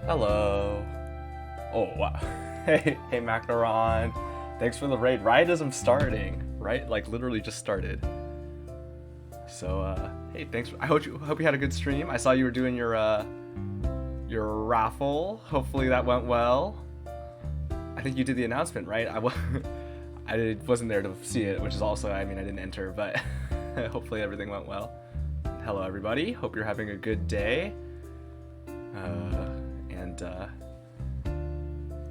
Hello. Oh, wow. Hey, MacLeod. Thanks for the raid. Right as I'm starting. Right? Like, literally just started. So, hey, thanks. I hope you had a good stream. I saw you were doing your raffle. Hopefully that went well. I think you did the announcement, right? I wasn't there to see it, which is also, I mean, I didn't enter, but hopefully everything went well. Hello, everybody. Hope you're having a good day.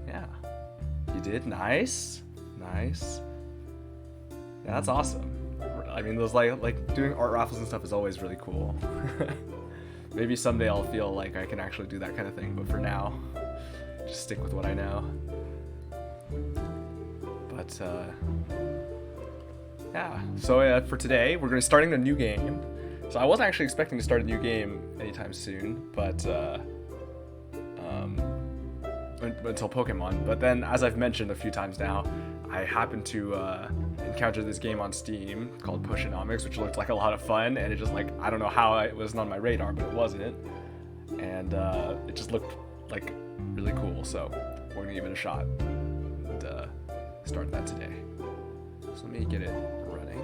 Yeah, you did. Nice. Yeah, that's awesome. I mean, those like doing art raffles and stuff is always really cool. Maybe someday I'll feel like I can actually do that kind of thing, but for now, just stick with what I know. But yeah. So for today, we're going to be starting a new game. So I wasn't actually expecting to start a new game anytime soon, but until Pokemon. But then, as I've mentioned a few times now, I happened to encounter this game on Steam called Potionomics, which looked like a lot of fun, and it just like, I don't know how it wasn't on my radar, but it wasn't, and it just looked like really cool. So we're gonna give it a shot and start that today. So let me get it running.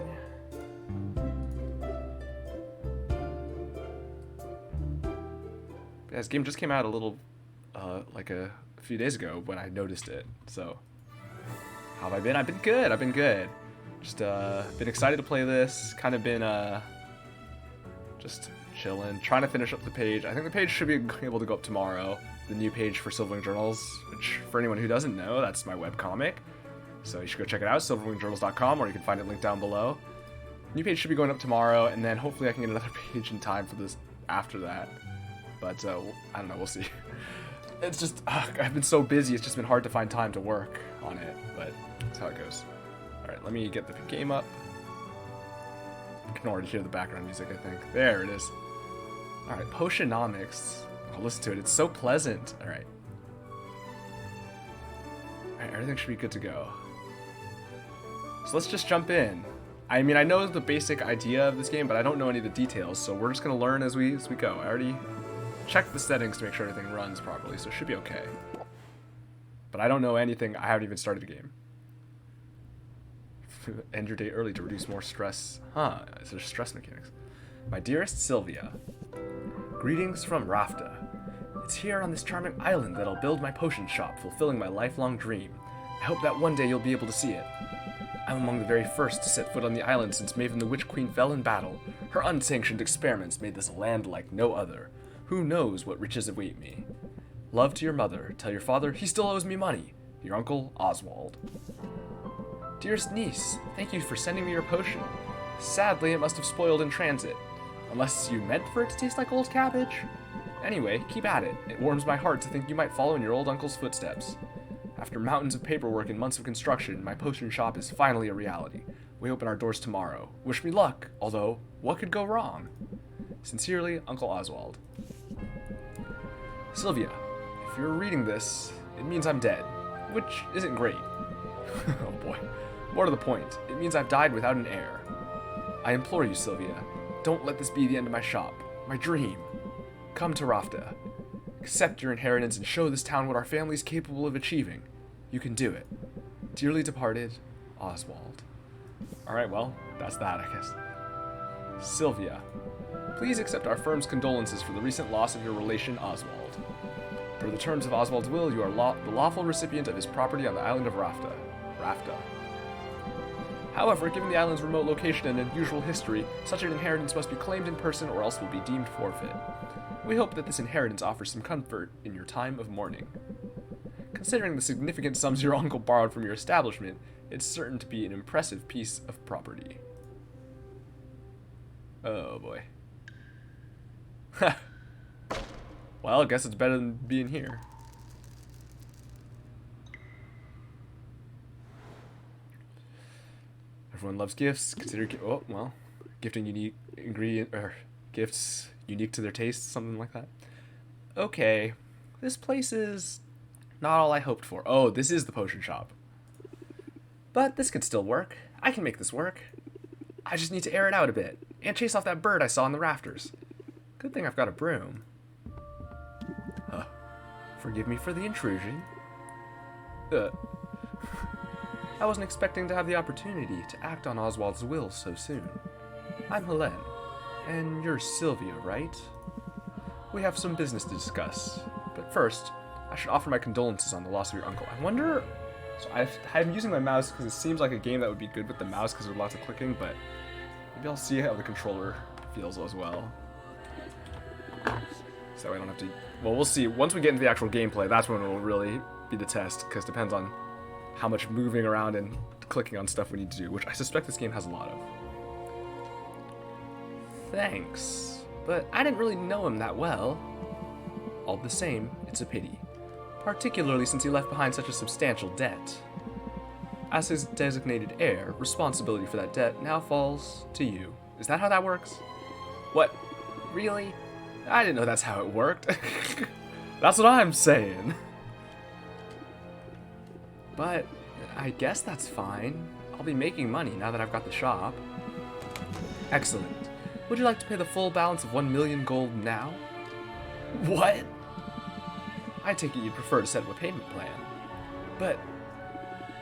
Yeah, this game just came out a little, like a few days ago when I noticed it. So, how have I been? I've been good. Just, been excited to play this. Kind of been, just chilling, trying to finish up the page. I think the page should be able to go up tomorrow. The new page for Silverwing Journals, which, for anyone who doesn't know, that's my webcomic. So you should go check it out, silverwingjournals.com, or you can find it linked down below. New page should be going up tomorrow, and then hopefully I can get another page in time for this after that. But, I don't know, we'll see. It's just, I've been so busy, it's just been hard to find time to work on it, but that's how it goes. Alright, let me get the game up. You can already hear the background music, I think. There it is. Alright, Potionomics. I'll listen to it, it's so pleasant. Alright, everything should be good to go. So let's just jump in. I mean, I know the basic idea of this game, but I don't know any of the details, so we're just going to learn as we go. I already checked the settings to make sure everything runs properly, so it should be okay. But I don't know anything. I haven't even started the game. End your day early to reduce more stress. Huh, is there stress mechanics? My dearest Sylvia, greetings from Rafta. It's here on this charming island that I'll build my potion shop, fulfilling my lifelong dream. I hope that one day you'll be able to see it. I'm among the very first to set foot on the island since Maven the Witch Queen fell in battle. Her unsanctioned experiments made this land like no other. Who knows what riches await me? Love to your mother. Tell your father he still owes me money. Your uncle, Oswald. Dearest niece, thank you for sending me your potion. Sadly, it must have spoiled in transit. Unless you meant for it to taste like old cabbage? Anyway, keep at it. It warms my heart to think you might follow in your old uncle's footsteps. After mountains of paperwork and months of construction, my potion shop is finally a reality. We open our doors tomorrow. Wish me luck, although, what could go wrong? Sincerely, Uncle Oswald. Sylvia, if you're reading this, it means I'm dead, which isn't great. Oh boy. More to the point, it means I've died without an heir. I implore you, Sylvia, don't let this be the end of my shop, my dream. Come to Rafta. Accept your inheritance and show this town what our family is capable of achieving. You can do it. Dearly departed, Oswald. Alright, well, that's that, I guess. Sylvia, please accept our firm's condolences for the recent loss of your relation, Oswald. Per the terms of Oswald's will, you are the lawful recipient of his property on the island of Rafta. However, given the island's remote location and unusual history, such an inheritance must be claimed in person or else will be deemed forfeit. We hope that this inheritance offers some comfort in your time of mourning. Considering the significant sums your uncle borrowed from your establishment, it's certain to be an impressive piece of property. Oh boy. Well, I guess it's better than being here. Everyone loves gifts. Consider gifting unique ingredient or gifts unique to their taste, something like that. Okay, this place is not all I hoped for. Oh, this is the potion shop. But this could still work. I can make this work. I just need to air it out a bit and chase off that bird I saw in the rafters. Good thing I've got a broom. Forgive me for the intrusion. I wasn't expecting to have the opportunity to act on Oswald's will so soon. I'm Helene, and you're Sylvia, right? We have some business to discuss, but first, I should offer my condolences on the loss of your uncle. I wonder... So I'm using my mouse because it seems like a game that would be good with the mouse because there's lots of clicking, but maybe I'll see how the controller feels as well. So that way I don't have to... Well, we'll see. Once we get into the actual gameplay, that's when it will really be the test, because it depends on how much moving around and clicking on stuff we need to do, which I suspect this game has a lot of. Thanks, but I didn't really know him that well. All the same, it's a pity, particularly since he left behind such a substantial debt. As his designated heir, responsibility for that debt now falls to you. Is that how that works? What? Really? I didn't know that's how it worked. That's what I'm saying. But I guess that's fine. I'll be making money now that I've got the shop. Excellent. Would you like to pay the full balance of 1 million gold now? What? I take it you'd prefer to set up a payment plan. But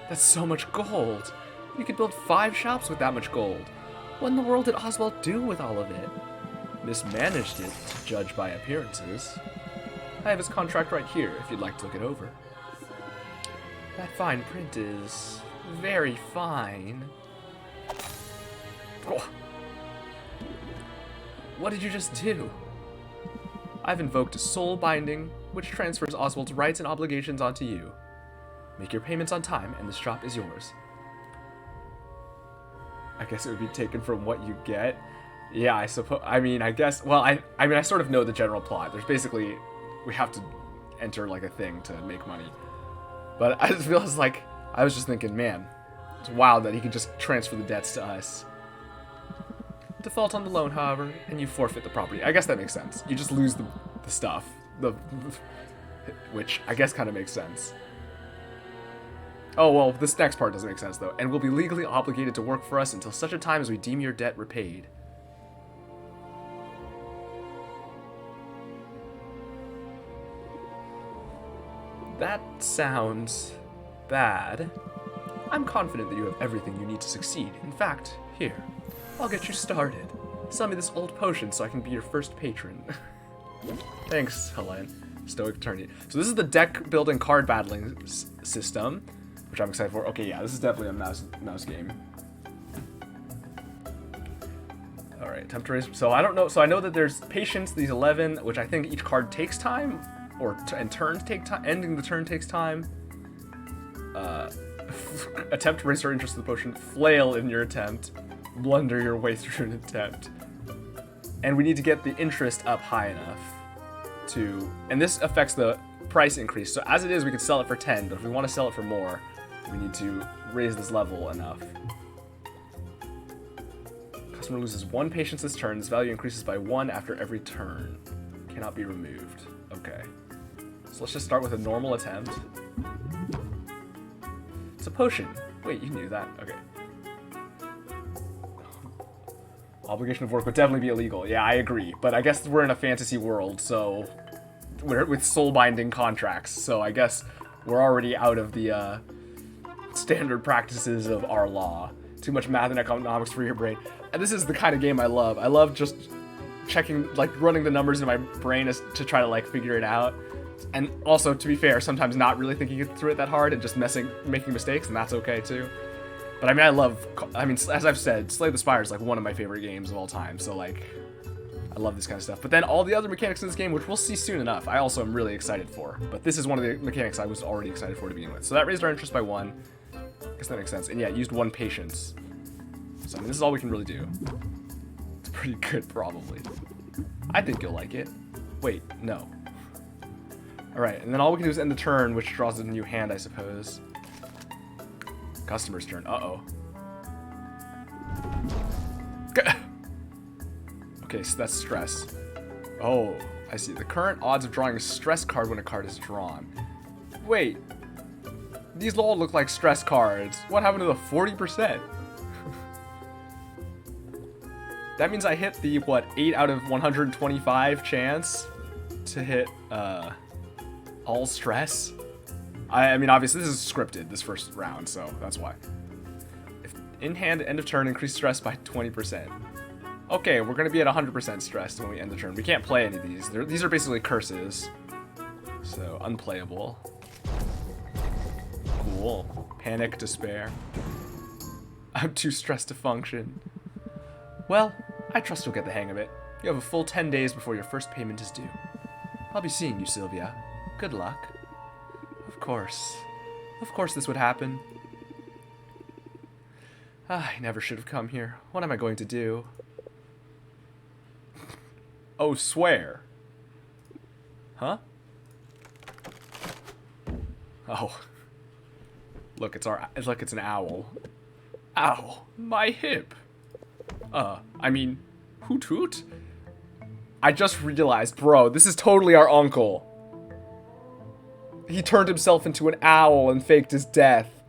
that's so much gold. You could build 5 shops with that much gold. What in the world did Oswald do with all of it? Mismanaged it, to judge by appearances. I have his contract right here, if you'd like to look it over. That fine print is very fine. Oh. What did you just do? I've invoked a soul binding, which transfers Oswald's rights and obligations onto you. Make your payments on time, and the shop is yours. I guess it would be taken from what you get. Yeah, I suppose. I mean, I guess. Well, I sort of know the general plot. There's basically, we have to enter like a thing to make money. But I just feels like I was just thinking, man, it's wild that he can just transfer the debts to us. Default on the loan, however, and you forfeit the property. I guess that makes sense. You just lose the stuff, which I guess kind of makes sense. Oh, well, this next part doesn't make sense, though. And will be legally obligated to work for us until such a time as we deem your debt repaid. That sounds bad. I'm confident that you have everything you need to succeed. In fact, here, I'll get you started. Sell me this old potion so I can be your first patron. Thanks, Helene. Stoic attorney. So this is the deck building card battling system, which I'm excited for. Okay, yeah, this is definitely a mouse game. All right, attempt to raise. So I don't know. So I know that there's patience, these 11, which I think each card takes time, and turns take time. Ending the turn takes time. Attempt to raise your interest in the potion. Flail in your attempt. Blunder your way through an attempt. And we need to get the interest up high enough to, and this affects the price increase. So as it is, we could sell it for 10, but if we want to sell it for more, we need to raise this level enough. Customer loses 1 patience this turn. This value increases by 1 after every turn. Cannot be removed. Okay. So let's just start with a normal attempt. It's a potion. Wait, you knew that. Okay. Obligation of work would definitely be illegal. Yeah, I agree. But I guess we're in a fantasy world, so we're with soul binding contracts. So I guess we're already out of the standard practices of our law. Too much math and economics for your brain. And this is the kind of game I love. I love just checking, like running the numbers in my brain to try to like figure it out. And also, to be fair, sometimes not really thinking through it that hard and just making mistakes, and that's okay too. But I mean, as I've said, Slay the Spire is like one of my favorite games of all time. So like, I love this kind of stuff. But then all the other mechanics in this game, which we'll see soon enough, I also am really excited for. But this is one of the mechanics I was already excited for to begin with. So that raised our interest by 1. I guess that makes sense. And yeah, it used 1 patience. So I mean, this is all we can really do. It's pretty good, probably. I think you'll like it. Wait, no. Alright, and then all we can do is end the turn, which draws a new hand, I suppose. Customer's turn. Uh-oh. Okay, so that's stress. Oh, I see. The current odds of drawing a stress card when a card is drawn. Wait. These all look like stress cards. What happened to the 40%? That means I hit the, what, 8 out of 125 chance to hit, All stress? I mean, obviously, this is scripted, this first round, so that's why. If in hand, end of turn, increase stress by 20%. Okay, we're going to be at 100% stressed when we end the turn. We can't play any of these. These are basically curses. So, unplayable. Cool. Panic, despair. I'm too stressed to function. Well, I trust you'll get the hang of it. You have a full 10 days before your first payment is due. I'll be seeing you, Sylvia. Good luck. Of course. Of course this would happen. I never should have come here. What am I going to do? Oh, swear. Huh? Oh. Look, it's an owl. Ow, my hip. I mean, hoot hoot? I just realized, bro, this is totally our uncle. He turned himself into an owl and faked his death.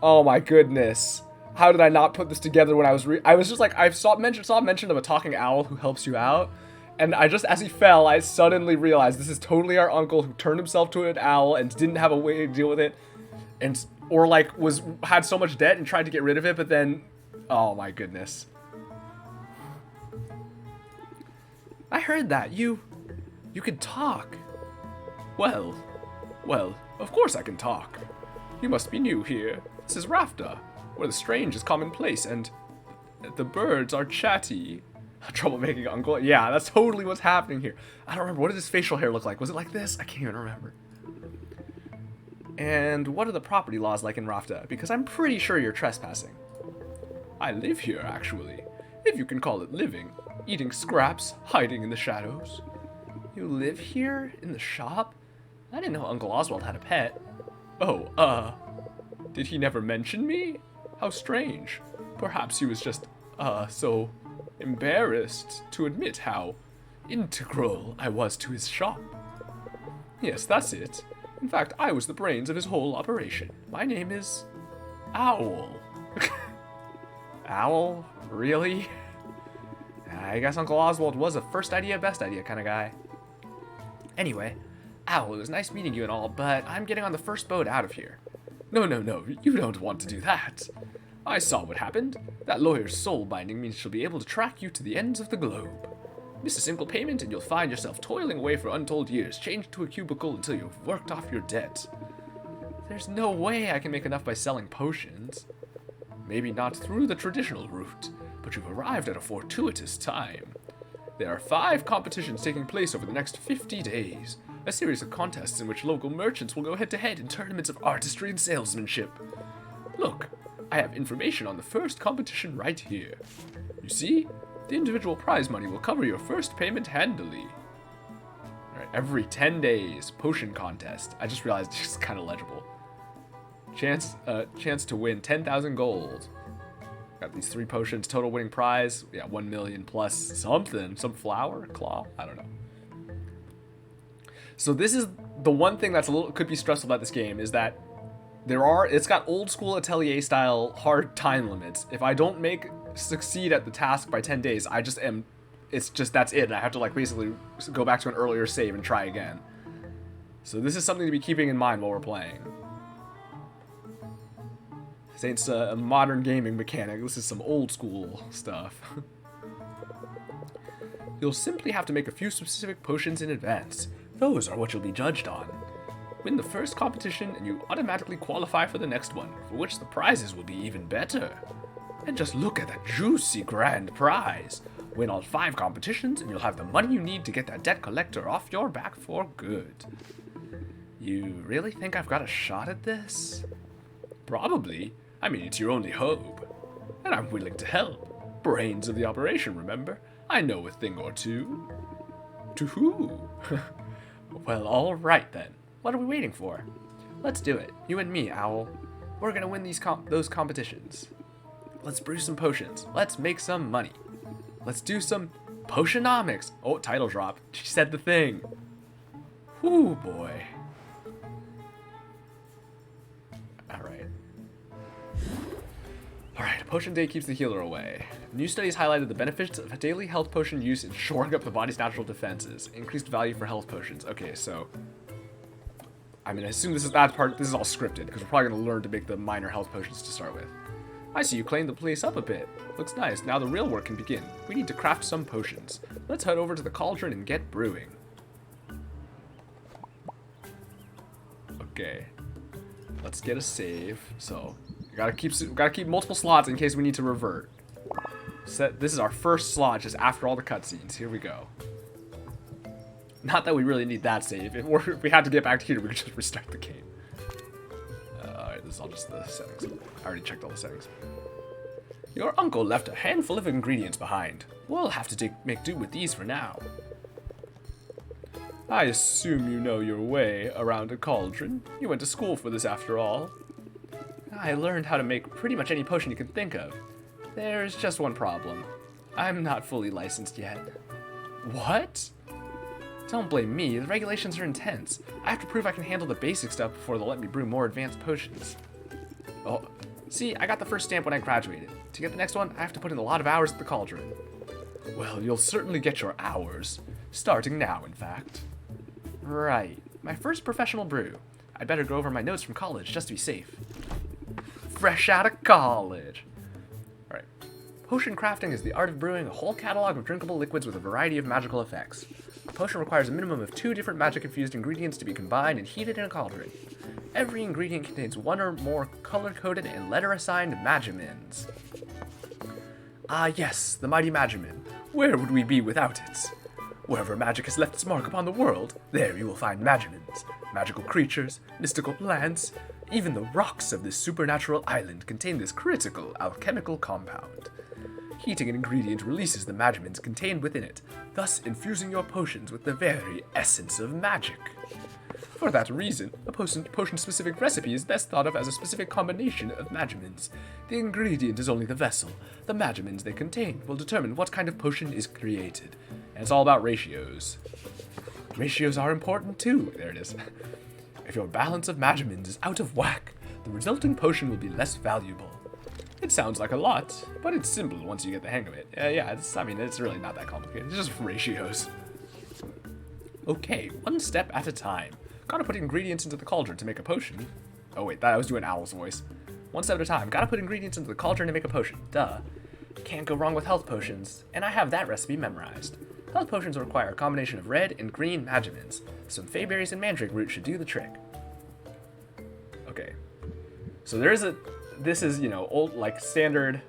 Oh my goodness. How did I not put this together when I was just like, I saw mention of a talking owl who helps you out. And I just, as he fell, I suddenly realized this is totally our uncle who turned himself to an owl and didn't have a way to deal with it. And, or like, had so much debt and tried to get rid of it, but then, oh my goodness. I heard that. You could talk. Well, of course I can talk. You must be new here. This is Rafta, where the strange is commonplace and the birds are chatty. Trouble making uncle? Yeah, that's totally what's happening here. I don't remember. What did his facial hair look like? Was it like this? I can't even remember. And what are the property laws like in Rafta? Because I'm pretty sure you're trespassing. I live here, actually. If you can call it living. Eating scraps, hiding in the shadows. You live here? In the shop? I didn't know Uncle Oswald had a pet. Oh, did he never mention me? How strange. Perhaps he was just, so embarrassed to admit how integral I was to his shop. Yes, that's it. In fact, I was the brains of his whole operation. My name is Owl. Owl? Really? I guess Uncle Oswald was a first idea, best idea kind of guy. Anyway, Owl, it was nice meeting you and all, but I'm getting on the first boat out of here. No, you don't want to do that. I saw what happened. That lawyer's soul binding means she'll be able to track you to the ends of the globe. Miss a single payment and you'll find yourself toiling away for untold years, chained to a cubicle until you've worked off your debt. There's no way I can make enough by selling potions. Maybe not through the traditional route, but you've arrived at a fortuitous time. There are 5 competitions taking place over the next 50 days, a series of contests in which local merchants will go head-to-head in tournaments of artistry and salesmanship. Look, I have information on the first competition right here. You see, the individual prize money will cover your first payment handily. Alright, every 10 days, potion contest. I just realized it's kind of legible. Chance to win 10,000 gold. Got these 3 potions, total winning prize. Yeah, 1 million plus something. Some flower? Claw? I don't know. So this is the one thing that's could be stressful about this game is that it's got old school Atelier style hard time limits. If I don't succeed at the task by 10 days, that's it. And I have to like basically go back to an earlier save and try again. So this is something to be keeping in mind while we're playing. This ain't a modern gaming mechanic. This is some old school stuff. You'll simply have to make a few specific potions in advance. Those are what you'll be judged on. Win the first competition and you automatically qualify for the next one, for which the prizes will be even better. And just look at that juicy grand prize. Win all 5 competitions and you'll have the money you need to get that debt collector off your back for good. You really think I've got a shot at this? Probably. I mean, it's your only hope. And I'm willing to help. Brains of the operation, remember? I know a thing or two. To who? Well, alright then. What are we waiting for? Let's do it. You and me, Owl. We're gonna win those competitions. Let's brew some potions. Let's make some money. Let's do some Potionomics. Oh, title drop. She said the thing. Whoo, boy. Alright, potion day keeps the healer away. New studies highlighted the benefits of daily health potion use in shoring up the body's natural defenses. Increased value for health potions. Okay, so I mean, I assume this is that part. This is all scripted because we're probably gonna learn to make the minor health potions to start with. I see you cleaned the place up a bit. Looks nice. Now the real work can begin. We need to craft some potions. Let's head over to the cauldron and get brewing. Okay. Let's get a save. So, we gotta keep multiple slots in case we need to revert. This is our first slot just after all the cutscenes. Here we go. Not that we really need that save. If we had to get back to here, we could just restart the game. Alright, this is all just the settings. I already checked all the settings. Your uncle left a handful of ingredients behind. We'll have to make do with these for now. I assume you know your way around a cauldron. You went to school for this after all. I learned how to make pretty much any potion you can think of. There's just one problem. I'm not fully licensed yet. What? Don't blame me, the regulations are intense. I have to prove I can handle the basic stuff before they'll let me brew more advanced potions. Oh, see, I got the first stamp when I graduated. To get the next one, I have to put in a lot of hours at the cauldron. Well, you'll certainly get your hours. Starting now, in fact. Right, my first professional brew. I'd better go over my notes from college just to be safe. Fresh out of college. Alright. Potion crafting is the art of brewing a whole catalog of drinkable liquids with a variety of magical effects. A potion requires a minimum of 2 different magic-infused ingredients to be combined and heated in a cauldron. Every ingredient contains 1 or more color-coded and letter-assigned magimins. Ah yes, the mighty magimin. Where would we be without it? Wherever magic has left its mark upon the world, there you will find magimins. Magical creatures, mystical plants, even the rocks of this supernatural island contain this critical alchemical compound. Heating an ingredient releases the magimins contained within it, thus infusing your potions with the very essence of magic. For that reason, a potion-specific recipe is best thought of as a specific combination of magimins. The ingredient is only the vessel. The magimins they contain will determine what kind of potion is created. And it's all about ratios. Ratios are important too. There it is. If your balance of magimins is out of whack, the resulting potion will be less valuable. It sounds like a lot, but it's simple once you get the hang of it. Yeah, it's really not that complicated. It's just ratios. Okay, one step at a time. Gotta put ingredients into the cauldron to make a potion. Oh wait, I was doing Owl's voice. One step at a time. Gotta put ingredients into the cauldron to make a potion. Duh. Can't go wrong with health potions, and I have that recipe memorized. Health potions require a combination of red and green magimins. Some fayberries and mandrake root should do the trick. Okay. So this is, you know, old, like, standard,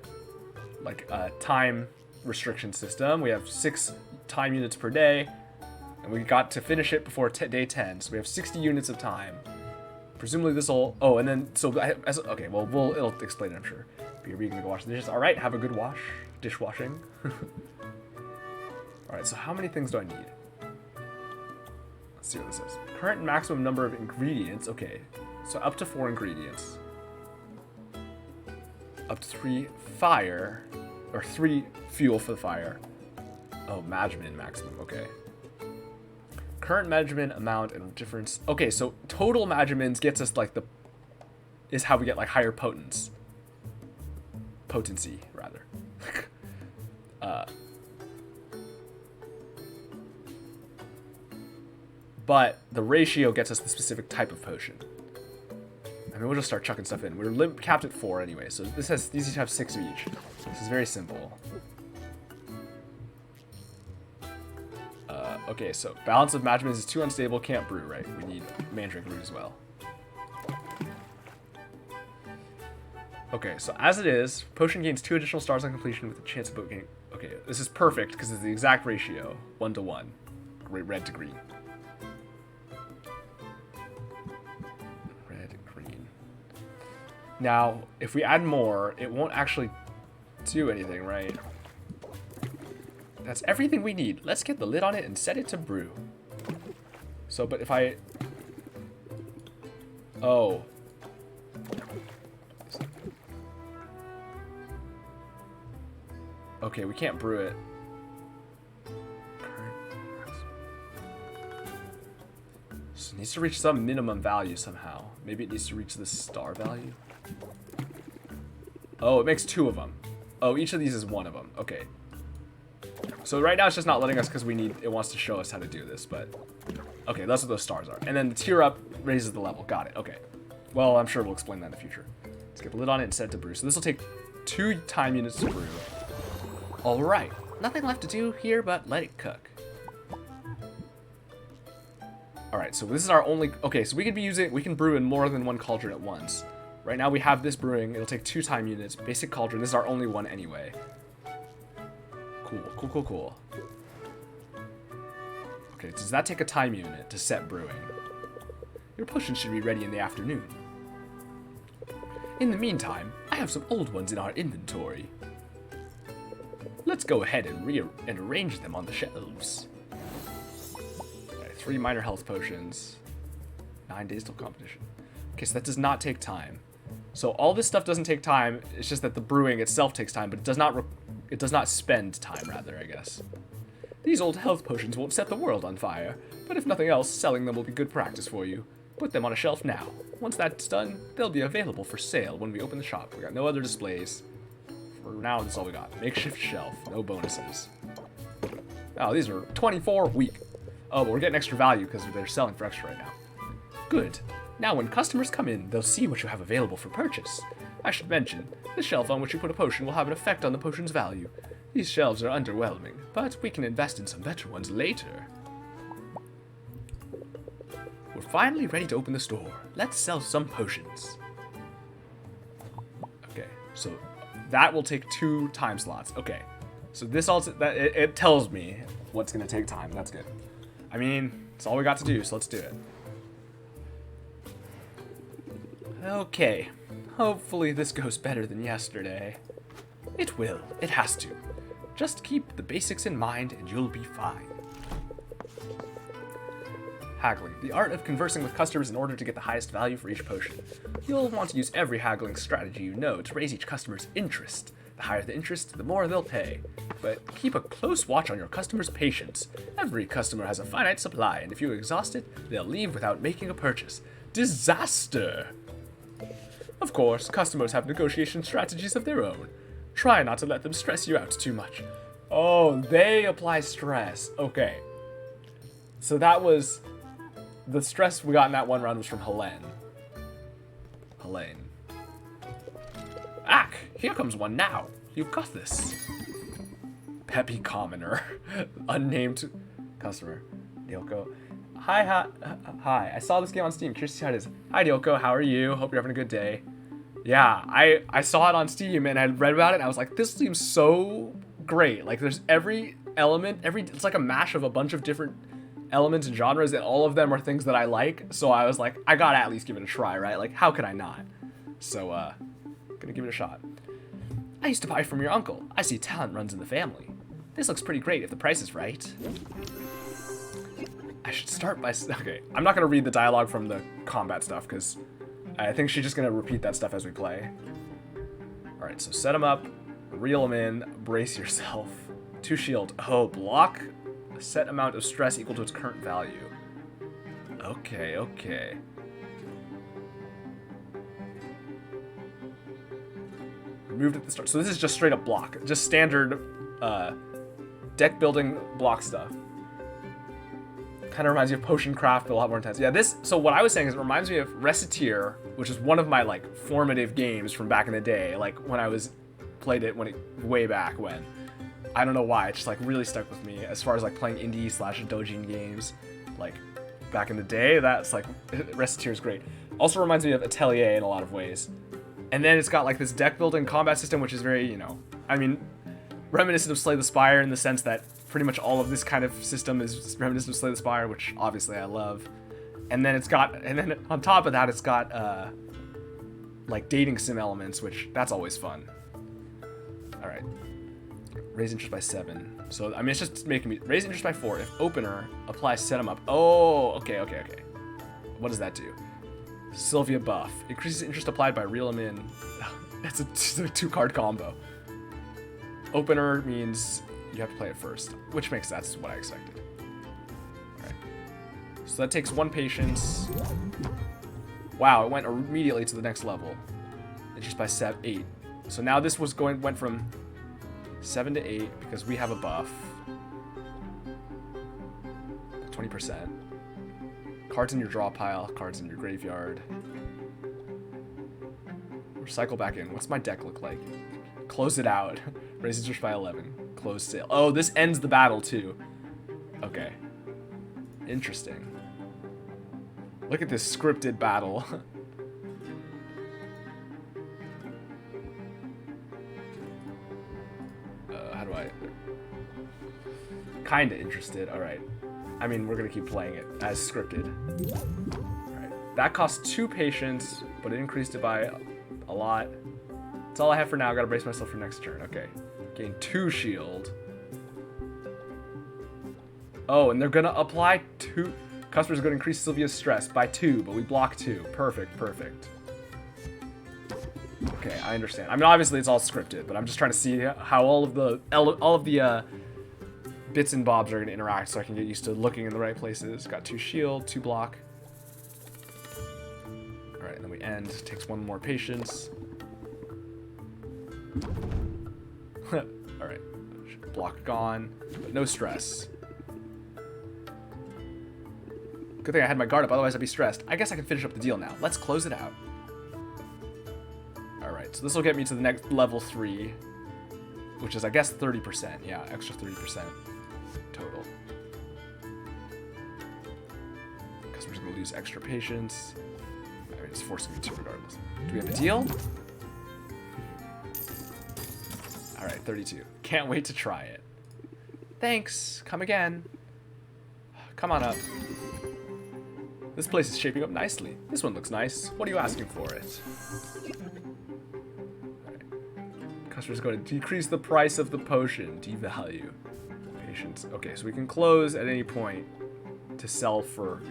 like, time restriction system. We have 6 time units per day, and we got to finish it before day 10, so we have 60 units of time. Presumably this will, oh, and then, so, okay, well, it'll explain it, I'm sure. But you're gonna go wash the dishes. Alright, have a good dishwashing. Alright, so how many things do I need? Let's see what this is. Current maximum number of ingredients, okay. So up to 4 ingredients. Up to 3 fire, or 3 fuel for the fire. Oh, magimin maximum, okay. Current magimin amount and difference. Okay, so total magimins gets us like is how we get like higher potency, rather. But the ratio gets us the specific type of potion. I mean, we'll just start chucking stuff in. We're capped at 4 anyway, so these each have 6 of each. This is very simple. Okay, so balance of magimins is too unstable, can't brew, right? We need mandrake root as well. Okay, so as it is, potion gains 2 additional stars on completion with a chance of both getting... Okay, this is perfect because it's the exact ratio, 1 to 1, red to green. Red, green. Now, if we add more, it won't actually do anything, right? That's everything we need. Let's get the lid on it and set it to brew. So, but if I... Oh. Okay, we can't brew it. So it needs to reach some minimum value somehow. Maybe it needs to reach the star value. Oh, it makes 2 of them. Oh, each of these is 1 of them. Okay. So right now it's just not letting us because it wants to show us how to do this, but Okay, that's what those stars are. And then the tier up raises the level. Got it. Okay. Well, I'm sure we'll explain that in the future. Let's get the lid on it and set it to brew. So this will take 2 time units to brew. All right. Nothing left to do here but let it cook. All right, so this is our only... Okay, so we can brew in more than 1 cauldron at once. Right now we have this brewing. It'll take 2 time units. Basic cauldron. This is our only one anyway. Cool. Okay, does that take a time unit to set brewing? Your potion should be ready in the afternoon. In the meantime, I have some old ones in our inventory. Let's go ahead and arrange them on the shelves. Okay, 3 minor health potions. 9 days till competition. Okay, so that does not take time. So all this stuff doesn't take time. It's just that the brewing itself takes time, but it does not spend time, rather, I guess. These old health potions won't set the world on fire, but if nothing else, selling them will be good practice for you. Put them on a shelf now. Once that's done, they'll be available for sale when we open the shop. We got no other displays. For now, that's all we got. Makeshift shelf, no bonuses. Oh, these are 24 week. Oh, but we're getting extra value because they're selling for extra right now. Good. Now when customers come in, they'll see what you have available for purchase. I should mention, the shelf on which you put a potion will have an effect on the potion's value. These shelves are underwhelming, but we can invest in some better ones later. We're finally ready to open the store. Let's sell some potions. Okay, so that will take 2 time slots. Okay, so this also, it tells me what's going to take time. That's good. I mean, it's all we got to do, so let's do it. Okay, hopefully this goes better than yesterday. It will, it has to. Just keep the basics in mind and you'll be fine. Haggling, the art of conversing with customers in order to get the highest value for each potion. You'll want to use every haggling strategy you know to raise each customer's interest. The higher the interest, the more they'll pay. But keep a close watch on your customers' patience. Every customer has a finite supply, and if you exhaust it, they'll leave without making a purchase. Disaster! Of course, customers have negotiation strategies of their own. Try not to let them stress you out too much. Oh, they apply stress. Okay. So that was... The stress we got in that one round was from Helene. Ack, here comes one now. You've got this. Peppy Commoner. Unnamed customer. Ryoko. Hi. I saw this game on Steam. Curious to see how it is. Hi, Ryoko. How are you? Hope you're having a good day. Yeah, I saw it on Steam and I read about it and I was like, this seems so great. Like, there's every element, it's like a mash of a bunch of different elements and genres, and all of them are things that I like. So I was like, I gotta at least give it a try, right? Like, how could I not? So, gonna give it a shot. I used to buy from your uncle. I see talent runs in the family. This looks pretty great if the price is right. I should start by... Okay, I'm not gonna read the dialogue from the combat stuff, because I think she's just gonna repeat that stuff as we play. Alright, so set him up, reel him in, brace yourself. 2 shield. Oh, block a set amount of stress equal to its current value. Okay. Removed at the start. So this is just straight up block. Just standard deck building block stuff. Kind of reminds me of Potion Craft, but a lot more intense. Yeah, so what I was saying is it reminds me of Reciteer, which is one of my, like, formative games from back in the day. Like, when I played it way back when. I don't know why, it just, like, really stuck with me as far as, like, playing indie/dojin games. Like, back in the day, that's, like, Reciteer is great. Also reminds me of Atelier in a lot of ways. And then it's got, like, this deck building combat system, which is very, I mean, reminiscent of Slay the Spire in the sense that pretty much all of this kind of system is reminiscent of Slay the Spire, which obviously I love. And then on top of that, it's got, like, dating sim elements, which, that's always fun. Alright. Raise interest by 7. So, I mean, it's just making me... Raise interest by 4. If opener, apply set 'em up. Oh, okay. What does that do? Sylvia buff. Increases interest applied by reel 'em in. It's a 2-card combo. Opener means you have to play it first, which makes that's what I expected. Alright. So that takes 1 patience. Wow, it went immediately to the next level. Interest by 8. So now this went from 7 to 8 because we have a buff. 20%. Cards in your draw pile, cards in your graveyard. Recycle back in. What's my deck look like? Close it out. Raise search by 11. Close sale. Oh, this ends the battle too. Okay. Interesting. Look at this scripted battle. How do I... Kinda interested. Alright. I mean, we're gonna keep playing it as scripted. Alright. That costs 2 patience, but it increased it by a lot. That's all I have for now. I gotta brace myself for next turn. Okay. Gain 2 shield. Oh, and they're gonna apply 2... Customers are gonna increase Sylvia's stress by 2, but we block 2. Perfect, perfect. Okay, I understand. I mean, obviously it's all scripted, but I'm just trying to see how all of the bits and bobs are gonna interact, so I can get used to looking in the right places. Got 2 shield, 2 block. All right, and then we end. Takes 1 more patience. All right, block gone, but no stress. Good thing I had my guard up, otherwise I'd be stressed. I guess I can finish up the deal now. Let's close it out. Alright, so this will get me to the next level 3, which is, I guess, 30%. Yeah, extra 30% total. Customer's going to lose extra patience. I mean, it's forcing me to regardless. Do we have a deal? Alright, 32. Can't wait to try it. Thanks. Come again. Come on up. This place is shaping up nicely. This one looks nice. What are you asking for it? Right. Customer's going to decrease the price of the potion. Devalue. Patience. Okay, so we can close at any point to sell for...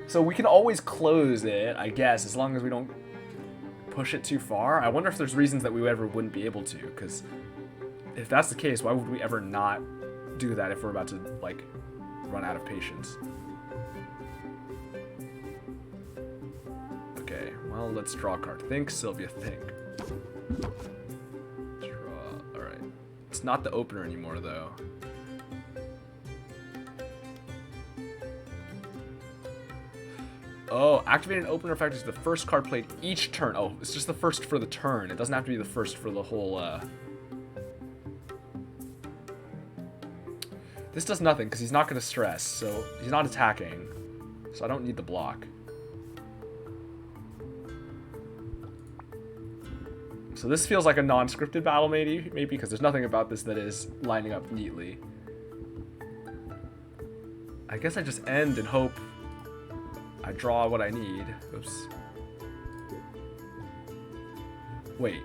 So we can always close it, I guess, as long as we don't push it too far. I wonder if there's reasons that we ever wouldn't be able to, because if that's the case, why would we ever not do that if we're about to, like, run out of patience? Okay, well, let's draw a card. Think, Sylvia, think. Draw. Alright. It's not the opener anymore, though. Oh, activate an opener effect is the first card played each turn. Oh, it's just the first for the turn. It doesn't have to be the first for the whole, This does nothing, because he's not going to stress, so he's not attacking. So I don't need the block. So this feels like a non-scripted battle, maybe because there's nothing about this that is lining up neatly. I guess I just end and hope I draw what I need. Oops. Wait.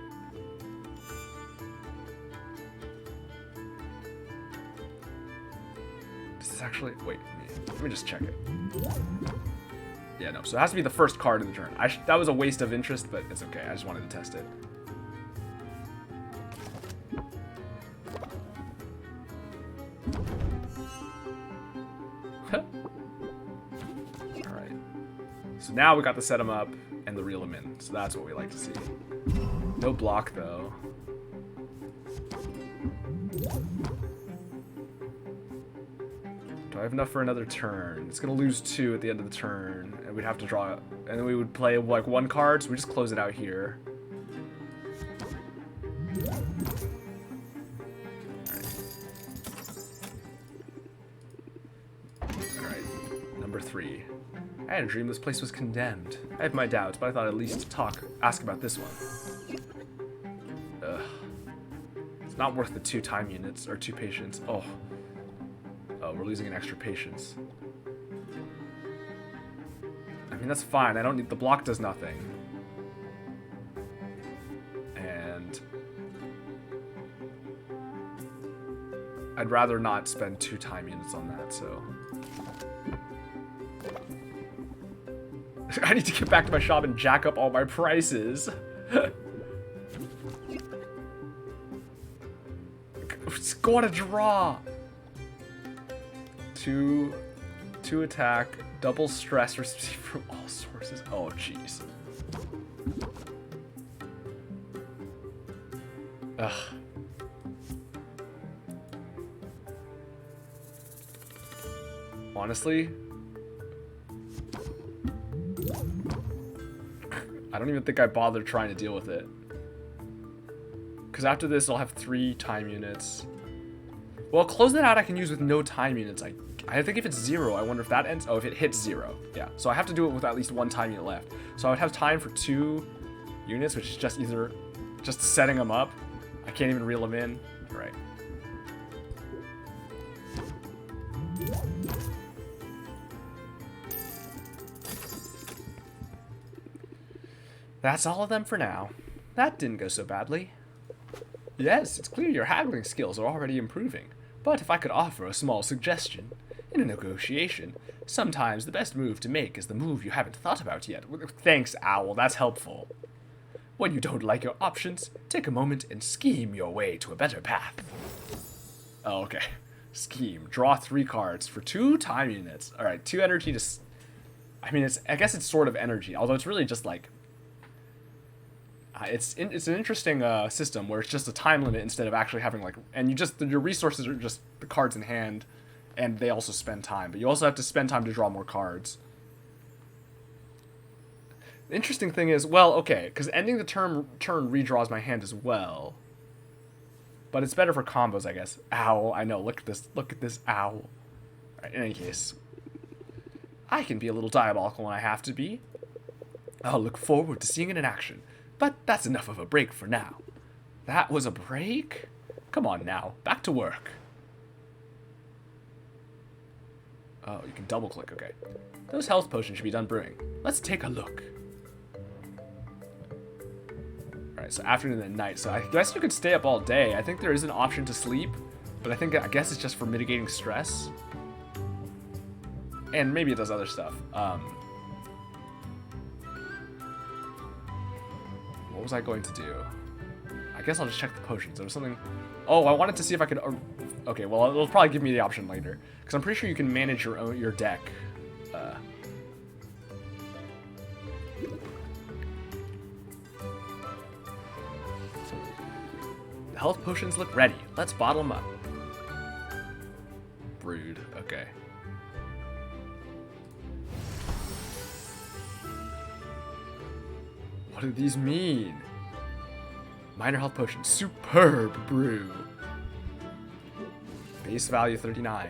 Does this actually... Wait, let me just check it. Yeah, no, so it has to be the first card in the turn. That was a waste of interest, but it's okay. I just wanted to test it. Alright. So now we got to set him up and the reel him in. So that's what we like to see. No block, though. Do I have enough for another turn? It's going to lose 2 at the end of the turn. And we'd have to draw... And then we would play, like, 1 card. So we just close it out here. Alright. Number 3. I had a dream this place was condemned. I have my doubts, but I thought I'd at least ask about this one. Ugh. It's not worth the 2 time units, or 2 patience. Oh. Oh, we're losing an extra patience. I mean, that's fine. I don't need... The block does nothing. And... I'd rather not spend 2 time units on that, so... I need to get back to my shop and jack up all my prices. It's going to draw. 2 attack, double stress received from all sources. Oh, jeez. Ugh. Honestly, don't even think I bothered trying to deal with it. Because after this, I'll have 3 time units. Well, close that out I can use with no time units. I think if it's 0, I wonder if that ends. Oh, if it hits 0. Yeah, so I have to do it with at least 1 time unit left. So I would have time for 2 units, which is just either just setting them up. I can't even reel them in. All right. That's all of them for now. That didn't go so badly. Yes, it's clear your haggling skills are already improving. But if I could offer a small suggestion, in a negotiation, sometimes the best move to make is the move you haven't thought about yet. Thanks, Owl, that's helpful. When you don't like your options, take a moment and scheme your way to a better path. Oh, okay. Scheme. Draw 3 cards for 2 time units. Alright, 2 energy to... I mean, I guess it's sort of energy, although it's really just like... It's an interesting system where it's just a time limit instead of actually having like... And your resources are just the cards in hand, and they also spend time. But you also have to spend time to draw more cards. The interesting thing is, well, okay, because ending the turn redraws my hand as well. But it's better for combos, I guess. Owl, I know, look at this owl. Right, in any case, I can be a little diabolical when I have to be. I'll look forward to seeing it in action. But that's enough of a break for now. That was a break? Come on now, back to work. Oh, you can double click, okay. Those health potions should be done brewing. Let's take a look. Alright, so afternoon and night. So I guess you could stay up all day. I think there is an option to sleep, but I guess it's just for mitigating stress. And maybe it does other stuff. What was I going to do? I guess I'll just check the potions. There was something... Oh, I wanted to see if I could... Okay, well, it'll probably give me the option later. Because I'm pretty sure you can manage your deck. The health potions look ready. Let's bottle them up. Brewed. Okay. What do these mean? Minor health potion. Superb brew. Base value 39.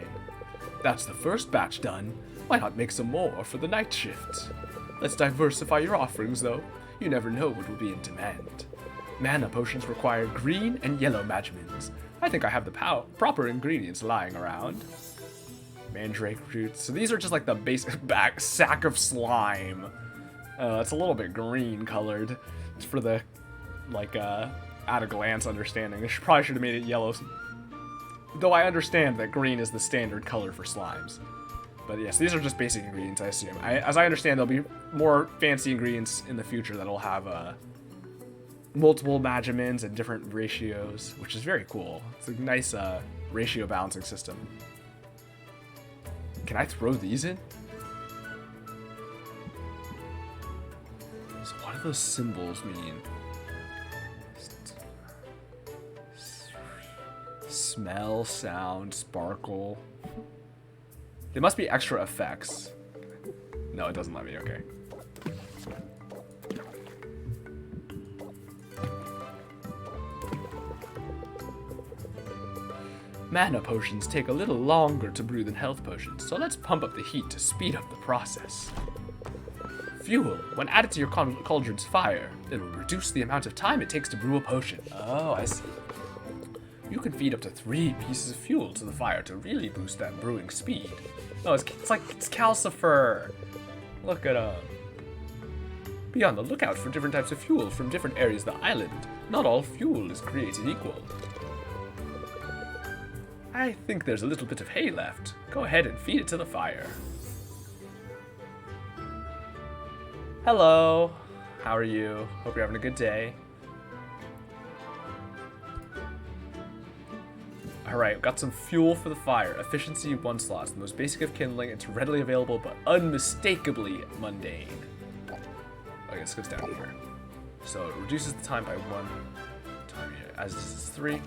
That's the first batch done. Why not make some more for the night shift? Let's diversify your offerings, though. You never know what will be in demand. Mana potions require green and yellow magimins. I think I have the proper ingredients lying around. Mandrake roots. So these are just like the basic sack of slime. It's a little bit green colored. It's for the, like, at a glance understanding. Probably should have made it yellow. Though I understand that green is the standard color for slimes. But yes, these are just basic ingredients, I assume. As I understand, there'll be more fancy ingredients in the future that'll have multiple magimins and different ratios, which is very cool. It's a nice ratio balancing system. Can I throw these in? So what do those symbols mean? Smell, sound, sparkle. They must be extra effects. No, it doesn't let me, okay. Mana potions take a little longer to brew than health potions, so let's pump up the heat to speed up the process. Fuel, when added to your cauldron's fire, it will reduce the amount of time it takes to brew a potion. Oh, I see. You can feed up to 3 pieces of fuel to the fire to really boost that brewing speed. Oh, it's Calcifer. Look at him. Be on the lookout for different types of fuel from different areas of the island. Not all fuel is created equal. I think there's a little bit of hay left. Go ahead and feed it to the fire. Hello. How are you? Hope you're having a good day. Alright, got some fuel for the fire. Efficiency 1 slot. The most basic of kindling. It's readily available, but unmistakably mundane. I guess it goes down here. So it reduces the time by 1 time here. As this is 3.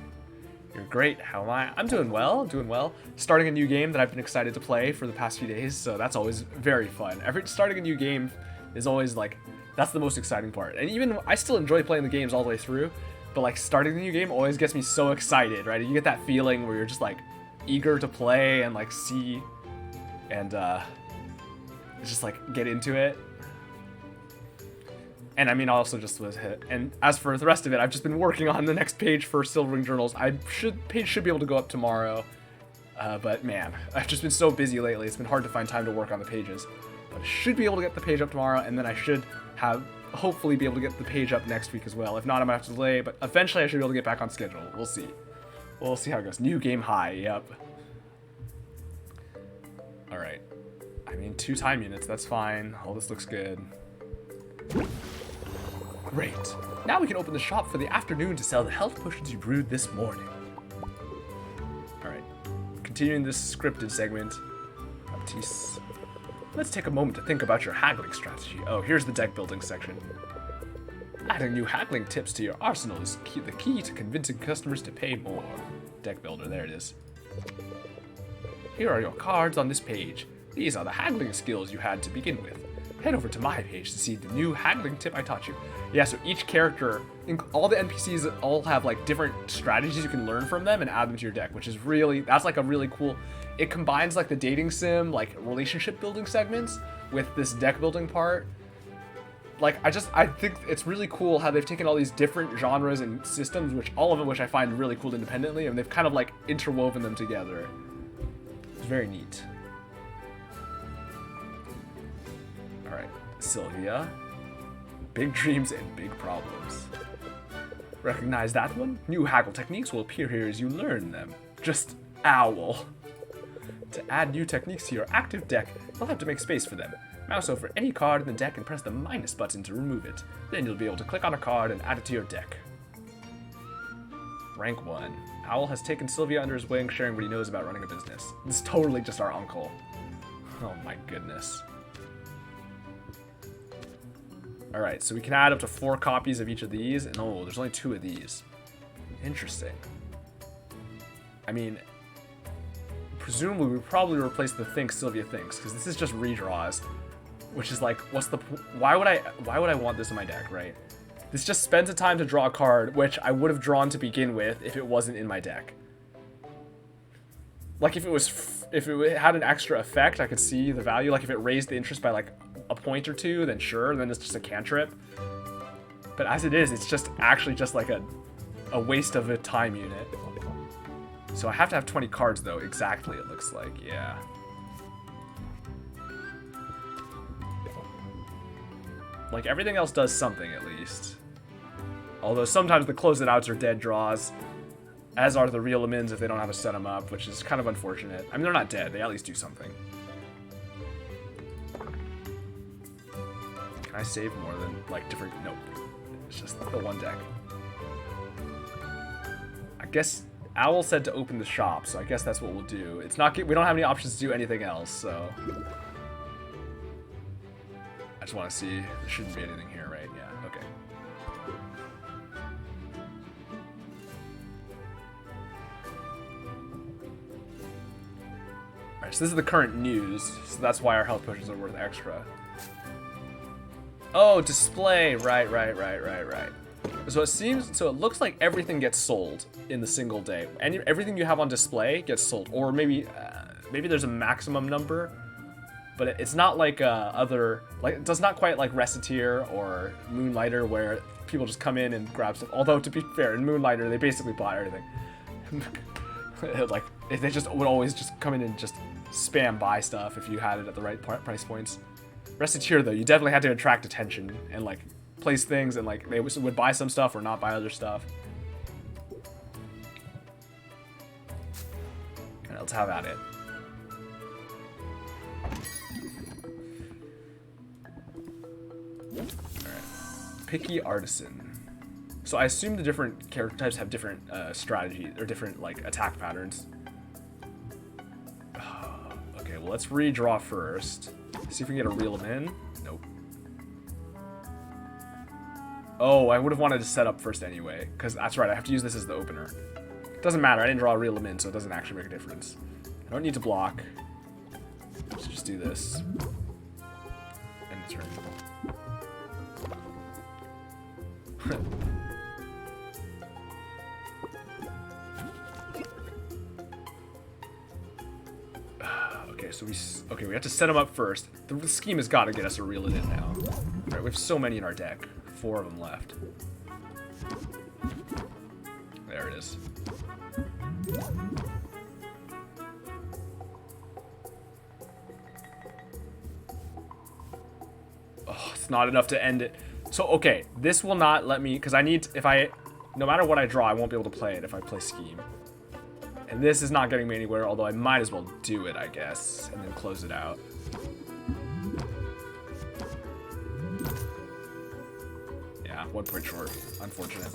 You're great. How am I? I'm doing well. I'm doing well. Starting a new game that I've been excited to play for the past few days, so that's always very fun. Starting a new game is always like That's the most exciting part. And even I still enjoy playing the games all the way through, but like starting the new game always gets me so excited, right? You get that feeling where you're just like eager to play and like see and just like get into it. And I mean, I also just was hit. And as for the rest of it, I've just been working on the next page for Silver Ring Journals. Page should be able to go up tomorrow. But man, I've just been so busy lately. It's been hard to find time to work on the pages. But I should be able to get the page up tomorrow, and then I should hopefully be able to get the page up next week as well. If not, I might have to delay, but eventually I should be able to get back on schedule. We'll see. We'll see how it goes. New game high, yep. Alright. I mean, 2 time units, that's fine. All this looks good. Great. Now we can open the shop for the afternoon to sell the health potions you brewed this morning. Alright. Continuing this scripted segment. Baptiste. Let's take a moment to think about your haggling strategy. Oh, here's the deck building section. Adding new haggling tips to your arsenal is the key to convincing customers to pay more. Deck builder, there it is. Here are your cards on this page. These are the haggling skills you had to begin with. Head over to my page to see the new haggling tip I taught you. Yeah, so each character, all the NPCs all have like different strategies you can learn from them and add them to your deck, which is really, that's like a really cool, it combines like the dating sim, like relationship building segments with this deck building part. Like, I think it's really cool how they've taken all these different genres and systems, which all of them, which I find really cool independently, and they've kind of like interwoven them together. It's very neat. Alright, Sylvia. Big dreams and big problems. Recognize that one? New haggle techniques will appear here as you learn them. Just owl. To add new techniques to your active deck, you'll have to make space for them. Mouse over any card in the deck and press the minus button to remove it. Then you'll be able to click on a card and add it to your deck. Rank 1. Owl has taken Sylvia under his wing, sharing what he knows about running a business. This is totally just our uncle. Oh my goodness. Alright, so we can add up to 4 copies of each of these, and oh, there's only 2 of these. Interesting. I mean, presumably we probably replace the Think Sylvia Thinks, because this is just redraws, which is like, what's the, why would I want this in my deck, right? This just spends the time to draw a card, which I would have drawn to begin with if it wasn't in my deck. Like if it had an extra effect, I could see the value. Like if it raised the interest by like a point or 2, then sure, then it's just a cantrip. But as it is, it's just actually just like a waste of a time unit. So I have to have 20 cards though, exactly it looks like, yeah. Like everything else does something at least. Although sometimes the close it outs are dead draws, as are the real lemons if they don't have a set them up, which is kind of unfortunate. I mean, they're not dead, they at least do something. Can I save more than like different? Nope. It's just the one deck. I guess Owl said to open the shop, so I guess that's what we'll do. It's not, we don't have any options to do anything else, so. I just want to see, there shouldn't be anything here, right? Yeah, okay. Alright, so this is the current news, so that's why our health potions are worth extra. Oh, display, right. So it looks like everything gets sold in the single day. And everything you have on display gets sold, or maybe there's a maximum number, but it's not like other, like it does not quite like Reciteer or Moonlighter where people just come in and grab stuff. Although to be fair, in Moonlighter they basically buy everything. Like they just would always just come in and just spam buy stuff if you had it at the right price points. Reciteer though, you definitely had to attract attention and like place things, and like they would buy some stuff or not buy other stuff. And let's have at it. Alright. Picky Artisan. So I assume the different character types have different strategies or different like attack patterns. Okay, well let's redraw first. See if we can get a reel them in. Nope. Oh, I would have wanted to set up first anyway, because that's right, I have to use this as the opener. Doesn't matter, I didn't draw a reel them in, so it doesn't actually make a difference. I don't need to block. Let's just do this. End the turn. Okay, so we have to set them up first. The scheme has got to get us to reel it in now. All right, we have so many in our deck. 4 of them left. There it is. Oh, it's not enough to end it. So, okay, this will not let me, because I need, no matter what I draw, I won't be able to play it if I play Scheme. And this is not getting me anywhere, although I might as well do it, I guess, and then close it out. Yeah, 1 point short. Unfortunate.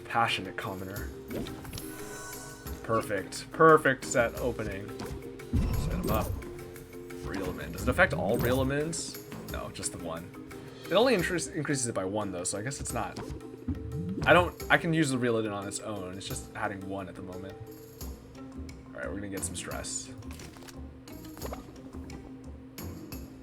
Passionate Commoner. Perfect. Perfect set opening. Set him up. Reel him in. Does it affect all reel him ins? No, just the one. It only increases it by 1 though, so I guess it's not. I can use the reel it in on its own. It's just adding 1 at the moment. Alright, we're gonna get some stress.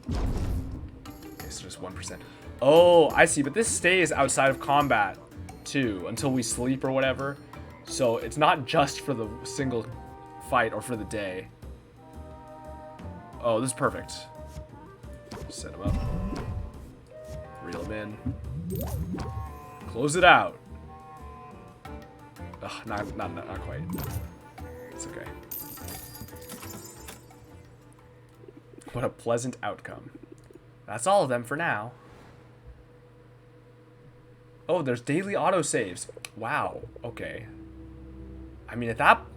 Okay, so just 1%. Oh, I see, but this stays outside of combat too until we sleep or whatever. So it's not just for the single fight or for the day. Oh, this is perfect. Set him up. Reel him in. Close it out. Ugh, not quite. It's okay. What a pleasant outcome. That's all of them for now. Oh, there's daily autosaves. Wow. Okay. I mean,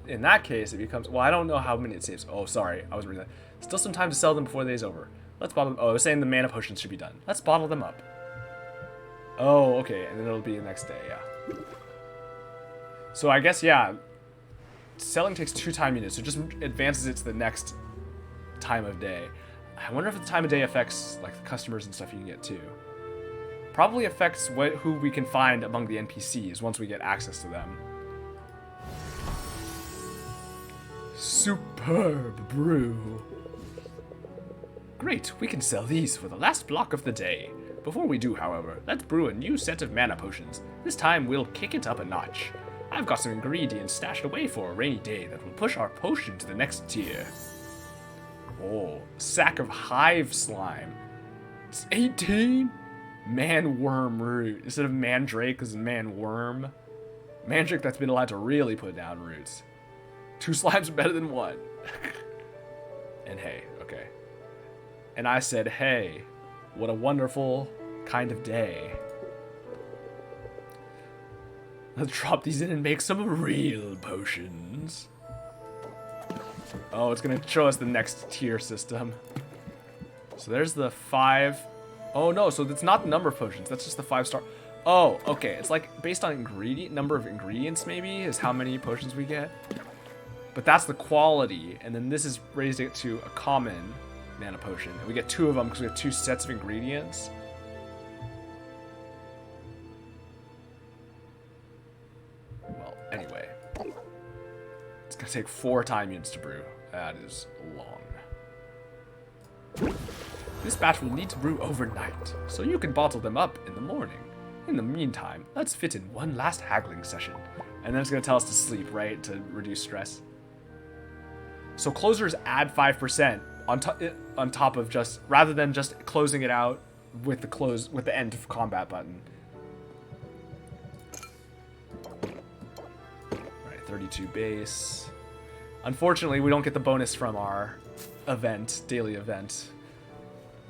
in that case, it becomes... Well, I don't know how many it saves. Oh, sorry. I was reading that. Still some time to sell them before the day's over. Let's bottle them. Oh, I was saying the mana potions should be done. Let's bottle them up. Oh, okay. And then it'll be the next day, yeah. So I guess, yeah. Selling takes 2 time units, so it just advances it to the next time of day. I wonder if the time of day affects, like, the customers and stuff you can get, too. Probably affects who we can find among the NPCs once we get access to them. Superb brew. Great, we can sell these for the last block of the day. Before we do, however, let's brew a new set of mana potions. This time we'll kick it up a notch. I've got some ingredients stashed away for a rainy day that will push our potion to the next tier. Oh, sack of hive slime. It's 18? Man-worm root. Instead of mandrake, is man-worm. Mandrake that's been allowed to really put down roots. 2 slimes are better than 1. And hey, okay. And I said, hey, what a wonderful kind of day. Let's drop these in and make some real potions. Oh, it's gonna show us the next tier system. So there's the 5. Oh no, so that's not the number of potions, that's just the 5-star. Oh, okay, it's like based on number of ingredients maybe, is how many potions we get. But that's the quality, and then this is raising it to a common mana potion. And we get 2 of them because we have 2 sets of ingredients. Well, anyway. It's gonna take 4 time units to brew. That is long. This batch will need to brew overnight, so you can bottle them up in the morning. In the meantime, let's fit in one last haggling session. And then it's gonna tell us to sleep, right? To reduce stress. So closers add 5% on top of just, rather than just closing it out with the end of combat button. Alright, 32 base. Unfortunately, we don't get the bonus from our event, daily event.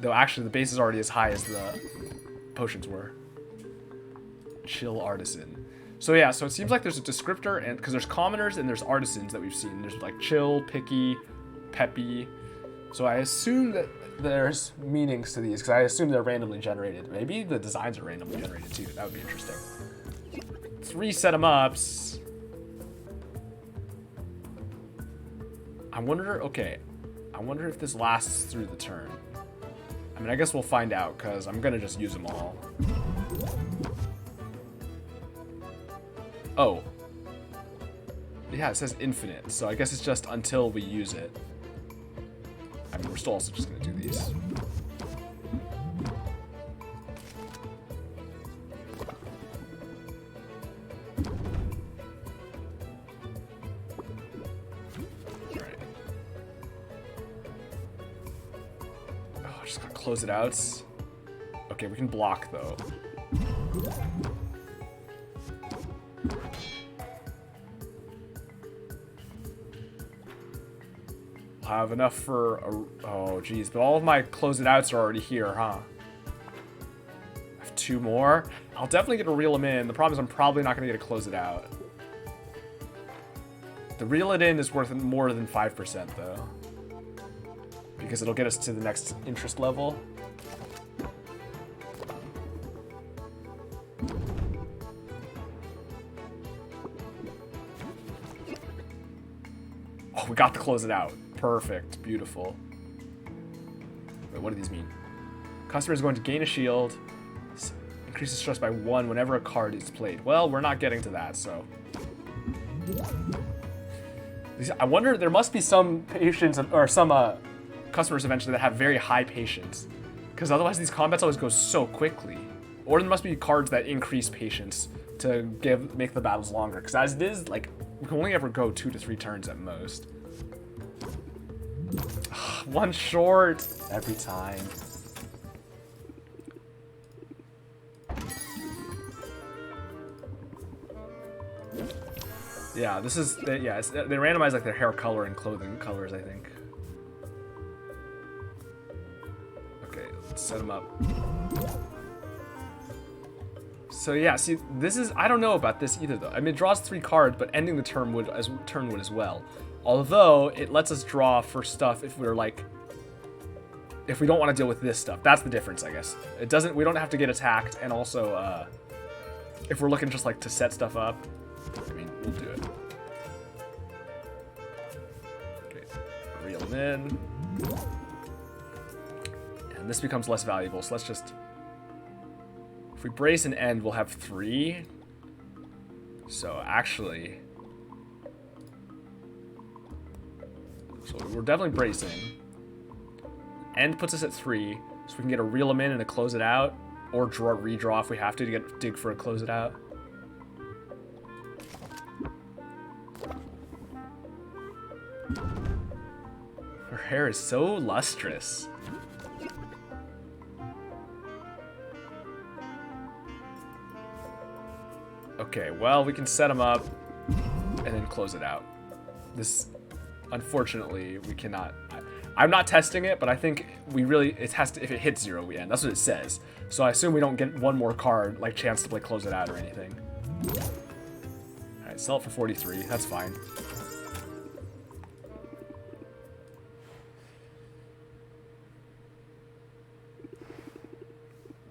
Though actually the base is already as high as the potions were. Chill Artisan. So yeah, so it seems like there's a descriptor, and because there's commoners and there's artisans that we've seen. There's like chill, picky, peppy. So I assume that there's meanings to these, because I assume they're randomly generated. Maybe the designs are randomly generated too. That would be interesting. 3 set-em-ups. I wonder, okay. I wonder if this lasts through the turn. I mean, I guess we'll find out, because I'm going to just use them all. Oh. Yeah, it says infinite, so I guess it's just until we use it. mean, we're still also just gonna do these. Alright. Oh, just gotta close it out. Okay, we can block though. Have enough for a, oh geez, but all of my close it outs are already here, huh? I have 2 more. I'll definitely get to reel them in. The problem is I'm probably not gonna get to close it out. The reel it in is worth more than 5% though, because it'll get us to the next interest level. Oh, we got to close it out. Perfect. Beautiful. Wait, what do these mean? Customer is going to gain a shield. Increases stress by 1 whenever a card is played. Well, we're not getting to that, so. I wonder, there must be some patients, or some customers eventually that have very high patience. Because otherwise these combats always go so quickly. Or there must be cards that increase patience to make the battles longer. Because as it is, like, we can only ever go 2 to 3 turns at most. 1 short every time. Yeah, this is, yeah, they randomize like their hair color and clothing colors, I think. Okay, let's set them up. So yeah, see, this is, I don't know about this either though. I mean, it draws 3 cards, but ending the turn would as well. Although it lets us draw for stuff if we're like, if we don't want to deal with this stuff. That's the difference, I guess. It doesn't, we don't have to get attacked, and also if we're looking just like to set stuff up, I mean, we'll do it. Okay, reel them in. And this becomes less valuable, so let's just, if we brace and end, we'll have 3. So actually, so we're definitely bracing. End puts us at 3, so we can get a reel them in and a close it out, or redraw if we have to dig for a close it out. Her hair is so lustrous. Okay, well, we can set them up and then close it out. This, unfortunately, we cannot. I'm not testing it, but I think we really, it has to, if it hits 0, we end. That's what it says. So I assume we don't get 1 more card, like chance to play close it out or anything. Alright, sell it for 43. That's fine.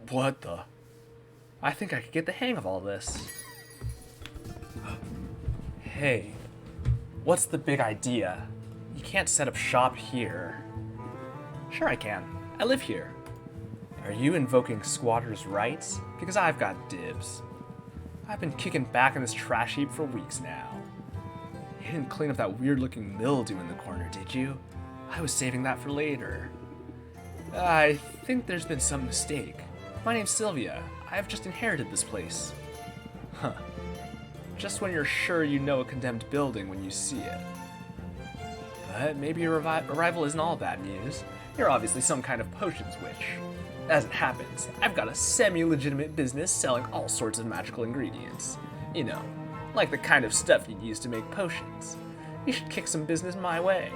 What the? I think I could get the hang of all this. Hey, what's the big idea? You can't set up shop here. Sure I can. I live here. Are you invoking squatters' rights? Because I've got dibs. I've been kicking back in this trash heap for weeks now. You didn't clean up that weird-looking mildew in the corner, did you? I was saving that for later. I think there's been some mistake. My name's Sylvia. I've just inherited this place. Huh. Just when you're sure you know a condemned building when you see it. But maybe your arrival isn't all bad news. You're obviously some kind of potions witch. As it happens, I've got a semi-legitimate business selling all sorts of magical ingredients. You know, like the kind of stuff you'd use to make potions. You should kick some business my way.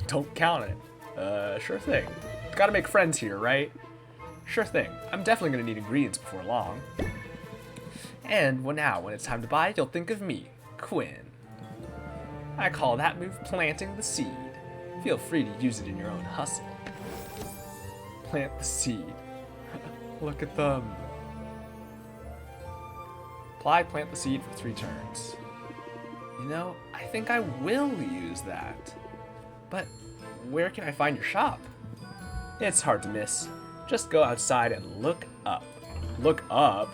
Don't count it. Sure thing. Gotta make friends here, right? Sure thing. I'm definitely gonna need ingredients before long. And when it's time to buy, you'll think of me, Quinn. I call that move planting the seed. Feel free to use it in your own hustle. Plant the seed. Look at them. Plant the seed for 3 turns. You know, I think I will use that. But where can I find your shop? It's hard to miss. Just go outside and look up. Look up?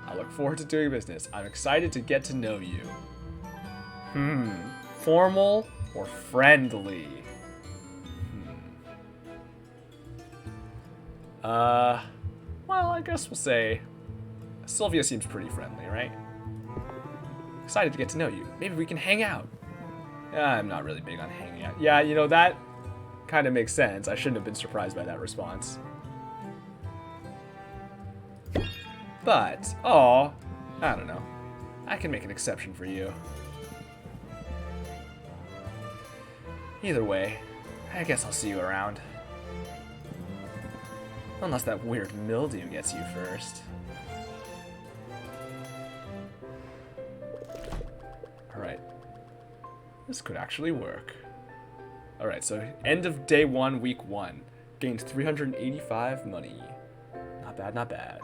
I look forward to doing business. I'm excited to get to know you. Formal or friendly? Well, I guess we'll say Sylvia seems pretty friendly, right? Excited to get to know you. Maybe we can hang out. I'm not really big on hanging out. Yeah, you know, that kind of makes sense. I shouldn't have been surprised by that response. But, I don't know. I can make an exception for you. Either way, I guess I'll see you around. Unless that weird mildew gets you first. Alright. This could actually work. Alright, so end of day 1, week 1. Gained 385 money. Not bad, not bad.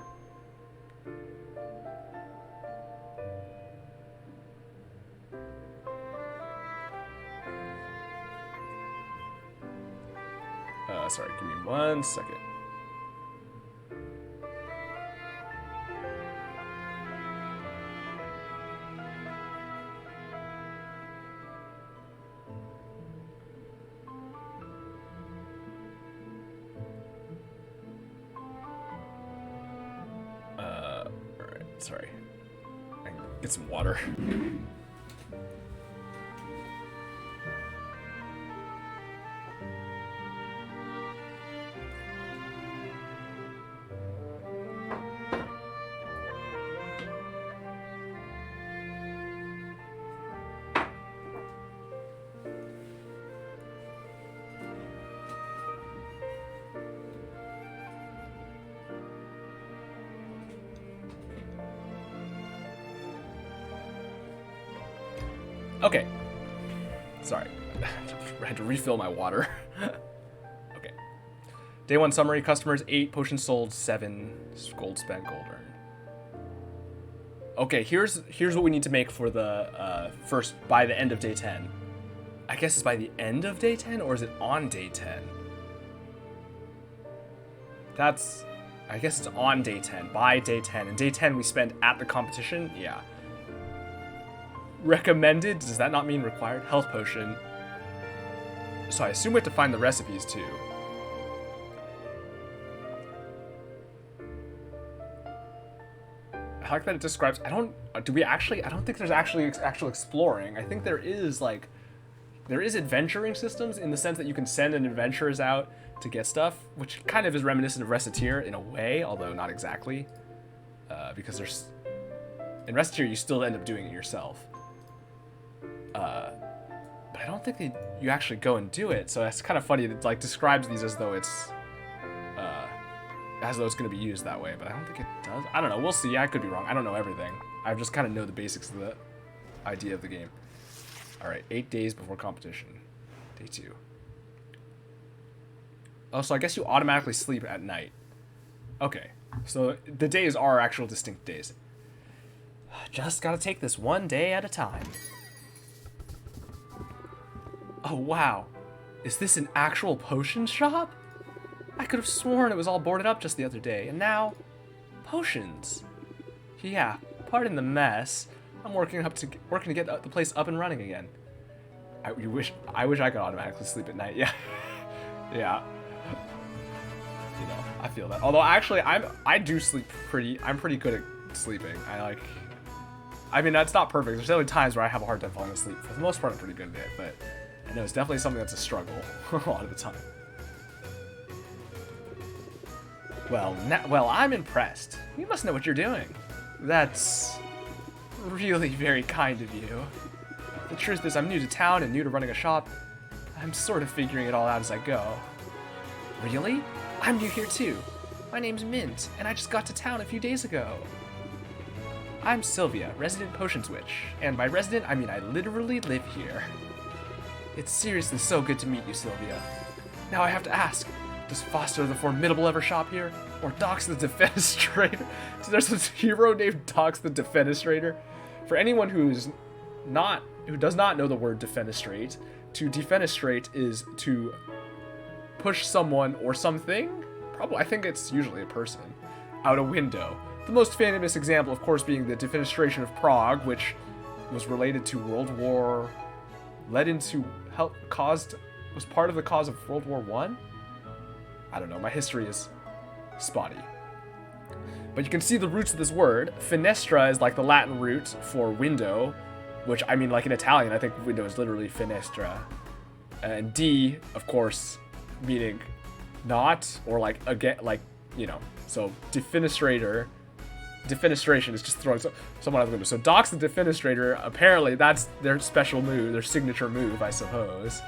Sorry, give me 1 second. Alright, sorry. I can get some water. Okay. Sorry. I had to refill my water. Okay. Day 1 summary. Customers 8, potions sold 7, gold spent, gold earned. Okay, here's what we need to make for the first, by the end of day 10. I guess it's by the end of day 10, or is it on day 10? I guess it's on day 10, by day 10. And day 10 we spend at the competition? Yeah. Recommended, does that not mean required? Health potion. So I assume we have to find the recipes too. I like that it describes, I don't think there's actually actual exploring. I think there is adventuring systems in the sense that you can send an adventurers out to get stuff, which kind of is reminiscent of Recettear in a way, although not exactly. Because in Recettear you still end up doing it yourself. But I don't think you actually go and do it, so that's kind of funny. It like describes these as though it's going to be used that way, but I don't think it does. I don't know. We'll see. I could be wrong. I don't know everything. I just kind of know the basics of the idea of the game. All right, 8 days before competition. Day 2. Oh, so I guess you automatically sleep at night. Okay, so the days are actual distinct days. Just gotta take this one day at a time. Oh, wow. Is this an actual potion shop? I could have sworn it was all boarded up just the other day, and now, potions. Yeah, pardon the mess. I'm working to get the place up and running again. I wish I could automatically sleep at night. Yeah, yeah. You know, I feel that. Although actually, I do sleep I'm pretty good at sleeping. I mean, that's not perfect. There's definitely times where I have a hard time falling asleep. For the most part, I'm pretty good at it, but I know it's definitely something that's a struggle a lot of the time. Well, I'm impressed. You must know what you're doing. That's really very kind of you. The truth is, I'm new to town and new to running a shop. I'm sort of figuring it all out as I go. Really? I'm new here too. My name's Mint, and I just got to town a few days ago. I'm Sylvia, resident potions witch, and by resident, I mean I literally live here. It's seriously so good to meet you, Sylvia. Now I have to ask, does Foster the Formidable ever shop here? Or Dox the Defenestrator? So there's this hero named Dox the Defenestrator. For anyone who does not know the word defenestrate, to defenestrate is to push someone or something, probably, I think it's usually a person, out a window. The most famous example, of course, being the defenestration of Prague, which was related to was part of the cause of World War I? I don't know, my history is spotty. But you can see the roots of this word. Finestra is like the Latin root for window, which, I mean, like in Italian, I think window is literally finestra. And D, of course, meaning not, or like, again, like, you know, so defenestration is just throwing someone out the window. So Doc's the defenestrator. Apparently, that's their special move, their signature move, I suppose.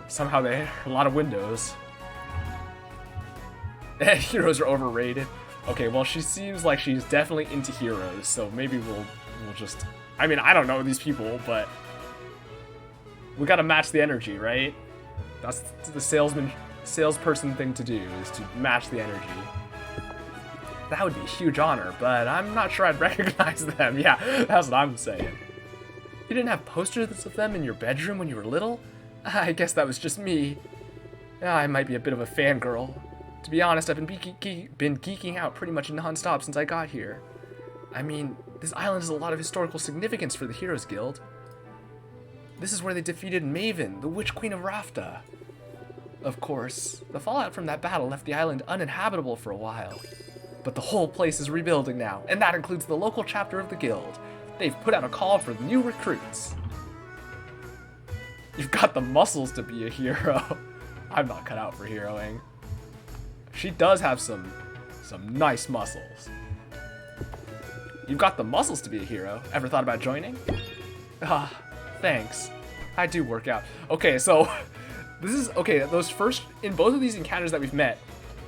Somehow they have a lot of windows. Heroes are overrated. Okay, well, she seems like she's definitely into heroes, so maybe we'll just... I mean, I don't know these people, but... we gotta match the energy, right? That's the salesperson thing to do, is to match the energy. That would be a huge honor, but I'm not sure I'd recognize them. Yeah, that's what I'm saying. You didn't have posters of them in your bedroom when you were little? I guess that was just me. I might be a bit of a fangirl. To be honest, I've been geeking out pretty much non-stop since I got here. I mean, this island has a lot of historical significance for the Heroes Guild. This is where they defeated Maven, the Witch Queen of Rafta. Of course, the fallout from that battle left the island uninhabitable for a while. But the whole place is rebuilding now, and that includes the local chapter of the guild. They've put out a call for new recruits. You've got the muscles to be a hero. I'm not cut out for heroing. She does have some nice muscles. You've got the muscles to be a hero. Ever thought about joining? Ah, thanks. I do work out. Okay, so this is okay. Those first in both of these encounters that we've met,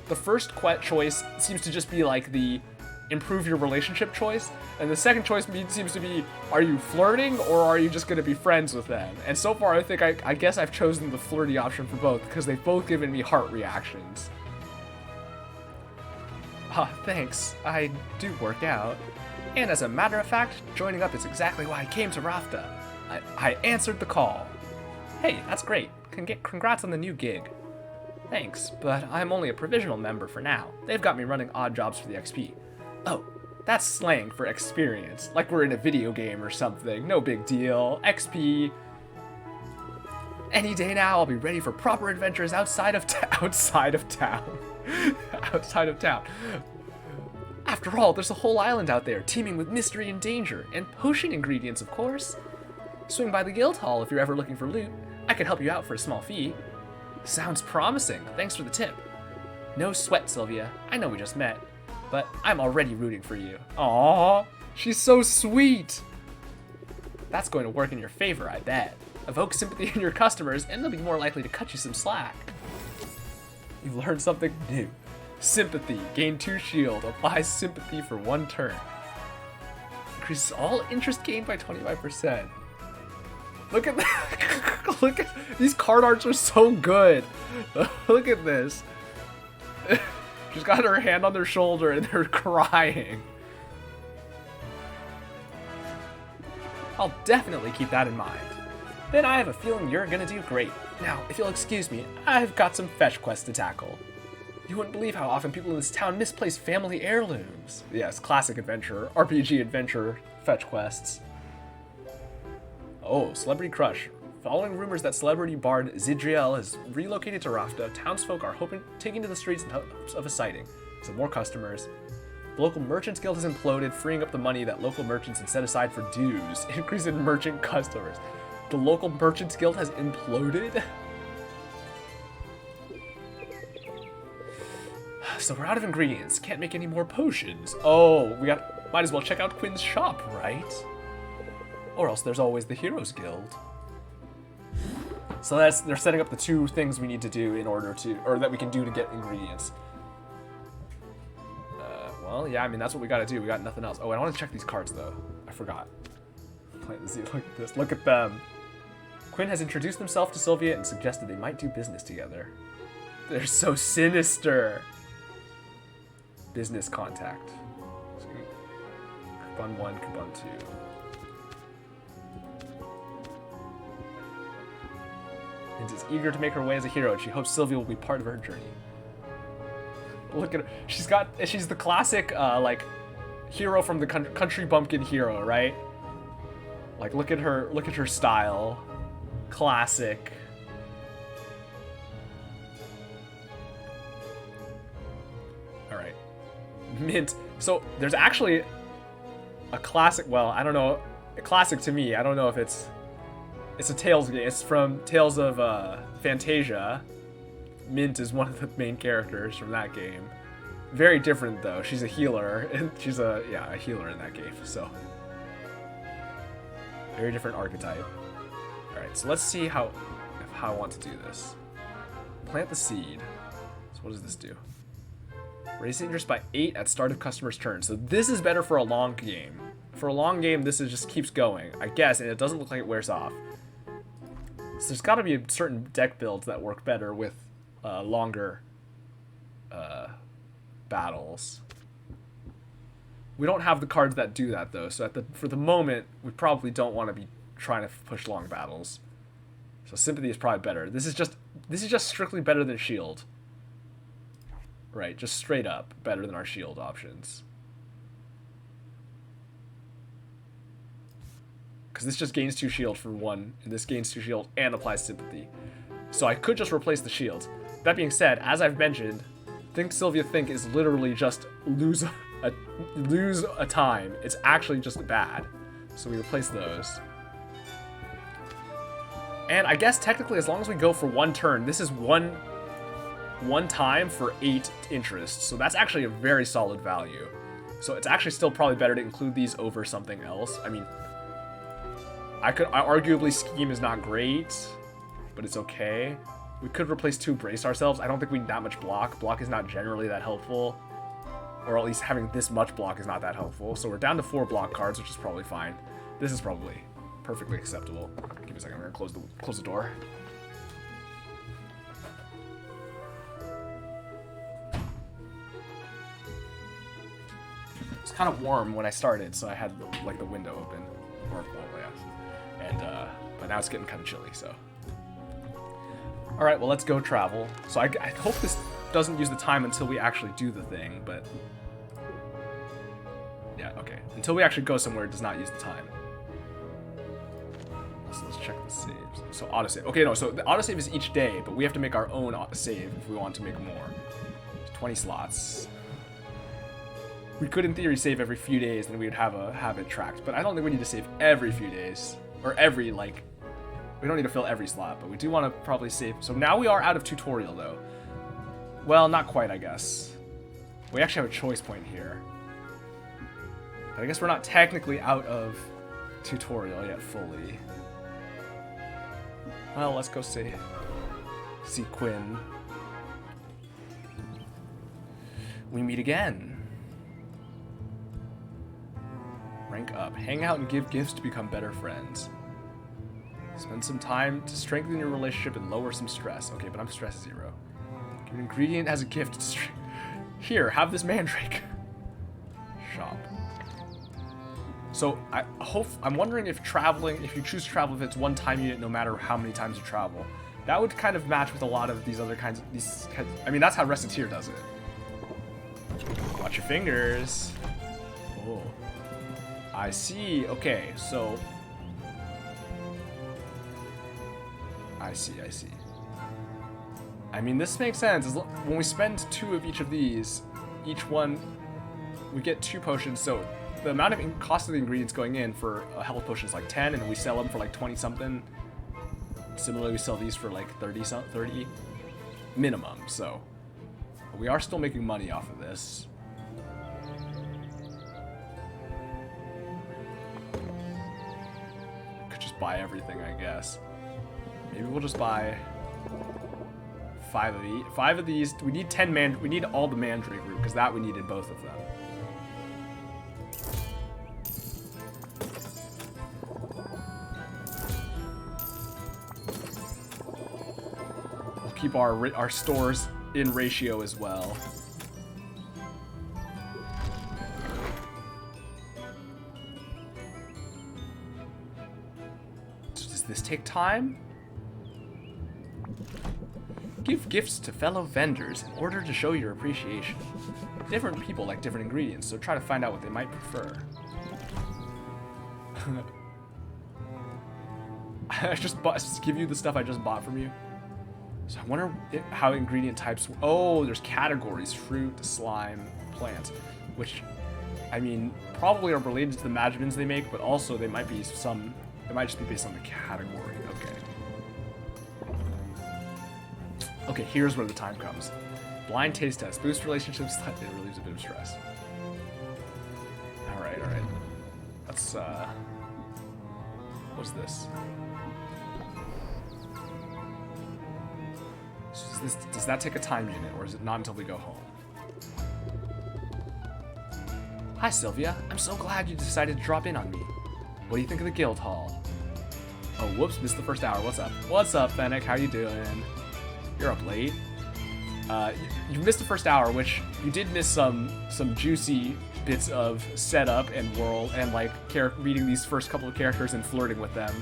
the first choice seems to just be like the improve your relationship choice, and the second choice seems to be, are you flirting or are you just going to be friends with them? And so far, I think I guess I've chosen the flirty option for both because they've both given me heart reactions. Thanks. I do work out. And as a matter of fact, joining up is exactly why I came to Rafta. I answered the call. Hey, that's great. Congrats on the new gig. Thanks, but I'm only a provisional member for now. They've got me running odd jobs for the XP. Oh, that's slang for experience, like we're in a video game or something. No big deal. XP. Any day now, I'll be ready for proper adventures outside of town. Outside of town. After all, there's a whole island out there teeming with mystery and danger, and potion ingredients, of course. Swing by the guild hall if you're ever looking for loot. I could help you out for a small fee. Sounds promising. Thanks for the tip. No sweat, Sylvia. I know we just met, but I'm already rooting for you. Aww, she's so sweet. That's going to work in your favor, I bet. Evoke sympathy in your customers, and they'll be more likely to cut you some slack. You've learned something new. Sympathy. Gain 2 shield. Applies sympathy for 1 turn. Increases all interest gained by 25%. Look at that. Look at these card arts are so good. Look at this. She's got her hand on their shoulder and they're crying. I'll definitely keep that in mind. Then I have a feeling you're gonna do great. Now, if you'll excuse me, I've got some fetch quests to tackle. You wouldn't believe how often people in this town misplace family heirlooms. Yes, classic adventure, RPG adventure fetch quests. Oh, Celebrity Crush. Following rumors that celebrity bard Zidriel has relocated to Rafta, townsfolk are taking to the streets in hopes of a sighting. Some more customers. The local merchants guild has imploded, freeing up the money that local merchants had set aside for dues. Increase in merchant customers. The local merchants guild has imploded? So we're out of ingredients. Can't make any more potions. Oh, might as well check out Quinn's shop, right? Or else there's always the Heroes Guild. So they're setting up the 2 things we need to do in order to, or that we can do to get ingredients. Well, yeah, I mean, that's what we gotta do. We got nothing else. Oh, I want to check these cards, though. I forgot. Let's see, look at this. Look at them. Quinn has introduced himself to Sylvia and suggested they might do business together. They're so sinister. Business contact. Coupon 1, coupon 2. And is eager to make her way as a hero, and she hopes Sylvia will be part of her journey. Look at her. She's the classic, like, hero from the country bumpkin hero, right? Like, look at her style. Classic. Alright, mint. So there's actually a classic, well, I don't know, a classic to me. I don't know if it's a Tales game. It's from Tales of Fantasia. Mint is one of the main characters from that game. Very different though. She's a healer, and she's a healer in that game. So very different archetype. All right, so let's see how I want to do this. Plant the seed. So what does this do? Raise interest by 8 at start of customer's turn. So this is better for a long game. For a long game, this is just keeps going, I guess, and it doesn't look like it wears off. So there's got to be certain deck builds that work better with longer battles. We don't have the cards that do that though, so for the moment, we probably don't want to be trying to push long battles. So sympathy is probably better. This is just strictly better than shield. Right, just straight up better than our shield options. Because this just gains 2 shield for 1, and this gains 2 shield and applies sympathy. So I could just replace the shields. That being said, as I've mentioned, Think Sylvia Think is literally just lose a time. It's actually just bad. So we replace those. And I guess technically as long as we go for 1 turn, this is one time for 8 interest. So that's actually a very solid value. So it's actually still probably better to include these over something else. I mean, arguably Scheme is not great, but it's okay. We could replace 2 Brace ourselves. I don't think we need that much block. Block is not generally that helpful. Or at least having this much block is not that helpful. So we're down to 4 block cards, which is probably fine. This is probably perfectly acceptable. Give me a second, I'm gonna close the door. It's kind of warm when I started, so I had like the window open. Or, yeah. And but now it's getting kind of chilly, so. All right, well, let's go travel. So I hope this doesn't use the time until we actually do the thing, but yeah, okay. Until we actually go somewhere, it does not use the time. So let's check the saves. So autosave. Okay, no, so the autosave is each day, but we have to make our own save if we want to make more. 20 slots. We could, in theory, save every few days, and we would have it tracked. But I don't think we need to save every few days, or every like. We don't need to fill every slot, but we do want to probably save. So now we are out of tutorial, though. Well, not quite, I guess. We actually have a choice point here. But I guess we're not technically out of tutorial yet fully. Well, let's go see Quinn. We meet again. Rank up. Hang out and give gifts to become better friends. Spend some time to strengthen your relationship and lower some stress. Okay, but I'm stress 0. Give an ingredient as a gift. Here, have this mandrake. Shop. So I'm wondering if you choose to travel, if it's 1 time unit no matter how many times you travel. That would kind of match with a lot of these other kinds of I mean, that's how Reciteer does it. Watch your fingers. Oh, I see. Okay, so. I see. I mean, this makes sense. When we spend 2 of each of these, each one, we get 2 potions. So the amount of cost of the ingredients going in for a health potion is like 10, and we sell them for like 20 something. Similarly, we sell these for like 30 minimum. So we are still making money off of this. Could just buy everything, I guess. Maybe we'll just buy 5 of these. 5 of these. We need 10 we need all the mandrake root, because that we need in both of them. We'll keep our stores in ratio as well. Does this take time? Give gifts to fellow vendors in order to show your appreciation. Different people like different ingredients, so try to find out what they might prefer. I just give you the stuff I just bought from you. So I wonder how ingredient types. Oh, there's categories: fruit, slime, plants. which, I mean, probably are related to the magimins they make, but also they might be some, it might just be based on the category. Okay, here's where the time comes. Blind taste test. Boost relationships, it relieves a bit of stress. Alright. Let's, what's this? So does that take a time unit, or is it not until we go home? Hi, Sylvia. I'm so glad you decided to drop in on me. What do you think of the guild hall? Oh, whoops, missed the first hour. What's up? What's up, Fennec? How you doing? You're up late. You missed the first hour, which you did miss some juicy bits of setup and world and like meeting these first couple of characters and flirting with them.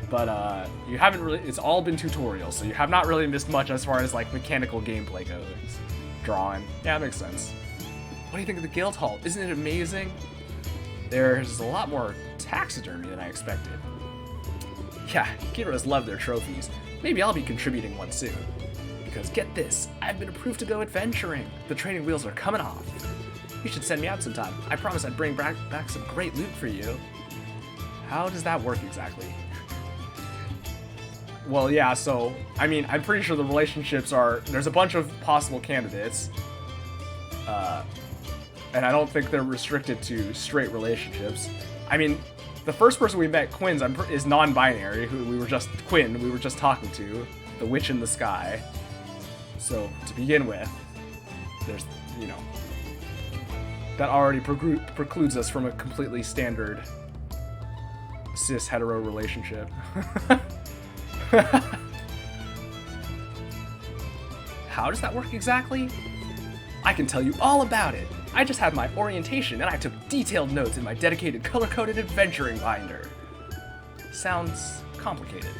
But you haven't really. It's all been tutorials, so you have not really missed much as far as like mechanical gameplay goes. Drawing, yeah, that makes sense. What do you think of the guild hall? Isn't it amazing? There's a lot more taxidermy than I expected. Yeah, heroes love their trophies. Maybe I'll be contributing one soon. Because get this, I've been approved to go adventuring. The training wheels are coming off. You should send me out sometime. I promise I'd bring back some great loot for you. How does that work exactly? Well, yeah, so, I mean, I'm pretty sure the relationships are, there's a bunch of possible candidates. And I don't think they're restricted to straight relationships. I mean, the first person we met, Quinn's, is non-binary, who we were just talking to, the witch in the sky. So, to begin with, there's, you know, that already precludes us from a completely standard cis-hetero relationship. How does that work exactly? I can tell you all about it. I just had my orientation and I took detailed notes in my dedicated color-coded adventuring binder. Sounds complicated.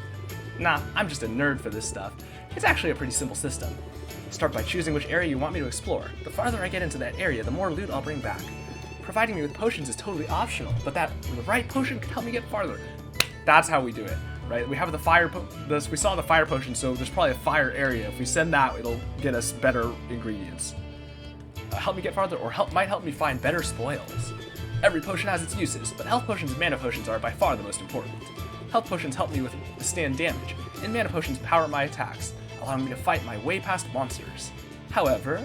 Nah, I'm just a nerd for this stuff. It's actually a pretty simple system. Start by choosing which area you want me to explore. The farther I get into that area, the more loot I'll bring back. Providing me with potions is totally optional, but the right potion can help me get farther. That's how we do it, right? We have the fire we saw the fire potion, so there's probably a fire area. If we send that, it'll get us better ingredients. Help me get farther, or might help me find better spoils. Every potion has its uses, but health potions and mana potions are by far the most important. Health potions help me withstand damage, and mana potions power my attacks, allowing me to fight my way past monsters. However,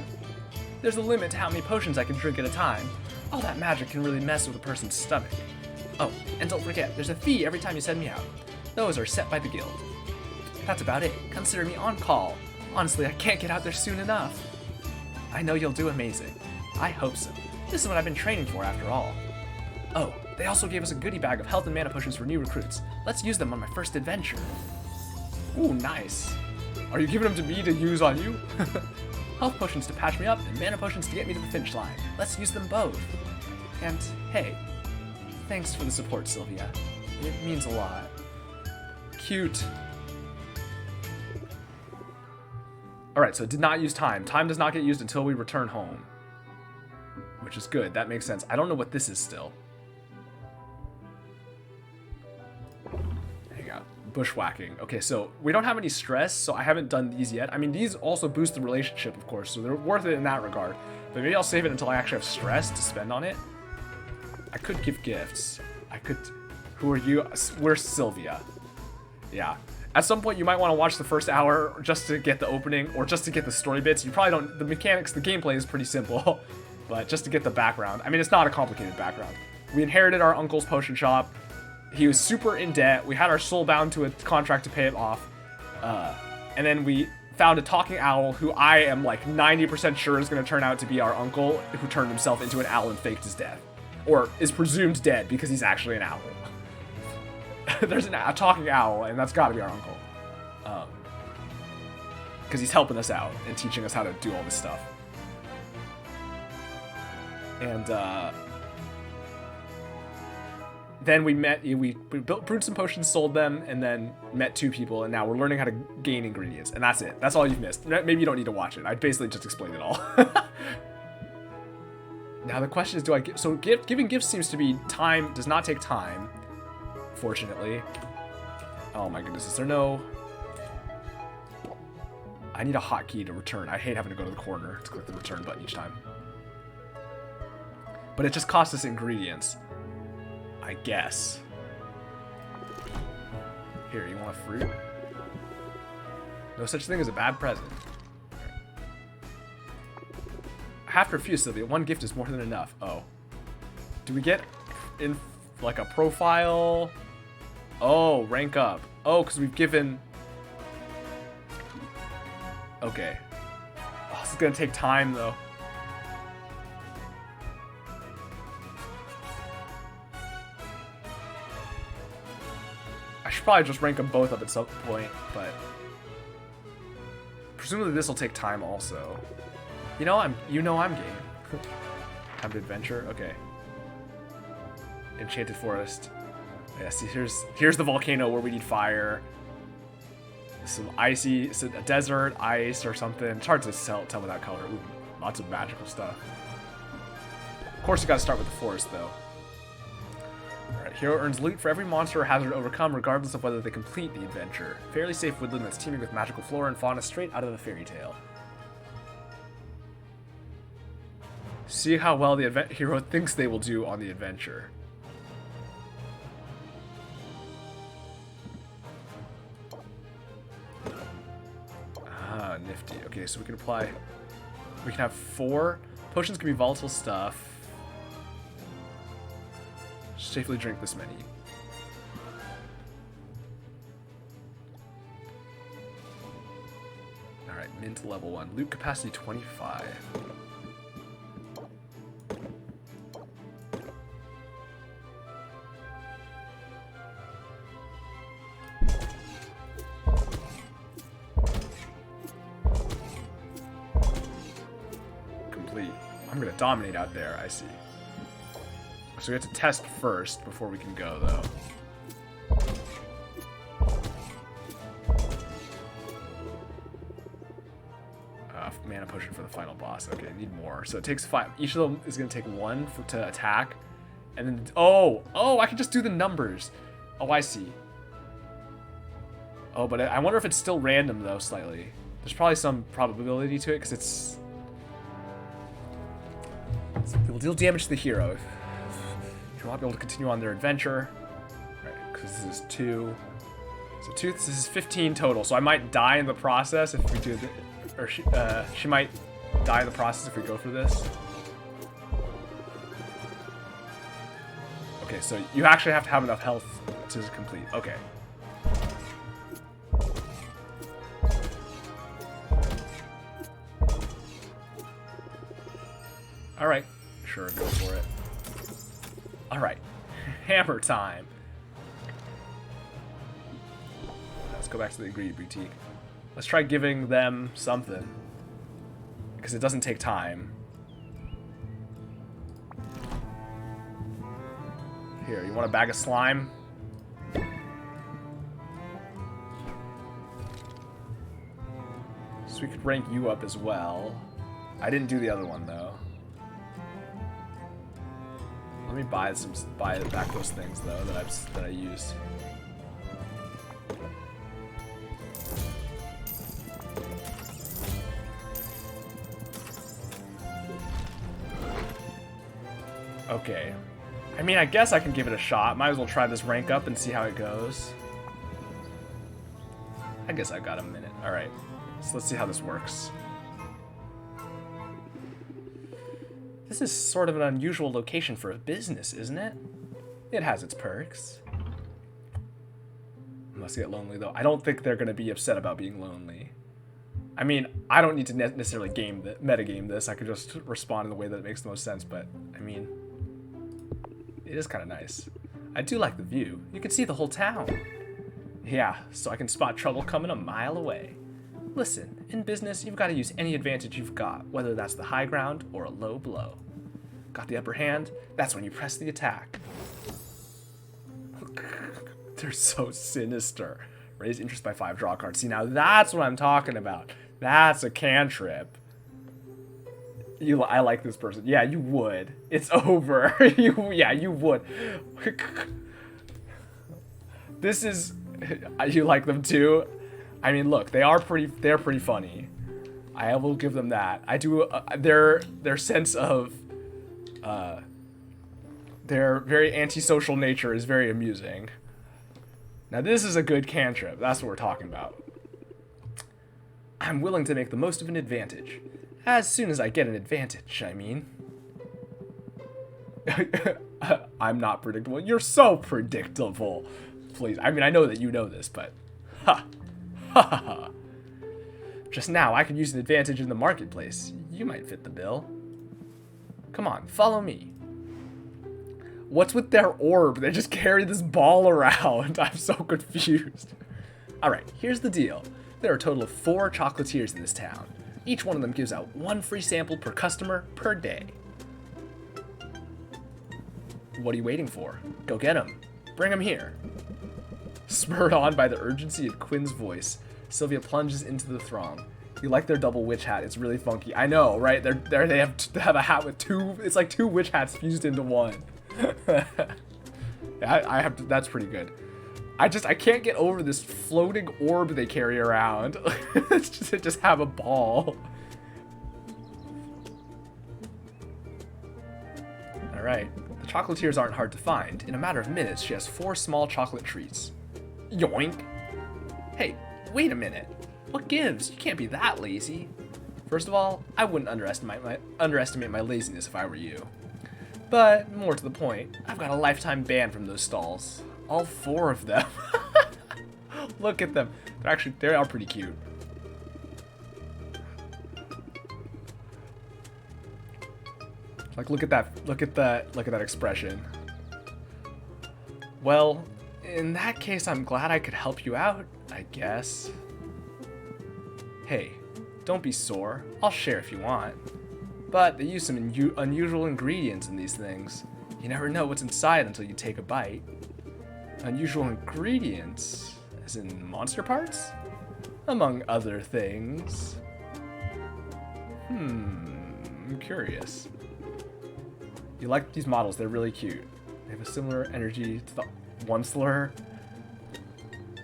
there's a limit to how many potions I can drink at a time. All that magic can really mess with a person's stomach. Oh, and don't forget, there's a fee every time you send me out. Those are set by the guild. That's about it. Consider me on call. Honestly, I can't get out there soon enough. I know you'll do amazing. I hope so. This is what I've been training for after all. Oh, they also gave us a goodie bag of health and mana potions for new recruits. Let's use them on my first adventure. Ooh, nice. Are you giving them to me to use on you? Health potions to patch me up and mana potions to get me to the finish line. Let's use them both. And hey, thanks for the support, Sylvia. It means a lot. Cute. Alright, so it did not use time. Time does not get used until we return home. Which is good, that makes sense. I don't know what this is still. Hang on. Bushwhacking. Okay, so we don't have any stress, so I haven't done these yet. I mean, these also boost the relationship, of course, so they're worth it in that regard. But maybe I'll save it until I actually have stress to spend on it. I could give gifts. I could... Who are you? We're Sylvia. Yeah. At some point, you might want to watch the first hour just to get the opening, or just to get the story bits. You probably don't... The mechanics, the gameplay is pretty simple, but just to get the background. I mean, it's not a complicated background. We inherited our uncle's potion shop. He was super in debt. We had our soul bound to a contract to pay him off. And then we found a talking owl who I am like 90% sure is going to turn out to be our uncle, who turned himself into an owl and faked his death. Or is presumed dead because he's actually an owl. There's a talking owl, and that's got to be our uncle. Because he's helping us out and teaching us how to do all this stuff. And then we brewed some potions, sold them, and then met two people, and now we're learning how to gain ingredients. And that's it. That's all you've missed. Maybe you don't need to watch it. I basically just explained it all. Now the question is, do I... So giving gifts seems to be time... Does not take time. Fortunately. Oh my goodness, is there no... I need a hotkey to return. I hate having to go to the corner to click the return button each time. But it just costs us ingredients. I guess. Here, you want a fruit? No such thing as a bad present. I have to refuse, Sylvia. One gift is more than enough. Oh. Do we get in like a profile? Oh, rank up. Oh, because we've given... Okay. Oh, this is going to take time, though. I should probably just rank them both up at some point, but... Presumably this will take time also. I'm game. Time to adventure? Okay. Enchanted Forest. Yeah, see, here's the volcano where we need fire. Some icy, a desert, ice, or something. It's hard to tell without color. Ooh, lots of magical stuff. Of course, you gotta start with the forest, though. Alright, hero earns loot for every monster or hazard overcome, regardless of whether they complete the adventure. Fairly safe woodland that's teeming with magical flora and fauna straight out of a fairy tale. See how well the hero thinks they will do on the adventure. Ah, nifty. Okay, so we can apply... We can have 4. Potions can be volatile stuff. Safely drink this many. Alright, mint level 1. Loot capacity 25. Complete. I'm gonna dominate out there, I see. So we have to test first before we can go, though. Mana potion for the final boss. Okay, I need more. So it takes 5. Each of them is going to take 1 to attack. And then... Oh, I can just do the numbers. Oh, I see. Oh, but I wonder if it's still random, though, slightly. There's probably some probability to it, because it's... It will deal damage to the hero. You won't be able to continue on their adventure. Right, because this is 2. So this is 15 total. So I might die in the process if we do the... Or she might die in the process if we go for this. Okay, so you actually have to have enough health to complete. Okay. Alright. Sure, go for it. Alright. Hammer time. Let's go back to the ingredient boutique. Let's try giving them something. Because it doesn't take time. Here, you want a bag of slime? So we could rank you up as well. I didn't do the other one, though. Let me buy back those things, though, that I used. Okay. I mean, I guess I can give it a shot. Might as well try this rank up and see how it goes. I guess I've got a minute. Alright. So let's see how this works. This is sort of an unusual location for a business, isn't it? It has its perks. Must get lonely, though. I don't think they're going to be upset about being lonely. I mean, I don't need to necessarily metagame this. I could just respond in the way that makes the most sense, but, I mean... It is kind of nice. I do like the view. You can see the whole town. Yeah, so I can spot trouble coming a mile away. Listen, in business, you've got to use any advantage you've got, whether that's the high ground or a low blow. Got the upper hand? That's when you press the attack. They're so sinister. Raise interest by 5, draw a card. See, now that's what I'm talking about. That's a cantrip. I like this person. Yeah, you would. It's over. Yeah, you would. This is... You like them too? I mean, look, they're pretty funny. I will give them that. I do... their sense of... Their very antisocial nature is very amusing. Now this is a good cantrip. That's what we're talking about. I'm willing to make the most of an advantage. As soon as I get an advantage, I mean. I'm not predictable. You're so predictable. Please. I mean, I know that you know this, but... Ha! Ha ha ha. Just now, I could use an advantage in the marketplace. You might fit the bill. Come on, follow me. What's with their orb? They just carry this ball around. I'm so confused. Alright, here's the deal. There are a total of 4 chocolatiers in this town. Each one of them gives out 1 free sample per customer per day. What are you waiting for? Go get him. Bring him here. Spurred on by the urgency of Quinn's voice, Sylvia plunges into the throng. You like their double witch hat? It's really funky. I know, right? They have a hat with 2. It's like 2 witch hats fused into one. Yeah, I have to. That's pretty good. I can't get over this floating orb they carry around. They just have a ball. All right. The chocolatiers aren't hard to find. In a matter of minutes, she has 4 small chocolate treats. Yoink. Hey, wait a minute. What gives? You can't be that lazy. First of all, I wouldn't underestimate my laziness if I were you. But, more to the point, I've got a lifetime ban from those stalls. All 4 of them. Look at them. They are pretty cute. Like, look at that expression. Well, in that case, I'm glad I could help you out, I guess. Hey, don't be sore. I'll share if you want. But they use some unusual ingredients in these things. You never know what's inside until you take a bite. Unusual ingredients? As in monster parts? Among other things. I'm curious. You like these models, they're really cute. They have a similar energy to the Onceler.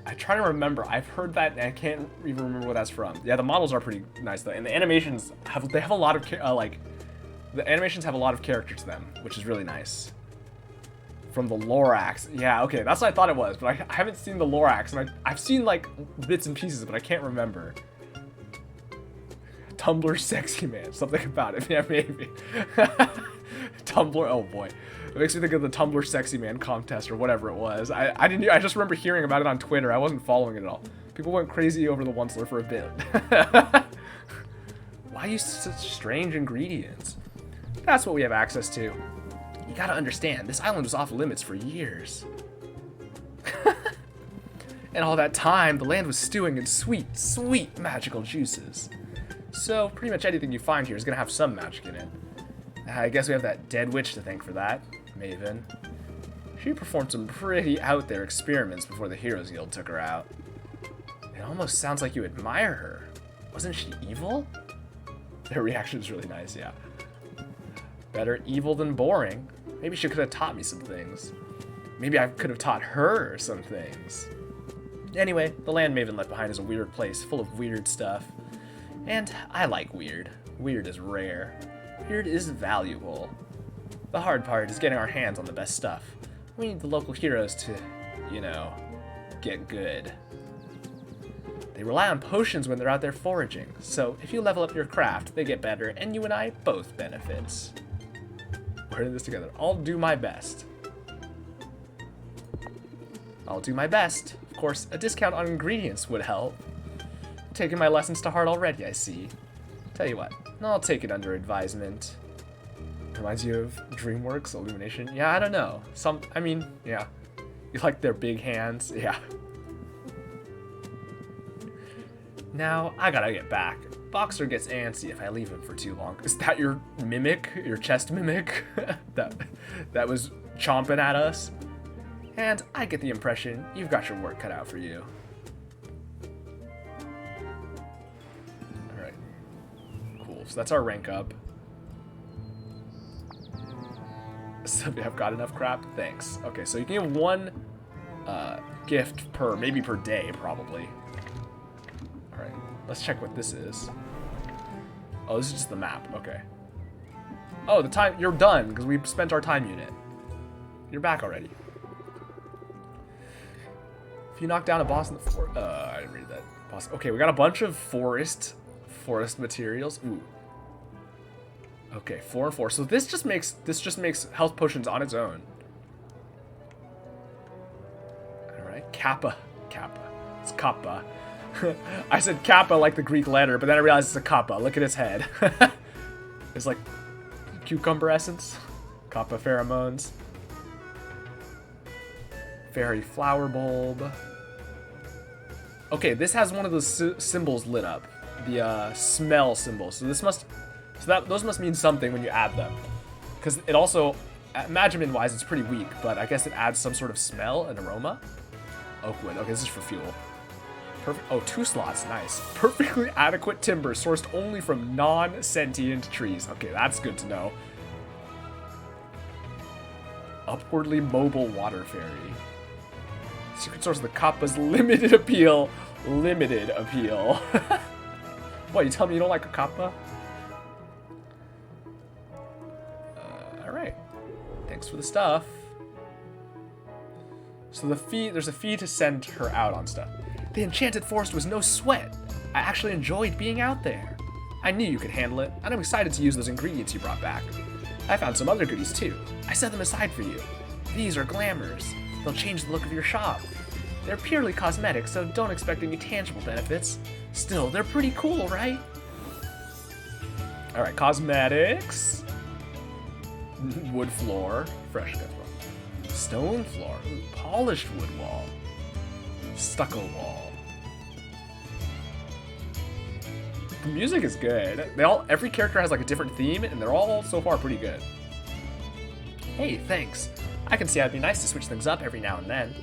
I try to remember, I've heard that and I can't even remember what that's from. Yeah, the models are pretty nice though, and the animations have a lot of the animations have a lot of character to them, which is really nice. From the Lorax, yeah, okay, that's what I thought it was, but I haven't seen the Lorax, and I've seen like bits and pieces, but I can't remember. Tumblr sexy man, something about it, yeah, maybe. Tumblr, oh boy. It makes me think of the Tumblr sexy man contest or whatever it was. I just remember hearing about it on Twitter. I wasn't following it at all. People went crazy over the Onceler for a bit. Why use such strange ingredients? That's what we have access to. You gotta understand, this island was off limits for years. And all that time, the land was stewing in sweet, sweet magical juices. So pretty much anything you find here is gonna have some magic in it. I guess we have that dead witch to thank for that, Maven. She performed some pretty out there experiments before the Heroes Guild took her out. It almost sounds like you admire her. Wasn't she evil? Their reaction is really nice, yeah. Better evil than boring. Maybe she could have taught me some things. Maybe I could have taught her some things. Anyway, the land Maven left behind is a weird place, full of weird stuff. And I like weird. Weird is rare. Weird is valuable. The hard part is getting our hands on the best stuff. We need the local heroes to, you know, get good. They rely on potions when they're out there foraging, so if you level up your craft, they get better, and you and I both benefits. We're in this together. I'll do my best. I'll do my best. Of course, a discount on ingredients would help. Taking my lessons to heart already, I see. Tell you what, I'll take it under advisement. Reminds you of DreamWorks Illumination? Yeah, I don't know. I mean, yeah. You like their big hands? Yeah. Now, I gotta get back. Boxer gets antsy if I leave him for too long. Is that your mimic? Your chest mimic? that was chomping at us? And I get the impression you've got your work cut out for you. Alright. Cool. So that's our rank up. So I've got enough crap? Thanks. Okay, so you can give one gift maybe per day, probably. Alright, let's check what this is. Oh, this is just the map. Okay. Oh, the time, you're done, because we spent our time unit. You're back already. If you knock down a boss in the forest... I didn't read that. Boss. Okay, we got a bunch of forest materials. Ooh. Okay, 4 and 4. So this just makes health potions on its own. Alright, Kappa. It's Kappa. I said Kappa like the Greek letter, but then I realized it's a Kappa. Look at its head. It's like cucumber essence. Kappa pheromones. Fairy flower bulb. Okay, this has one of those symbols lit up. The smell symbol. So those must mean something when you add them. Because it also, Magicmin-wise, it's pretty weak, but I guess it adds some sort of smell and aroma. Oakwood. Okay, this is for fuel. Perfect. Oh, 2 slots. Nice. Perfectly adequate timber sourced only from non-sentient trees. Okay, that's good to know. Upwardly mobile water fairy. Secret source of the Kappa's limited appeal. Limited appeal. What, you tell me you don't like a Kappa? Alright. Thanks for the stuff. So there's a fee to send her out on stuff. The enchanted forest was no sweat. I actually enjoyed being out there. I knew you could handle it, and I'm excited to use those ingredients you brought back. I found some other goodies too. I set them aside for you. These are glamours. They'll change the look of your shop. They're purely cosmetic, so don't expect any tangible benefits. Still, they're pretty cool, right? Alright, cosmetics. Wood floor. Fresh cut floor. Stone floor. Ooh, polished wood wall. Stucco wall. The music is good. Every character has like a different theme, and they're all so far pretty good. Hey, thanks. I can see how it'd be nice to switch things up every now and then.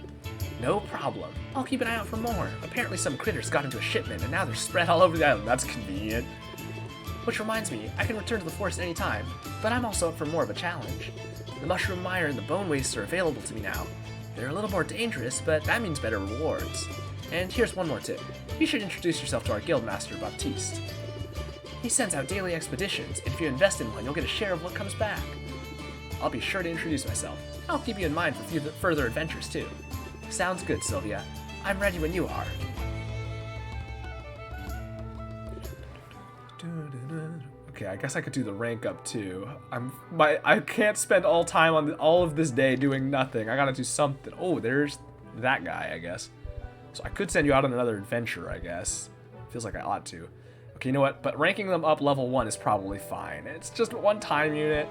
No problem. I'll keep an eye out for more. Apparently some critters got into a shipment, and now they're spread all over the island. That's convenient. Which reminds me, I can return to the forest anytime, but I'm also up for more of a challenge. The mushroom mire and the bone wastes are available to me now. They're a little more dangerous, but that means better rewards. And here's one more tip. You should introduce yourself to our guildmaster, Baptiste. He sends out daily expeditions, and if you invest in one, you'll get a share of what comes back. I'll be sure to introduce myself. I'll keep you in mind for further adventures, too. Sounds good, Sylvia. I'm ready when you are. Okay, I guess I could do the rank up, too. I can't spend all time on all of this day doing nothing. I gotta do something. Oh, there's that guy, I guess. So I could send you out on another adventure, I guess. Feels like I ought to. Okay, you know what? But ranking them up level 1 is probably fine. It's just one time unit.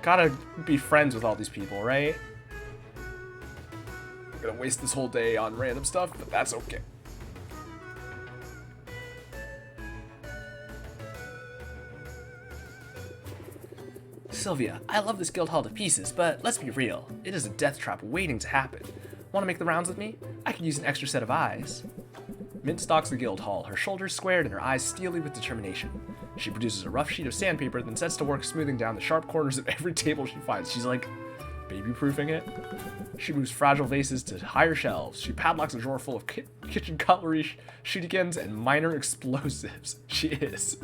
Gotta be friends with all these people, right? I'm gonna waste this whole day on random stuff, but that's okay. Sylvia, I love this guild hall to pieces, but let's be real. It is a death trap waiting to happen. Want to make the rounds with me? I could use an extra set of eyes. Mint stalks the guild hall, her shoulders squared and her eyes steely with determination. She produces a rough sheet of sandpaper, then sets to work smoothing down the sharp corners of every table she finds. She's like baby-proofing it. She moves fragile vases to higher shelves. She padlocks a drawer full of kitchen cutlery, shootikins, and minor explosives. She is.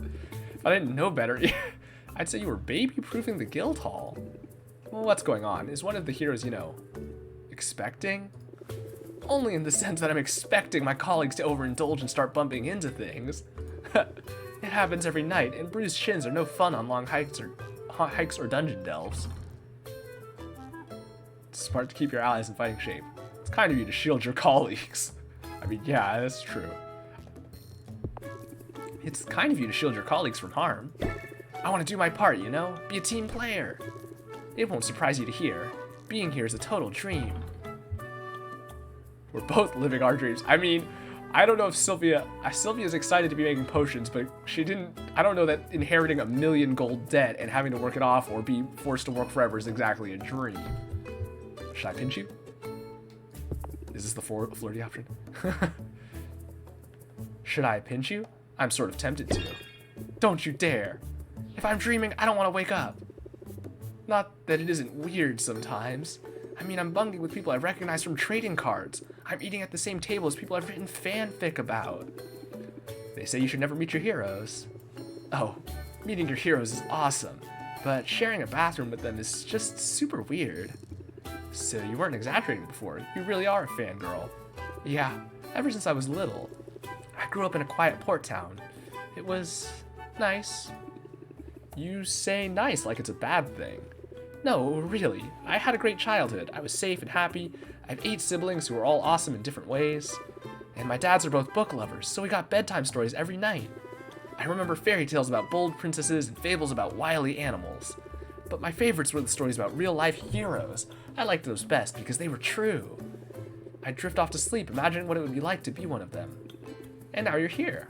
If I didn't know better, I'd say you were baby-proofing the guild hall. Well, what's going on? Is one of the heroes, you know, expecting? Only in the sense that I'm expecting my colleagues to overindulge and start bumping into things. It happens every night, and bruised shins are no fun on long hikes or dungeon delves. It's smart to keep your allies in fighting shape. It's kind of you to shield your colleagues. I mean, yeah, that's true. It's kind of you to shield your colleagues from harm. I want to do my part, you know? Be a team player. It won't surprise you to hear. Being here is a total dream. We're both living our dreams. I mean, I don't know if Sylvia's excited to be making potions, but I don't know that inheriting $1 million gold debt and having to work it off or be forced to work forever is exactly a dream. Should I pinch you? Is this the flirty option? Should I pinch you? I'm sort of tempted to. Don't you dare. If I'm dreaming, I don't want to wake up. Not that it isn't weird sometimes. I mean, I'm bungling with people I recognize from trading cards. I'm eating at the same table as people I've written fanfic about. They say you should never meet your heroes. Oh, meeting your heroes is awesome. but sharing a bathroom with them is just super weird. So you weren't exaggerating before. You really are a fangirl. Yeah, ever since I was little. I grew up in a quiet port town. It was nice. You say nice like it's a bad thing. No, really. I had a great childhood. I was safe and happy. I have 8 siblings who are all awesome in different ways. And my dads are both book lovers, so we got bedtime stories every night. I remember fairy tales about bold princesses and fables about wily animals. But my favorites were the stories about real-life heroes. I liked those best because they were true. I'd drift off to sleep, imagining what it would be like to be one of them. And now you're here.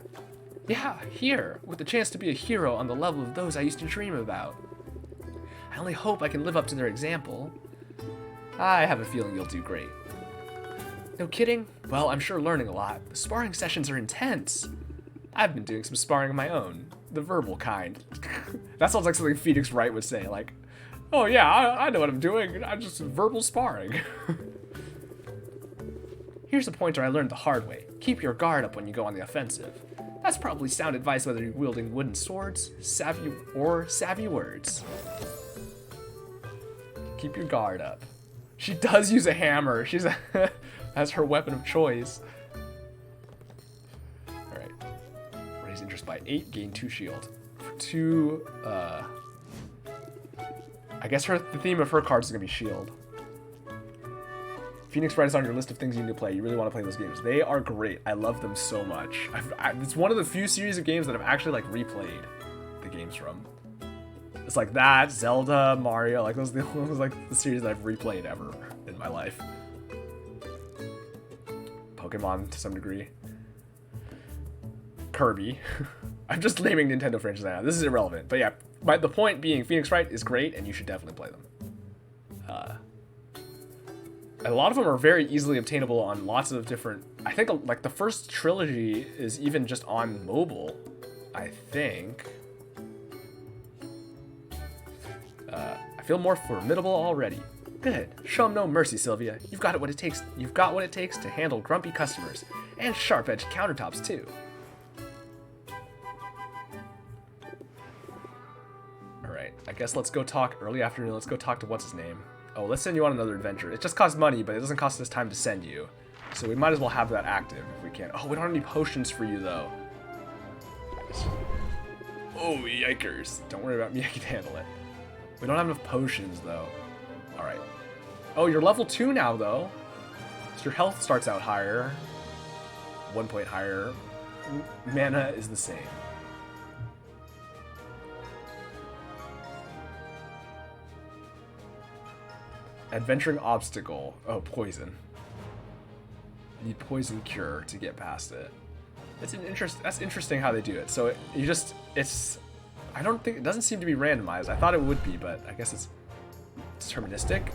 Yeah, here, with the chance to be a hero on the level of those I used to dream about. I only hope I can live up to their example. I have a feeling you'll do great. No kidding? Well, I'm sure learning a lot. The sparring sessions are intense. I've been doing some sparring of my own. The verbal kind. That sounds like something Phoenix Wright would say, like, oh yeah, I know what I'm doing. I'm just verbal sparring. Here's a pointer I learned the hard way. Keep your guard up when you go on the offensive. That's probably sound advice whether you're wielding wooden swords, savvy words. Keep your guard up. She does use a hammer. That's her weapon of choice. Alright. Raise interest by 8, gain 2 shield. For 2, I guess the theme of her cards is going to be shield. Phoenix Wright is on your list of things you need to play. You really want to play those games. They are great. I love them so much. It's one of the few series of games that I've actually like replayed the games from. It's like that, Zelda, Mario, like those like the series that I've replayed ever in my life. Pokemon to some degree. Kirby. I'm just naming Nintendo franchises now. This is irrelevant. But yeah, the point being, Phoenix Wright is great and you should definitely play them. A lot of them are very easily obtainable on lots of different... I think like the first trilogy is even just on mobile, I think. I feel more formidable already. Good. Show 'em no mercy, Sylvia. You've got what it takes to handle grumpy customers and sharp-edged countertops too. All right. I guess let's go talk early afternoon. Let's go talk to what's his name. Oh, let's send you on another adventure. It just costs money, but it doesn't cost us time to send you. So we might as well have that active if we can. Oh, we don't have any potions for you though. Oh, yikers. Don't worry about me, I can handle it. We don't have enough potions, though. Alright. Oh, you're level 2 now, though. So your health starts out higher. 1 point higher. Mana is the same. Adventuring obstacle. Oh, poison. You need poison cure to get past it. It's an that's interesting how they do it. So I don't think, it doesn't seem to be randomized. I thought it would be, but I guess it's deterministic.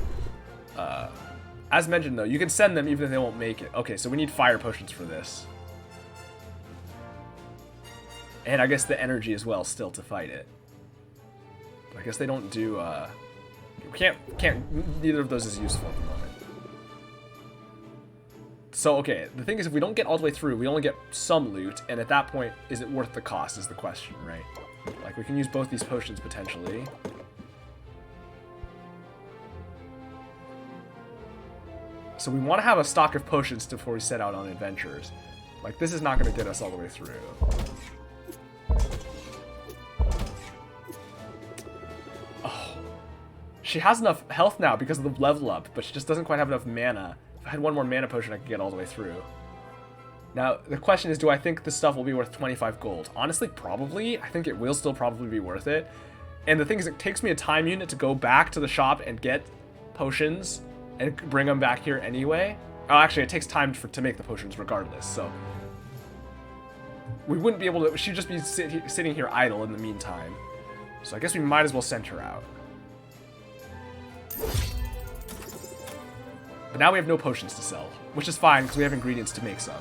As mentioned though, you can send them even if they won't make it. Okay, so we need fire potions for this. And I guess the energy as well still to fight it. But I guess they don't do, neither of those is useful at the moment. So, okay, the thing is, if we don't get all the way through, we only get some loot, and at that point, is it worth the cost is the question, right? Like, we can use both these potions potentially. So we want to have a stock of potions before we set out on adventures. Like, this is not going to get us all the way through. Oh. She has enough health now because of the level up, but she just doesn't quite have enough mana. If I had one more mana potion, I could get all the way through. Now, the question is, do I think this stuff will be worth 25 gold? Honestly, probably. I think it will still probably be worth it. And the thing is, it takes me a time unit to go back to the shop and get potions and bring them back here anyway. Oh, actually, it takes time to make the potions regardless, so... We wouldn't be able to... She'd just be sitting here idle in the meantime. So I guess we might as well send her out. But now we have no potions to sell, which is fine because we have ingredients to make some.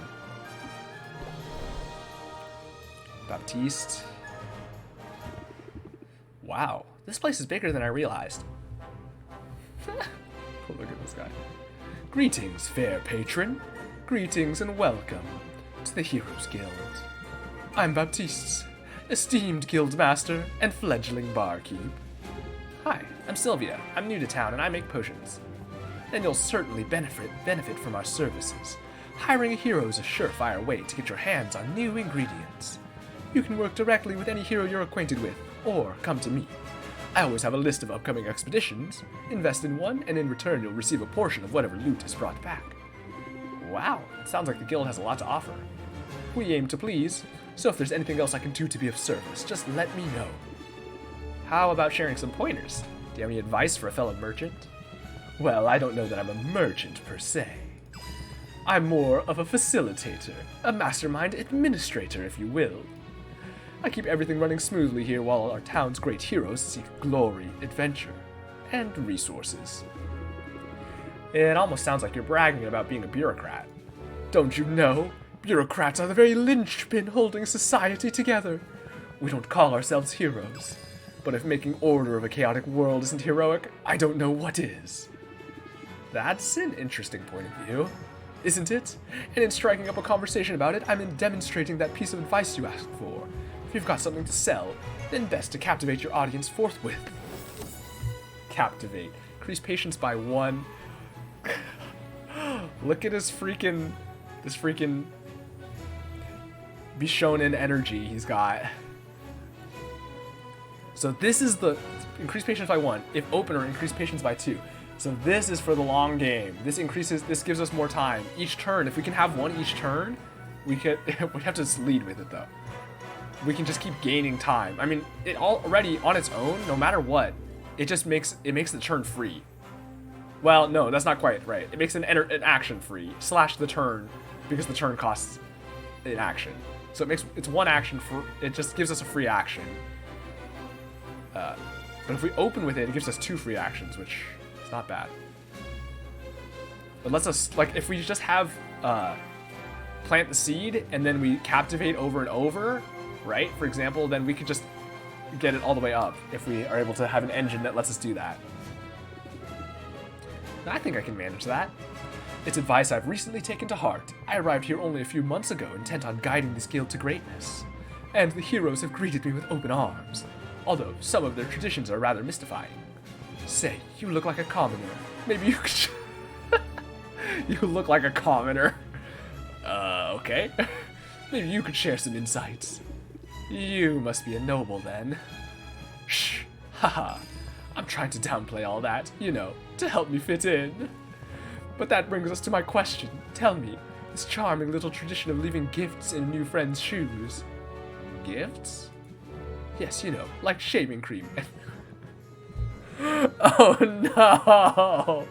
Baptiste. Wow, this place is bigger than I realized. Look at this guy. Greetings, fair patron. Greetings and welcome to the Heroes Guild. I'm Baptiste, esteemed guild master and fledgling barkeep. I'm Sylvia. I'm new to town and I make potions. Then you'll certainly benefit from our services. Hiring a hero is a surefire way to get your hands on new ingredients. You can work directly with any hero you're acquainted with, or come to me. I always have a list of upcoming expeditions. Invest in one, and in return you'll receive a portion of whatever loot is brought back. Wow, it sounds like the guild has a lot to offer. We aim to please, so if there's anything else I can do to be of service, just let me know. How about sharing some pointers? Do you have any advice for a fellow merchant? Well, I don't know that I'm a merchant per se. I'm more of a facilitator, a mastermind administrator, if you will. I keep everything running smoothly here while our town's great heroes seek glory, adventure, and resources. It almost sounds like you're bragging about being a bureaucrat. Don't you know? Bureaucrats are the very linchpin holding society together. We don't call ourselves heroes. But if making order of a chaotic world isn't heroic, I don't know what is. That's an interesting point of view, isn't it? And in striking up a conversation about it, I'm demonstrating that piece of advice you asked for. If you've got something to sell, then best to captivate your audience forthwith. Captivate. Increase patience by 1. Look at this freaking Bishonen energy he's got. So this is the increase patience by 1. If opener, increase patience by 2. So this is for the long game. This gives us more time. Each turn, if we can have one each turn, we have to lead with it though. We can just keep gaining time. I mean, it already on its own, no matter what, it just makes the turn free. Well, no, that's not quite right. It makes an action free / the turn, because the turn costs an action. So it's one action it just gives us a free action. But if we open with it, it gives us 2 free actions, which is not bad. It lets us, like, if we just have plant the seed and then we captivate over and over, right? For example, then we could just get it all the way up if we are able to have an engine that lets us do that. I think I can manage that. It's advice I've recently taken to heart. I arrived here only a few months ago, intent on guiding this guild to greatness. And the heroes have greeted me with open arms, although some of their traditions are rather mystifying. Say, you look like a commoner. Maybe you could... You look like a commoner. Okay. Maybe you could share some insights. You must be a noble, then. Shh. Haha. I'm trying to downplay all that, you know, to help me fit in. But that brings us to my question. Tell me, this charming little tradition of leaving gifts in a new friend's shoes. Gifts? Yes, you know, like shaving cream. Oh no!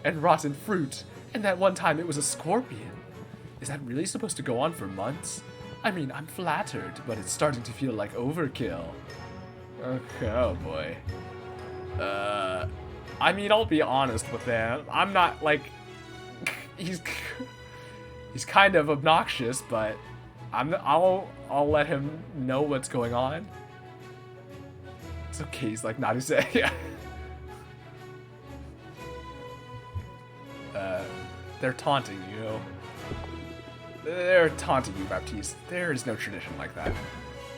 And rotten fruit. And that one time it was a scorpion. Is that really supposed to go on for months? I mean, I'm flattered, but it's starting to feel like overkill. Okay, oh boy. I mean, I'll be honest with that. I'm not, like... He's kind of obnoxious, but I'll let him know what's going on. It's okay, he's like Naruse. They're taunting you. They're taunting you, Baptiste. There is no tradition like that.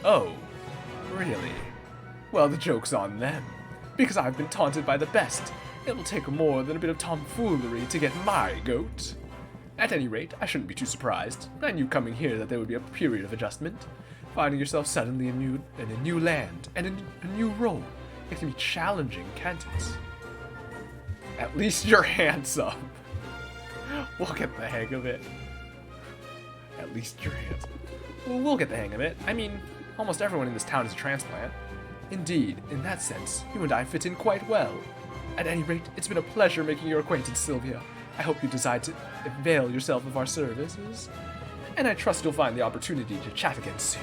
Oh, really? Well, the joke's on them. Because I've been taunted by the best. It'll take more than a bit of tomfoolery to get my goat. At any rate, I shouldn't be too surprised. I knew coming here that there would be a period of adjustment. Finding yourself suddenly in a new land and in a new role. It can be challenging, can't it? At least you're handsome. We'll get the hang of it. At least you're handsome. Well, we'll get the hang of it. I mean, almost everyone in this town is a transplant. Indeed, in that sense, you and I fit in quite well. At any rate, it's been a pleasure making your acquaintance, Sylvia. I hope you decide to avail yourself of our services. And I trust you'll find the opportunity to chat again soon.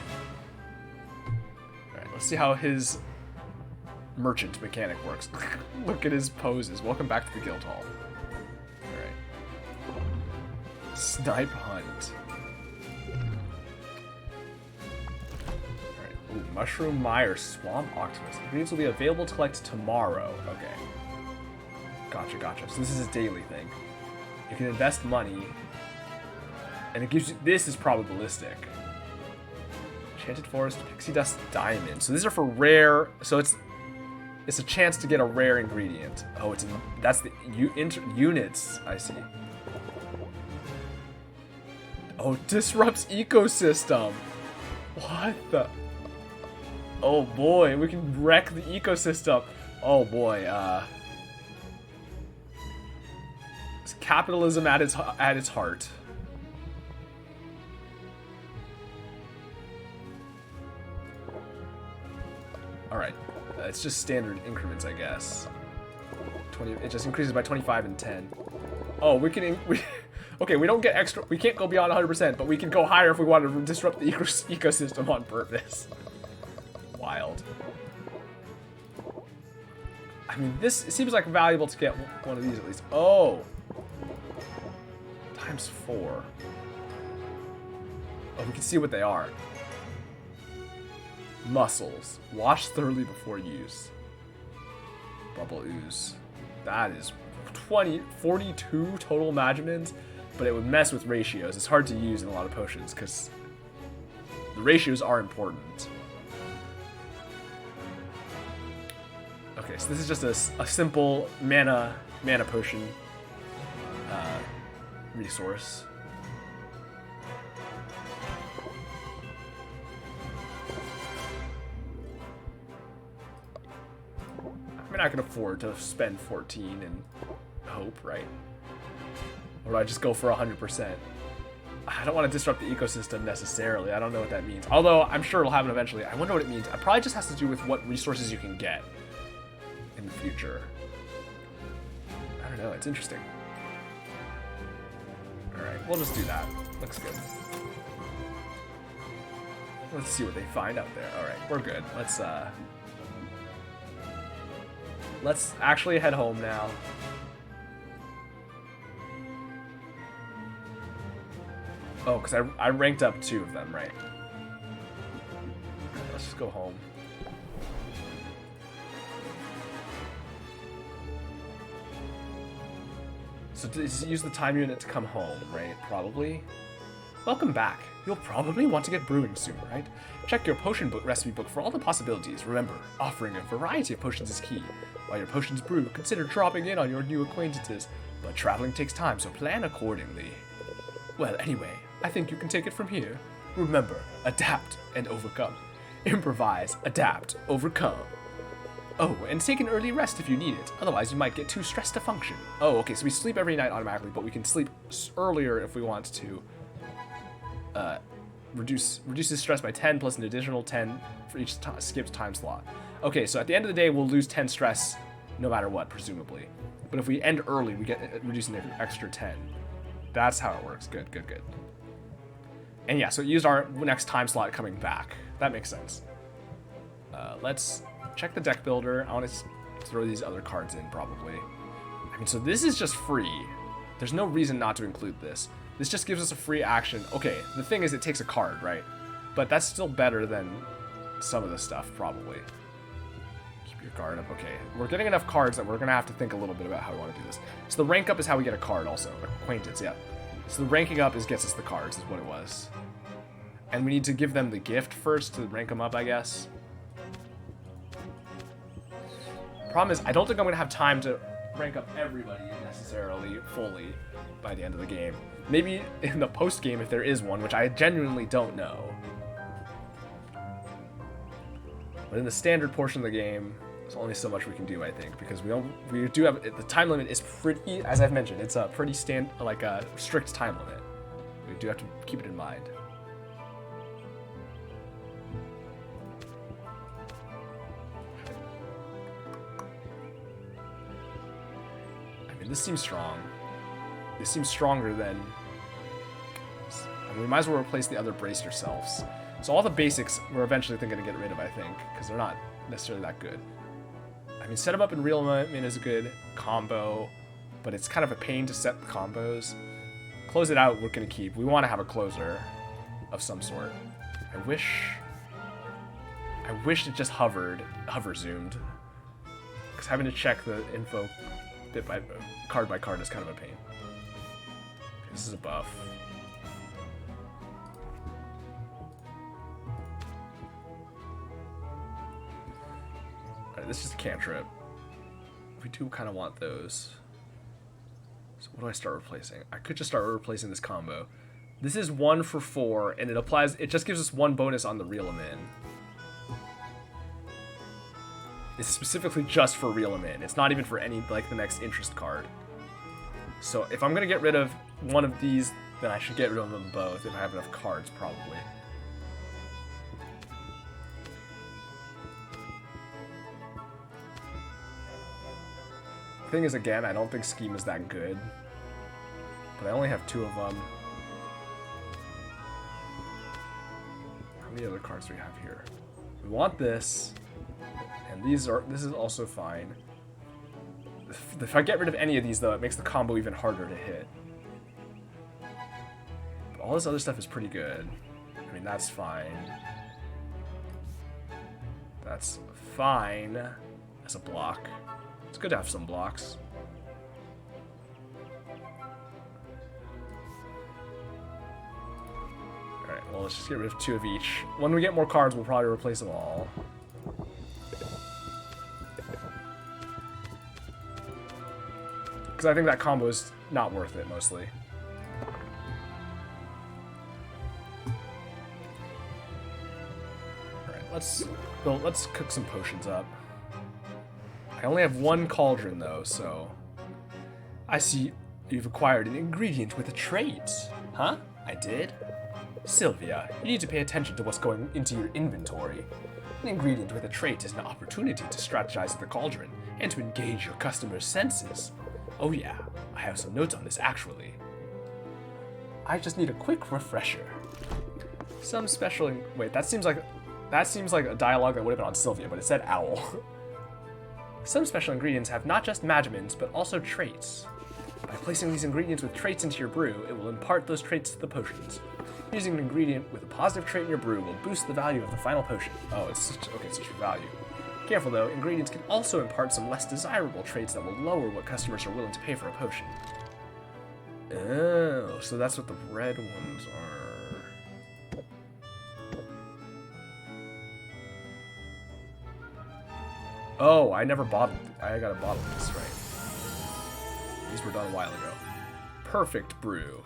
Alright, let's see how his merchant mechanic works. Look at his poses. Welcome back to the guild hall. Alright. Snipe hunt. Alright. Ooh, Mushroom Mire, Swamp Octopus. These will be available to collect tomorrow. Okay. Gotcha. So this is a daily thing. You can invest money, and it gives you... This is probabilistic. Enchanted Forest, Pixie Dust, Diamond. So these are for rare... So it's It's a chance to get a rare ingredient. Oh, that's the units. I see. Oh, disrupts ecosystem. What the? Oh boy, we can wreck the ecosystem. Oh boy, it's capitalism at its heart. All right, it's just standard increments, I guess. 20. It just increases by 25 and 10. Oh, okay, we don't get extra. We can't go beyond 100%, but we can go higher if we want to disrupt the ecosystem on purpose. Wild. I mean, it seems like valuable to get one of these at least. Oh, times 4. Oh, we can see what they are. Mussels. Wash thoroughly before use. Bubble ooze. That is 42 total Magimins, but it would mess with ratios. It's hard to use in a lot of potions because the ratios are important. Okay, so this is just a simple mana potion resource. I mean, I can afford to spend 14 and hope, right? Or do I just go for 100%? I don't want to disrupt the ecosystem necessarily. I don't know what that means. Although I'm sure it'll happen eventually. I wonder what it means. It probably just has to do with what resources you can get in the future. I don't know. It's interesting. All right, we'll just do that. Looks good. Let's see what they find out there. All right, we're good. Let's actually head home now. Oh, because I ranked up 2 of them, right? Let's just go home. So to use the time unit to come home, right? Probably. Welcome back. You'll probably want to get brewing soon, right? Check your potion book recipe book for all the possibilities. Remember, offering a variety of potions is key. While your potions brew, consider dropping in on your new acquaintances. But traveling takes time, so plan accordingly. Well, anyway, I think you can take it from here. Remember, adapt and overcome. Improvise, adapt, overcome. Oh, and take an early rest if you need it. Otherwise, you might get too stressed to function. Oh, okay, so we sleep every night automatically, but we can sleep earlier if we want to. Reduces stress by 10 plus an additional 10 for each skipped time slot. Okay, so at the end of the day, we'll lose 10 stress no matter what, presumably. But if we end early, we get reducing the extra 10. That's how it works. Good, good, good. And yeah, so it used our next time slot coming back. That makes sense. Let's check the deck builder. I want to throw these other cards in, probably. I mean, so this is just free. There's no reason not to include this. This just gives us a free action. Okay, the thing is it takes a card, right? But that's still better than some of the stuff, probably. Keep your guard up. Okay, we're getting enough cards that we're going to have to think a little bit about how we want to do this. So the rank up is how we get a card also. Acquaintance, yeah. So the ranking up gets us the cards, is what it was. And we need to give them the gift first to rank them up, I guess. Problem is, I don't think I'm going to have time to rank up everybody necessarily fully by the end of the game. Maybe in the post game if there is one, which I genuinely don't know. But in the standard portion of the game, there's only so much we can do, I think, because we do have the time limit is pretty, as I've mentioned, it's a pretty strict time limit. We do have to keep it in mind. I mean, this seems strong. This seems stronger than... And we might as well replace the other brace yourselves. So all the basics we're eventually going to get rid of, I think, because they're not necessarily that good. I mean, set them up in real min is a good combo, but it's kind of a pain to set the combos. Close it out, we're going to keep. We want to have a closer of some sort. I wish it just hover zoomed. Because having to check the info card by card is kind of a pain. This is a buff. Alright, this is just a cantrip. We do kind of want those. So what do I start replacing? I could just start replacing this combo. This is 1 for 4, and it applies. It just gives us 1 bonus on the reel 'em in. It's specifically just for reel 'em in. It's not even for any, like, the next interest card. So if I'm gonna get rid of one of these, then I should get rid of them both if I have enough cards, probably. The thing is, again, I don't think Scheme is that good. But I only have 2 of them. How many other cards do we have here? We want this. And this is also fine. If I get rid of any of these, though, it makes the combo even harder to hit. But all this other stuff is pretty good. I mean, that's fine. That's fine as a block. It's good to have some blocks. Alright, well, let's just get rid of 2 of each. When we get more cards, we'll probably replace them all. Because I think that combo is not worth it, mostly. Alright, let's cook some potions up. I only have 1 cauldron, though, so... I see you've acquired an ingredient with a trait. Huh? I did? Sylvia, you need to pay attention to what's going into your inventory. An ingredient with a trait is an opportunity to strategize the cauldron and to engage your customers' senses. Oh yeah, I have some notes on this, actually. I just need a quick refresher. Some special... Wait, that seems like a dialogue that would have been on Sylvia, but it said owl. Some special ingredients have not just magimins, but also traits. By placing these ingredients with traits into your brew, it will impart those traits to the potions. Using an ingredient with a positive trait in your brew will boost the value of the final potion. Oh, it's just for value. Careful though, ingredients can also impart some less desirable traits that will lower what customers are willing to pay for a potion. Oh, so that's what the red ones are. Oh, I never bottled. I gotta bottle this, right? These were done a while ago. Perfect brew.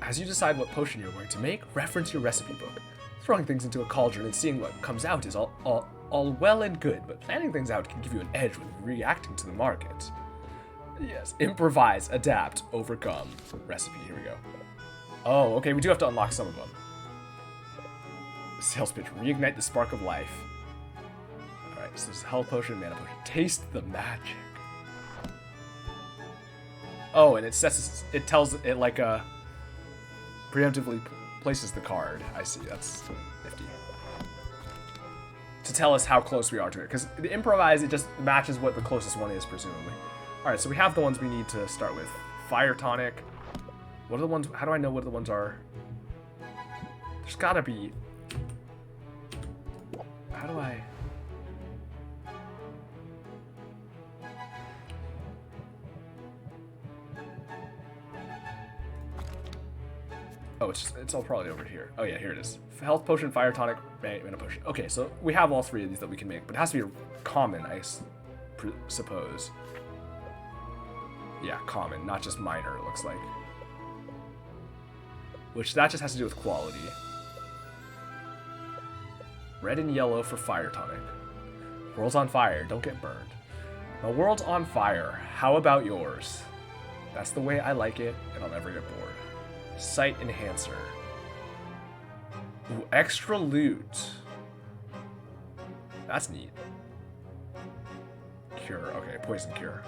As you decide what potion you're going to make, reference your recipe book. Throwing things into a cauldron and seeing what comes out is all well and good, but planning things out can give you an edge when reacting to the market. Yes, improvise, adapt, overcome. Recipe, here we go. Oh, okay, we do have to unlock some of them. Sales pitch, reignite the spark of life. Alright, so this is health potion, mana potion. Taste the magic. Oh, and it tells it like preemptively places the card. I see, that's nifty. To tell us how close we are to it, because the improvise, it just matches what the closest one is, presumably. Alright, so we have the ones we need to start with. Fire tonic. What are the ones, how do I know what the ones are? There's gotta be... How do I... Oh, it's all probably over here. Oh yeah, here it is. Health potion, fire tonic, mana potion. Okay, so we have all 3 of these that we can make, but it has to be common, I suppose. Yeah, common, not just minor, it looks like. Which, that just has to do with quality. Red and yellow for fire tonic. World's on fire, don't get burned. My world's on fire, how about yours? That's the way I like it, and I'll never get bored. Sight enhancer. Ooh, extra loot. That's neat. Cure, okay, poison cure.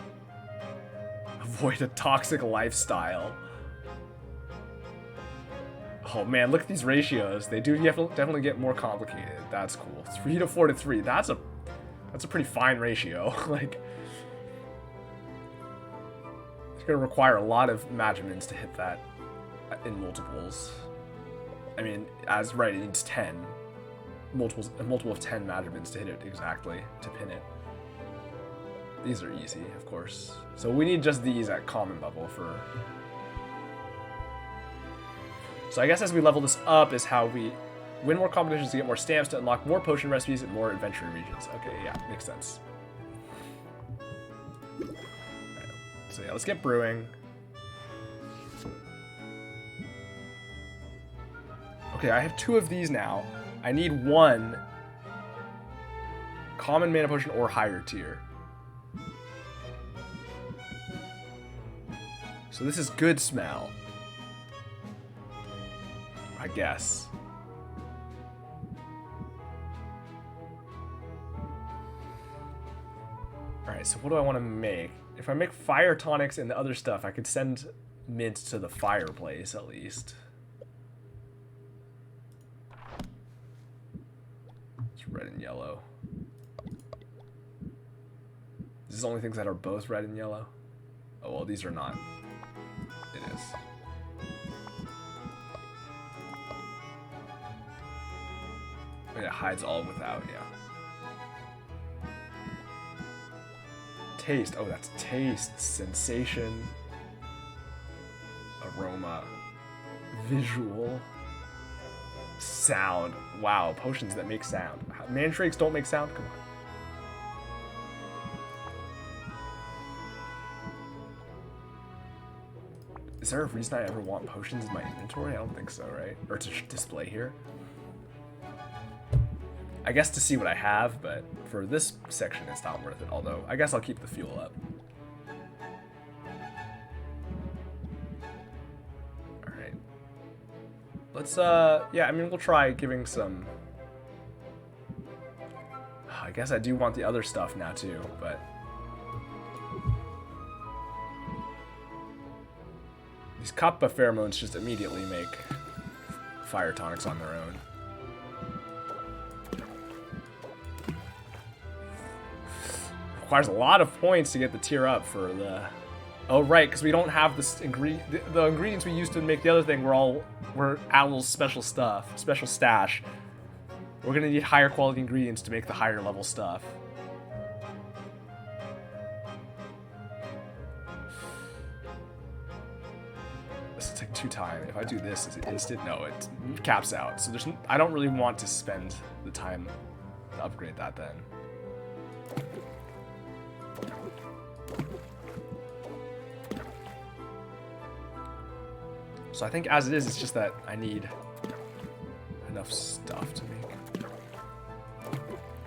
Avoid a toxic lifestyle. Oh man, look at these ratios. They do definitely get more complicated. That's cool. 3 to 4 to 3. That's a pretty fine ratio. Like, it's gonna require a lot of magimins to hit that in multiples. I mean, it needs 10 multiples, a multiple of 10 magimins to hit it exactly, to pin it. These are easy, of course. So we need just these at common level for... So I guess as we level this up is how we Win more competitions to get more stamps to unlock more potion recipes and more adventuring regions. Okay, yeah, makes sense. Right. So yeah, let's get brewing. Okay, I have 2 of these now. I need 1 common mana potion or higher tier. So this is good smell, I guess. Alright, so what do I want to make? If I make fire tonics and the other stuff, I could send mint to the fireplace at least. It's red and yellow. Is this only things that are both red and yellow? Oh, well, these are not. It is. And it hides all without, yeah. Taste. Oh, that's taste. Sensation. Aroma. Visual. Sound. Wow, potions that make sound. Mantrakes don't make sound? Come on. Is there a reason I ever want potions in my inventory? I don't think so, right? Or to display here? I guess to see what I have, but for this section it's not worth it. Although, I guess I'll keep the fuel up. Alright. Let's, yeah, I mean, we'll try giving some... I guess I do want the other stuff now too, but... These Kappa pheromones just immediately make fire tonics on their own. Requires a lot of points to get the tier up for the... Oh, right, because we don't have the ingredients we used to make the other thing were Owl's special stuff, special stash. We're going to need higher quality ingredients to make the higher level stuff. This will take 2 time. If I do this, is it instant? No, it caps out. So I don't really want to spend the time to upgrade that then. So I think as it is, it's just that I need enough stuff to make.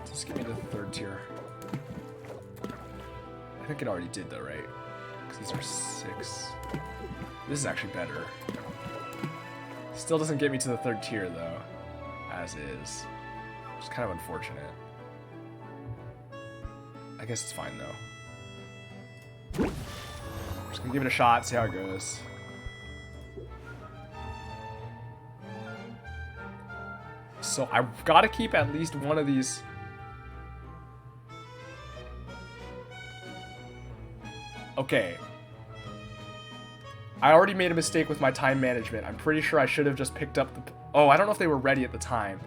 Just give me the 3rd tier. I think it already did though, right? Because these are 6. This is actually better. Still doesn't get me to the 3rd tier though, as is. Which is kind of unfortunate. I guess it's fine though. Just gonna give it a shot, see how it goes. So I've got to keep at least one of these. Okay. I already made a mistake with my time management. I'm pretty sure I should have just picked up the... Oh, I don't know if they were ready at the time.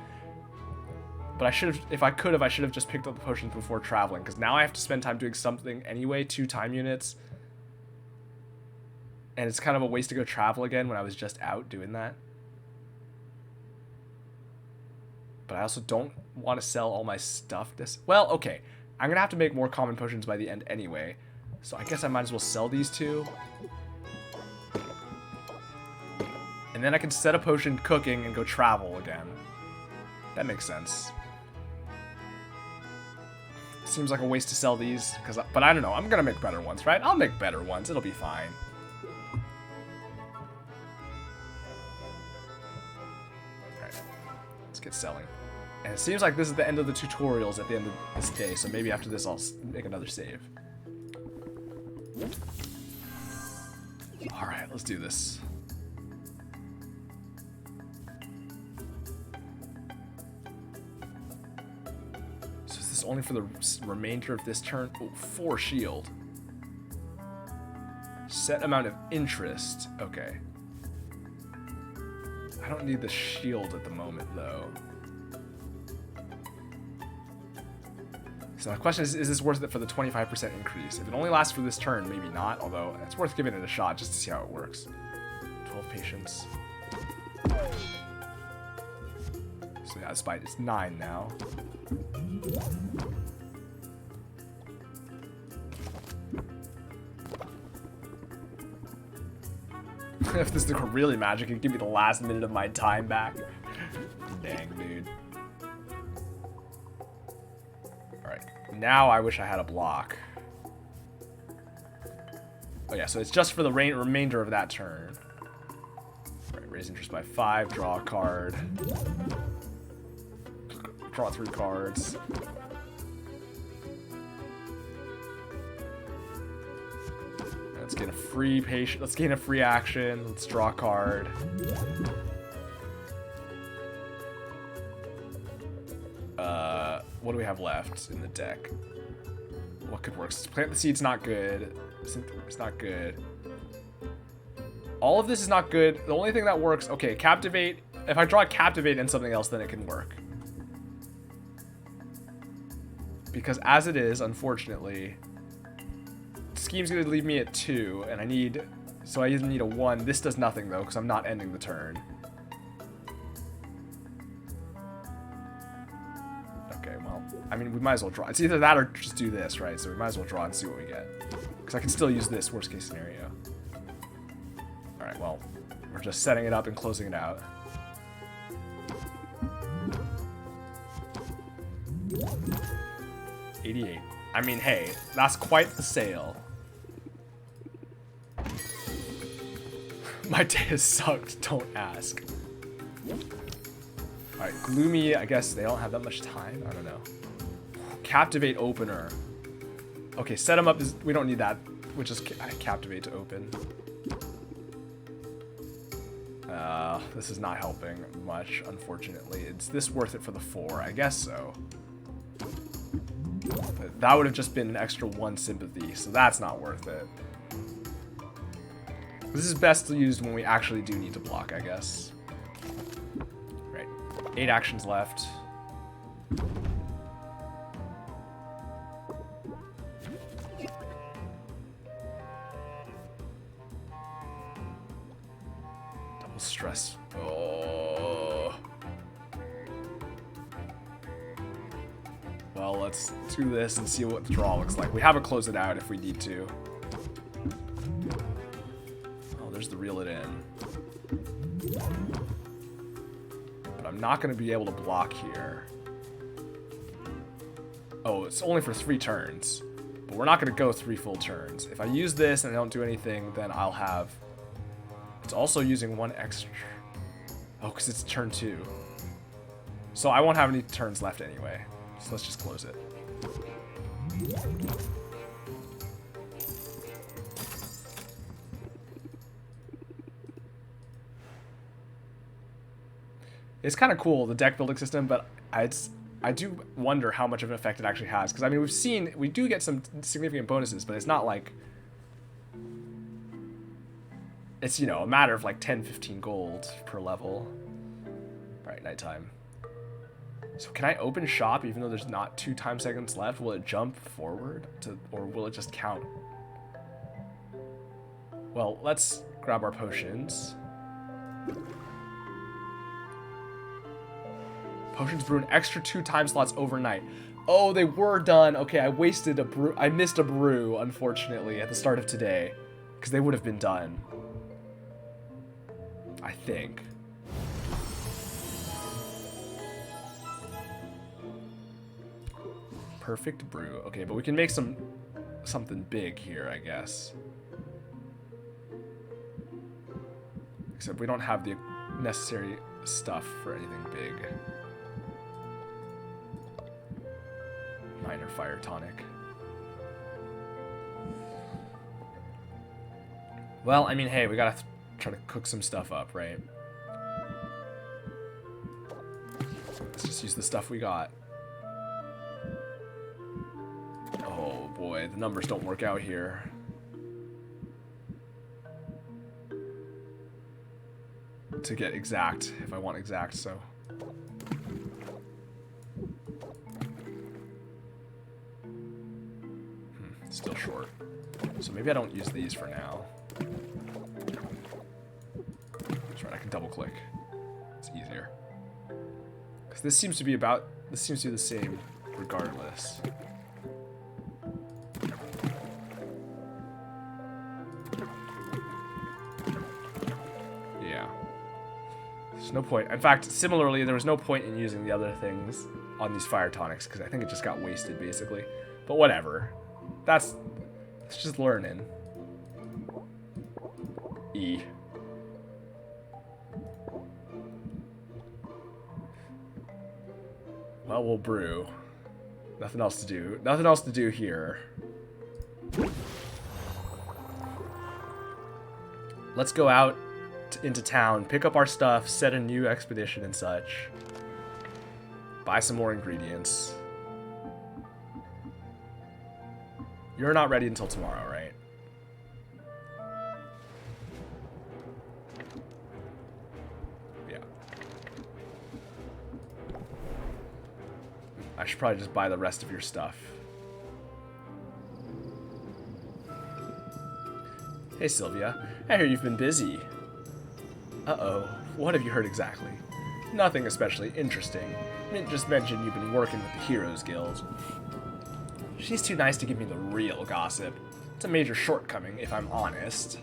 But I should have, if I could have, I should have just picked up the potions before traveling. Because now I have to spend time doing something anyway, 2 time units. And it's kind of a waste to go travel again when I was just out doing that. But I also don't want to sell all my stuff this... Well, okay. I'm going to have to make more common potions by the end anyway. So I guess I might as well sell these 2. And then I can set a potion cooking and go travel again. That makes sense. Seems like a waste to sell these, but I don't know. I'm gonna make better ones, right? I'll make better ones. It'll be fine. Alright. Let's get selling. And it seems like this is the end of the tutorials at the end of this day, so maybe after this I'll make another save. Alright, let's do this. Only for the remainder of this turn. Oh, 4 shield. Set amount of interest. Okay. I don't need the shield at the moment, though. So my question is this worth it for the 25% increase? If it only lasts for this turn, maybe not. Although, it's worth giving it a shot just to see how it works. 12 patience. So yeah, despite it's 9 now. If this thing were really magic, it'd give me the last minute of my time back. Dang, dude. Alright, now I wish I had a block. Oh yeah, so it's just for the remainder of that turn. Right, raise interest by 5, draw a card. Draw 3 cards. Let's get a free patient. Let's gain a free action. Let's draw a card. What do we have left in the deck? What could work? Plant the Seed's not good. It's not good. All of this is not good. The only thing that works, okay, Captivate. If I draw a Captivate and something else, then it can work. Because as it is, unfortunately, Scheme's gonna leave me at 2, and I need, so I either need a 1. This does nothing though, because I'm not ending the turn. Okay, well, I mean, we might as well draw. It's either that or just do this, right? So we might as well draw and see what we get. Because I can still use this worst case scenario. Alright, well, we're just setting it up and closing it out. $88. I mean, hey, that's quite the sale. My day has sucked, don't ask. Alright, Gloomy, I guess they don't have that much time. I don't know. Captivate Opener. Okay, set them up. We don't need that. We'll just Captivate to open. This is not helping much, unfortunately. Is this worth it for the 4? I guess so. But that would have just been an extra 1 sympathy, so that's not worth it. This is best used when we actually do need to block, I guess. Right. 8 actions left. Double stress. Oh. Well, let's do this and see what the draw looks like. We have to close it out if we need to. Oh, there's the reel it in. But I'm not going to be able to block here. Oh, it's only for 3 turns. But we're not going to go 3 full turns. If I use this and I don't do anything, then I'll have... It's also using 1 extra... Oh, because it's turn 2. So I won't have any turns left anyway. So let's just close it. It's kind of cool, the deck building system, but I do wonder how much of an effect it actually has. Because, I mean, we do get some significant bonuses, but it's not like... It's, you know, a matter of like 10, 15 gold per level. Alright, nighttime. So can I open shop even though there's not 2 time seconds left? Will it jump forward to, or will it just count? Well, let's grab our potions. Potions brew an extra 2 time slots overnight. Oh, they were done. Okay, I wasted a brew. I missed a brew, unfortunately, at the start of today. Because they would have been done. I think. Perfect brew. Okay, but we can make something big here, I guess. Except we don't have the necessary stuff for anything big. Minor fire tonic. Well, I mean, hey, we gotta try to cook some stuff up, right? Let's just use the stuff we got. Oh boy, the numbers don't work out here. To get exact, if I want exact, so. Still short. So maybe I don't use these for now. That's right, I can double click. It's easier. Because this seems to be the same regardless. Yeah. There's no point. In fact, similarly, there was no point in using the other things on these fire tonics because I think it just got wasted basically. But whatever. It's just learning. E. Well, we'll brew. Nothing else to do. Nothing else to do here. Let's go out into town, pick up our stuff, set a new expedition and such. Buy some more ingredients. You're not ready until tomorrow, right? Yeah. I should probably just buy the rest of your stuff. Hey, Sylvia. I hear you've been busy. Uh-oh. What have you heard exactly? Nothing especially interesting. Mint just mentioned you've been working with the Heroes Guild. She's too nice to give me the real gossip. It's a major shortcoming, if I'm honest.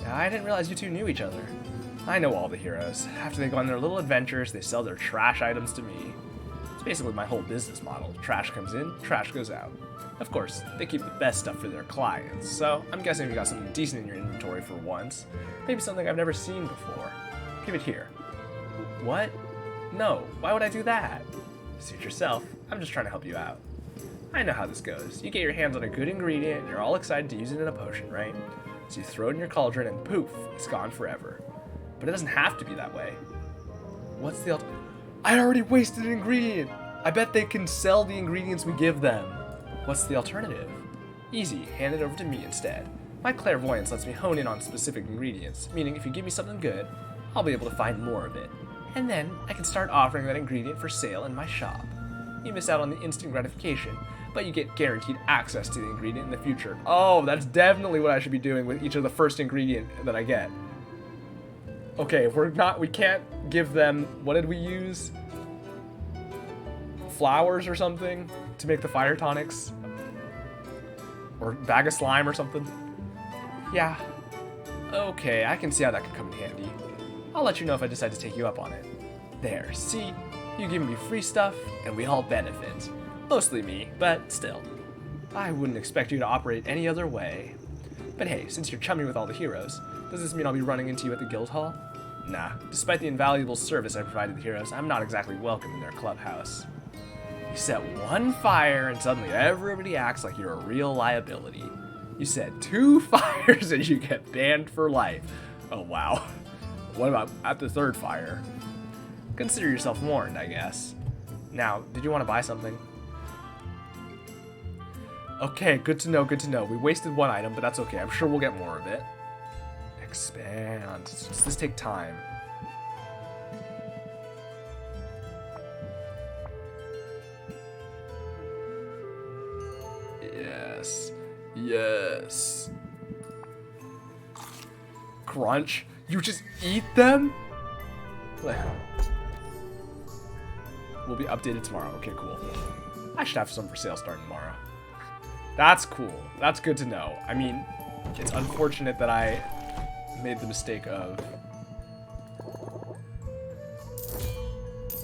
Yeah, I didn't realize you two knew each other. I know all the heroes. After they go on their little adventures, they sell their trash items to me. It's basically my whole business model. Trash comes in, trash goes out. Of course, they keep the best stuff for their clients, so I'm guessing you got something decent in your inventory for once. Maybe something I've never seen before. Give it here. What? No, why would I do that? Suit yourself. I'm just trying to help you out. I know how this goes. You get your hands on a good ingredient, and you're all excited to use it in a potion, right? So you throw it in your cauldron, and poof, it's gone forever. But it doesn't have to be that way. What's the alternative? I already wasted an ingredient! I bet they can sell the ingredients we give them. What's the alternative? Easy, hand it over to me instead. My clairvoyance lets me hone in on specific ingredients, meaning if you give me something good, I'll be able to find more of it. And then I can start offering that ingredient for sale in my shop. You miss out on the instant gratification, but you get guaranteed access to the ingredient in the future. Oh, that's definitely what I should be doing with each of the first ingredient that I get. Okay, if we can't give them, what did we use? Flowers or something to make the fire tonics? Or bag of slime or something? Yeah. Okay, I can see how that could come in handy. I'll let you know if I decide to take you up on it. There, see? You give me free stuff, and we all benefit. Mostly me, but still. I wouldn't expect you to operate any other way. But hey, since you're chummy with all the heroes, does this mean I'll be running into you at the guild hall? Nah, despite the invaluable service I provided the heroes, I'm not exactly welcome in their clubhouse. You set one fire, and suddenly everybody acts like you're a real liability. You set 2 fires, and you get banned for life. Oh, wow. What about at the 3rd fire? Consider yourself warned, I guess. Now, did you want to buy something? Okay, good to know, good to know. We wasted 1 item, but that's okay. I'm sure we'll get more of it. Expand. Does this take time? Yes. Yes. Crunch? You just eat them? Will be updated tomorrow. Okay, cool. I should have some for sale starting tomorrow. That's cool. That's good to know. I mean, it's unfortunate that I made the mistake of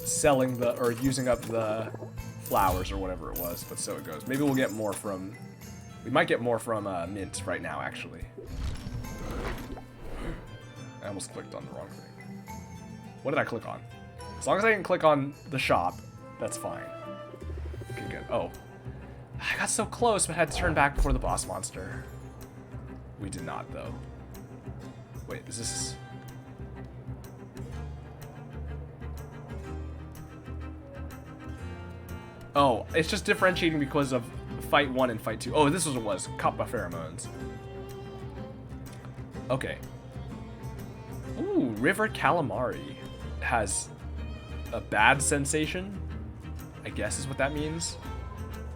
selling or using up the flowers or whatever it was, but so it goes. Maybe we'll get more from, we might get more from Mint right now, actually. I almost clicked on the wrong thing. What did I click on? As long as I can click on the shop, that's fine. Okay, good. Oh. I got so close, but had to turn back before the boss monster. We did not, though. Wait, is this... Oh, it's just differentiating because of Fight 1 and Fight 2. Oh, this was what it was. Caught by pheromones. Okay. Ooh, River Calamari has a bad sensation, I guess is what that means.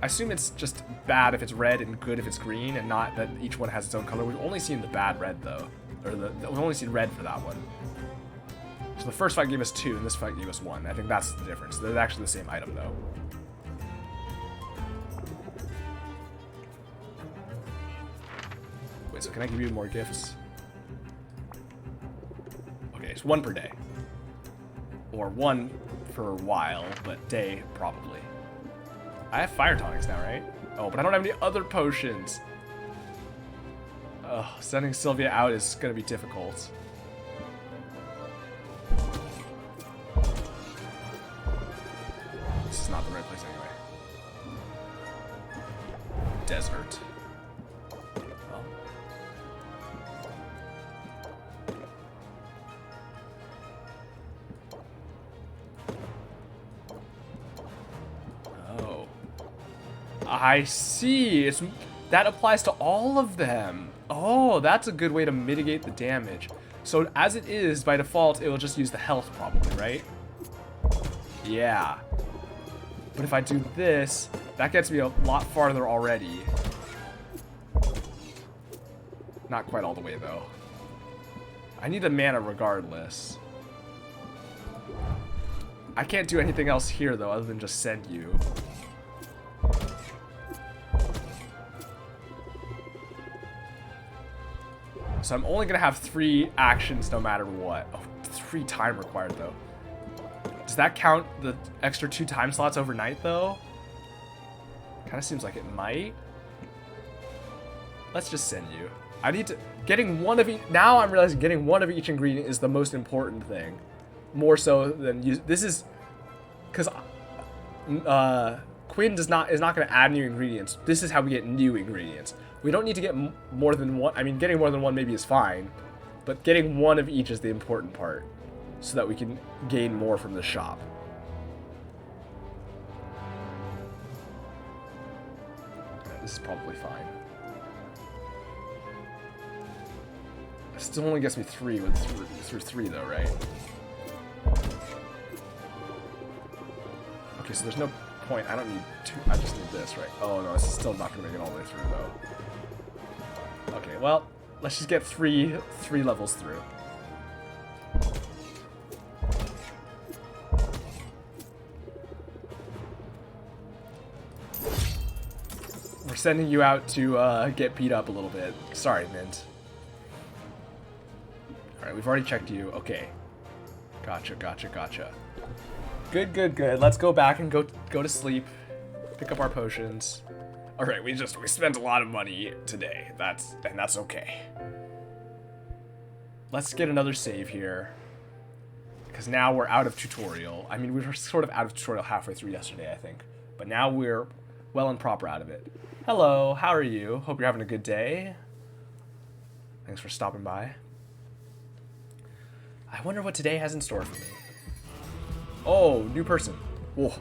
I assume it's just bad if it's red and good if it's green, and not that each one has its own color. We've only seen the bad red, though. Or we've only seen red for that one. So the first fight gave us 2, and this fight gave us 1. I think that's the difference. They're actually the same item, though. Wait, so can I give you more gifts? Okay, it's 1 per day. Or 1 for a while, but day, probably. I have fire tonics now, right? Oh, but I don't have any other potions. Ugh, sending Sylvia out is gonna be difficult. This is not the right place anyway. Desert. Well. Oh. I see. That applies to all of them. Oh, that's a good way to mitigate the damage. So as it is, by default, it will just use the health probably, right? Yeah. But if I do this, that gets me a lot farther already. Not quite all the way, though. I need a mana regardless. I can't do anything else here, though, other than just send you. So I'm only going to have 3 actions no matter what. Oh, 3 time required, though. Does that count the extra 2 time slots overnight, though? Kind of seems like it might. Let's just send you. I need to... Getting one of each... Now I'm realizing getting one of each ingredient is the most important thing. More so than... This is... Because... Quinn is not going to add new ingredients. This is how we get new ingredients. We don't need to get more than one. I mean, getting more than one maybe is fine. But getting one of each is the important part. So that we can gain more from the shop. This is probably fine. It still only gets me 3 through 3 though, right? Okay, so there's no point. I don't need 2. I just need this, right? Oh no, this is still not gonna make it all the way through though. Okay, well, let's just get 3 levels through. We're sending you out to get beat up a little bit. Sorry, Mint. Alright, we've already checked you. Okay. Gotcha. Good. Let's go back and go to sleep. Pick up our potions. Alright, we spent a lot of money today. That's okay. Let's get another save here. Because now we're out of tutorial. I mean, we were sort of out of tutorial halfway through yesterday, I think. But now we're well and proper out of it. Hello, how are you? Hope you're having a good day. Thanks for stopping by. I wonder what today has in store for me. Oh, new person. Whoa.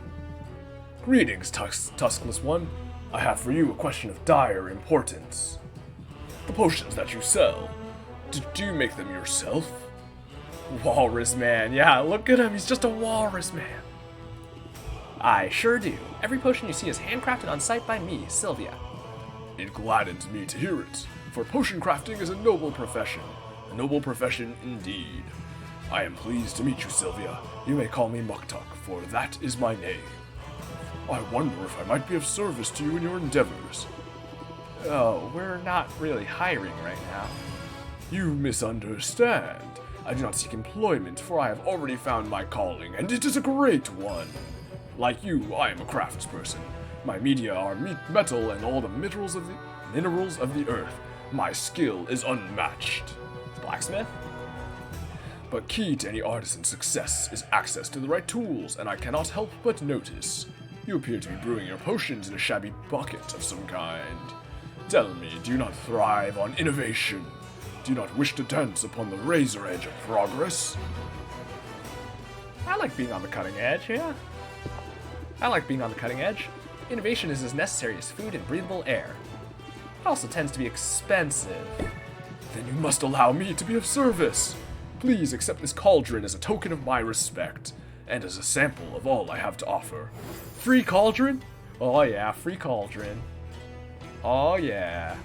Greetings, Tuskless One. I have for you a question of dire importance. The potions that you sell, did you make them yourself? Walrus man. Yeah, look at him. He's just a walrus man. I sure do. Every potion you see is handcrafted on site by me, Sylvia. It gladdens me to hear it, for potion crafting is a noble profession. A noble profession indeed. I am pleased to meet you, Sylvia. You may call me Muktuk, for that is my name. I wonder if I might be of service to you in your endeavors. Oh, we're not really hiring right now. You misunderstand. I do not seek employment, for I have already found my calling, and it is a great one. Like you, I am a craftsperson. My media are metal and all the minerals of the earth. My skill is unmatched. Blacksmith? But key to any artisan's success is access to the right tools, and I cannot help but notice. You appear to be brewing your potions in a shabby bucket of some kind. Tell me, do you not thrive on innovation? Do you not wish to dance upon the razor edge of progress? I like being on the cutting edge, yeah. I like being on the cutting edge. Innovation is as necessary as food and breathable air. It also tends to be expensive. Then you must allow me to be of service. Please accept this cauldron as a token of my respect, and as a sample of all I have to offer. Free cauldron? Oh yeah, free cauldron. Oh yeah.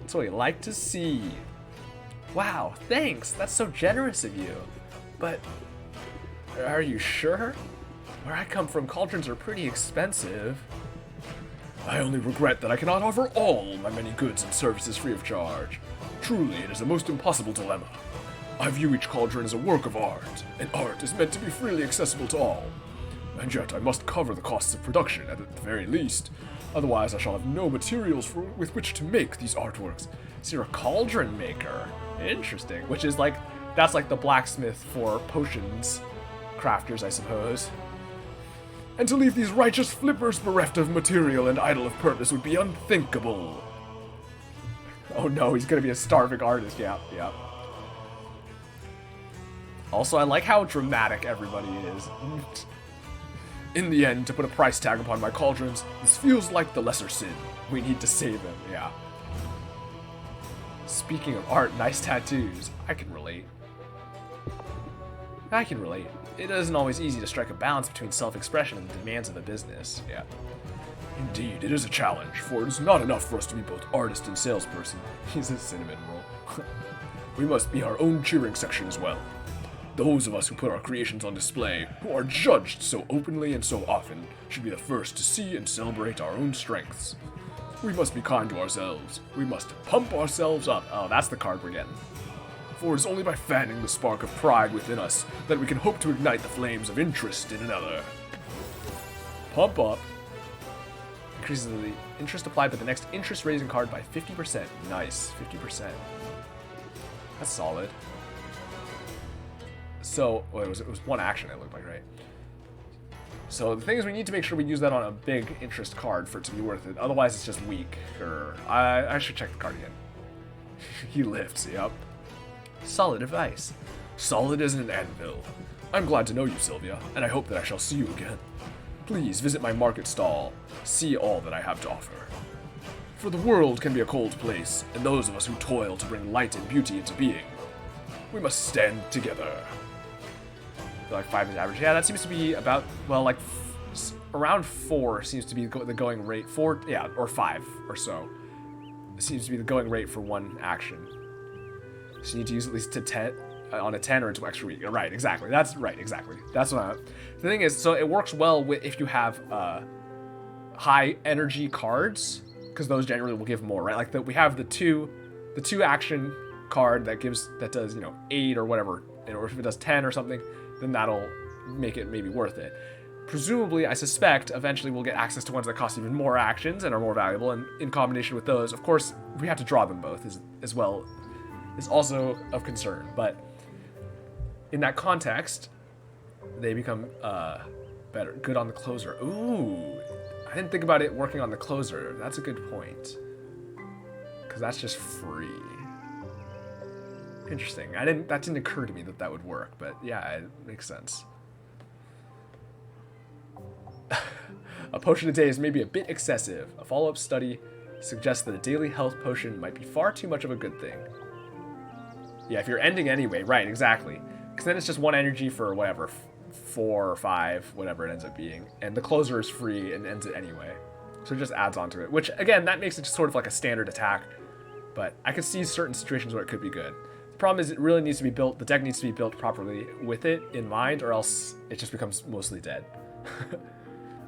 That's what we like to see. Wow, thanks. That's so generous of you. But Are you sure? Where I come from, cauldrons are pretty expensive. I only regret that I cannot offer all my many goods and services free of charge. Truly, it is a most impossible dilemma. I view each cauldron as a work of art, and art is meant to be freely accessible to all. And yet I must cover the costs of production at the very least. Otherwise I shall have no materials with which to make these artworks. So you're a cauldron maker. Interesting. Which is like, that's like the blacksmith for potions crafters, I suppose. And to leave these righteous flippers bereft of material and idle of purpose would be unthinkable. Oh no, he's gonna be a starving artist. Yeah. Also, I like how dramatic everybody is. In the end, to put a price tag upon my cauldrons, this feels like the lesser sin. We need to save them, yeah. Speaking of art, nice tattoos. I can relate. It isn't always easy to strike a balance between self-expression and the demands of the business, yeah. Indeed, it is a challenge, for it is not enough for us to be both artist and salesperson. He's a cinnamon roll. We must be our own cheering section as well. Those of us who put our creations on display, who are judged so openly and so often, should be the first to see and celebrate our own strengths. We must be kind to ourselves. We must pump ourselves up. Oh, that's the card we're getting. For it is only by fanning the spark of pride within us that we can hope to ignite the flames of interest in another. Pump up. Increases the interest applied by the next interest-raising card by 50%. Nice, 50%. That's solid. So, well, it was one action, it looked like, right? So the thing is, we need to make sure we use that on a big interest card for it to be worth it. Otherwise, it's just weak. I should check the card again. He lifts, yep. Solid advice. Solid as an anvil. I'm glad to know you, Sylvia, and I hope that I shall see you again. Please visit my market stall. See all that I have to offer. For the world can be a cold place, and those of us who toil to bring light and beauty into being, we must stand together. Like 5 is average. Yeah, that seems to be about, well, like around 4 seems to be the going rate. 4, yeah, or 5 or so. It seems to be the going rate for one action. So you need to use at least to 10 on a 10 or 2 extra week. Right, exactly. That's right, exactly. That's what the thing is. So it works well with if you have high energy cards, because those generally will give more, right? Like we have the two action card that does 8 or whatever, or if it does 10 or something, then that'll make it maybe worth it. Presumably, I suspect eventually we'll get access to ones that cost even more actions and are more valuable, and in combination with those, of course, we have to draw them both as well, is also of concern. But in that context, they become better. Good on the closer. Ooh, I didn't think about it working on the closer. That's a good point, because that's just free. Interesting. That didn't occur to me that would work, but yeah, it makes sense. A potion a day is maybe a bit excessive. A follow-up study suggests that a daily health potion might be far too much of a good thing. Yeah, if you're ending anyway, right, exactly. Because then it's just 1 energy for whatever, 4 or 5, whatever it ends up being. And the closer is free and ends it anyway. So it just adds on to it, which again, that makes it just sort of like a standard attack. But I could see certain situations where it could be good. Problem is, it really needs to be built, the deck needs to be built properly with it in mind, or else it just becomes mostly dead.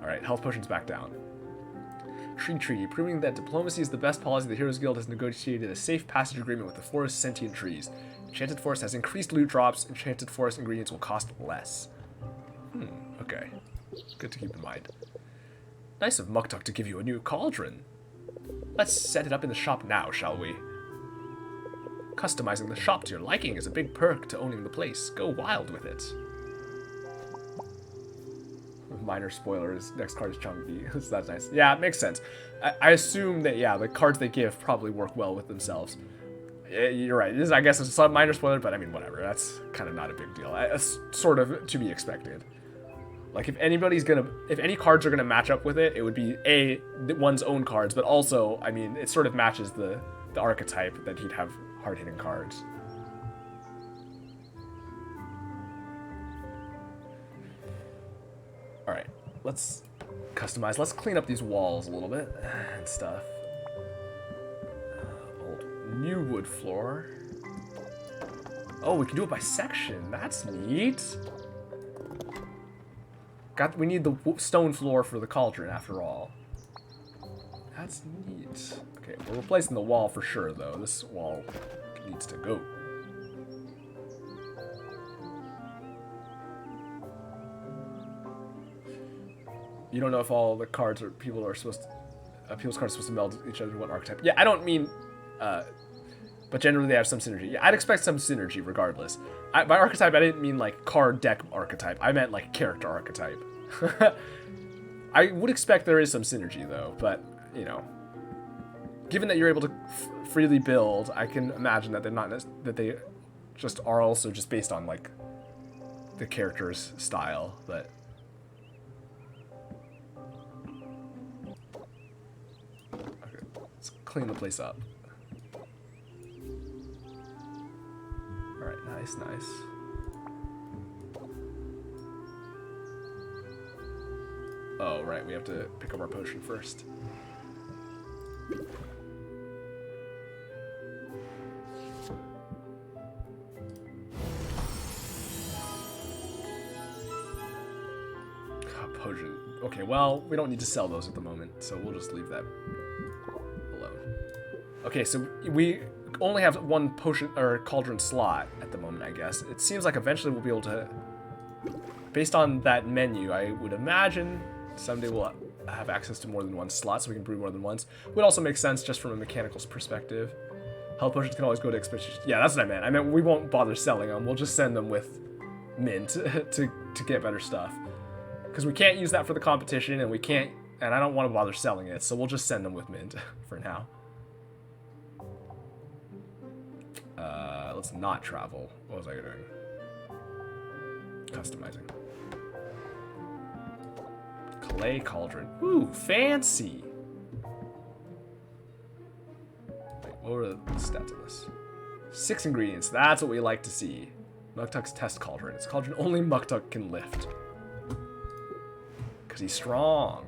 Alright, health potions back down. Tree Treaty, proving that diplomacy is the best policy, the Heroes Guild has negotiated a safe passage agreement with the forest's sentient trees. Enchanted Forest has increased loot drops, Enchanted Forest ingredients will cost less. Okay. Good to keep in mind. Nice of Muktuk to give you a new cauldron. Let's set it up in the shop now, shall we? Customizing the shop to your liking is a big perk to owning the place. Go wild with it. Minor spoilers. Next card is Chunky. So that's nice. Yeah, it makes sense. I assume that, yeah, the cards they give probably work well with themselves. You're right. I guess it's a minor spoiler, but I mean, whatever. That's kind of not a big deal. It's sort of to be expected. Like, if any cards are gonna match up with it, it would be one's own cards, but also, I mean, it sort of matches the archetype that he'd have hard-hitting cards. Alright, let's customize. Let's clean up these walls a little bit and stuff. New wood floor. Oh, we can do it by section. That's neat. We need the stone floor for the cauldron after all. That's neat. Okay, we're replacing the wall for sure, though. This wall needs to go. You don't know if all the cards or people are supposed to, people's cards are supposed to meld each other to one archetype. Yeah, I don't mean, but generally they have some synergy. Yeah, I'd expect some synergy regardless. By archetype, I didn't mean like card deck archetype. I meant like character archetype. I would expect there is some synergy though, but you know, given that you're able to freely build, I can imagine that they're not that they just are also just based on like the character's style, but. Okay, let's clean the place up. All right, nice, nice. Oh, right, we have to pick up our potion first. Potion. Okay, well, we don't need to sell those at the moment, so we'll just leave that alone. Okay, so we only have one potion or cauldron slot at the moment, I guess. It seems like eventually we'll be able to, based on that menu, I would imagine someday we'll have access to more than one slot, so we can brew more than once. Would also make sense just from a mechanicals perspective. Health potions can always go to expedition. Yeah, that's what I meant. I meant we won't bother selling them. We'll just send them with mint to get better stuff. Because we can't use that for the competition, and we can't, and I don't want to bother selling it, so we'll just send them with mint for now. Let's not travel. What was I doing? Customizing. Clay cauldron. Ooh, fancy! Wait, what were the stats on this? 6 ingredients. That's what we like to see. Muktuk's test cauldron. It's a cauldron only Muktuk can lift. Because he's strong.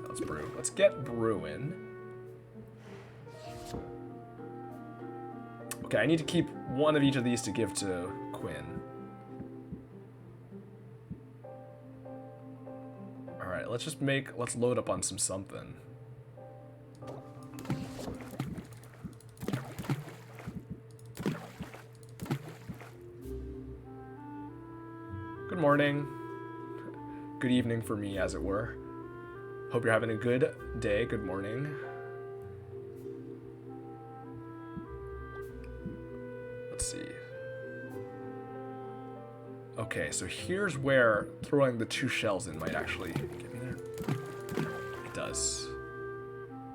Let's brew. Let's get brewing. Okay, I need to keep one of each of these to give to Quinn. Alright, let's load up on something. Good morning. Good evening for me, as it were. Hope you're having a good day, good morning. Let's see. Okay, so here's where throwing the 2 shells in might actually get me there. It does.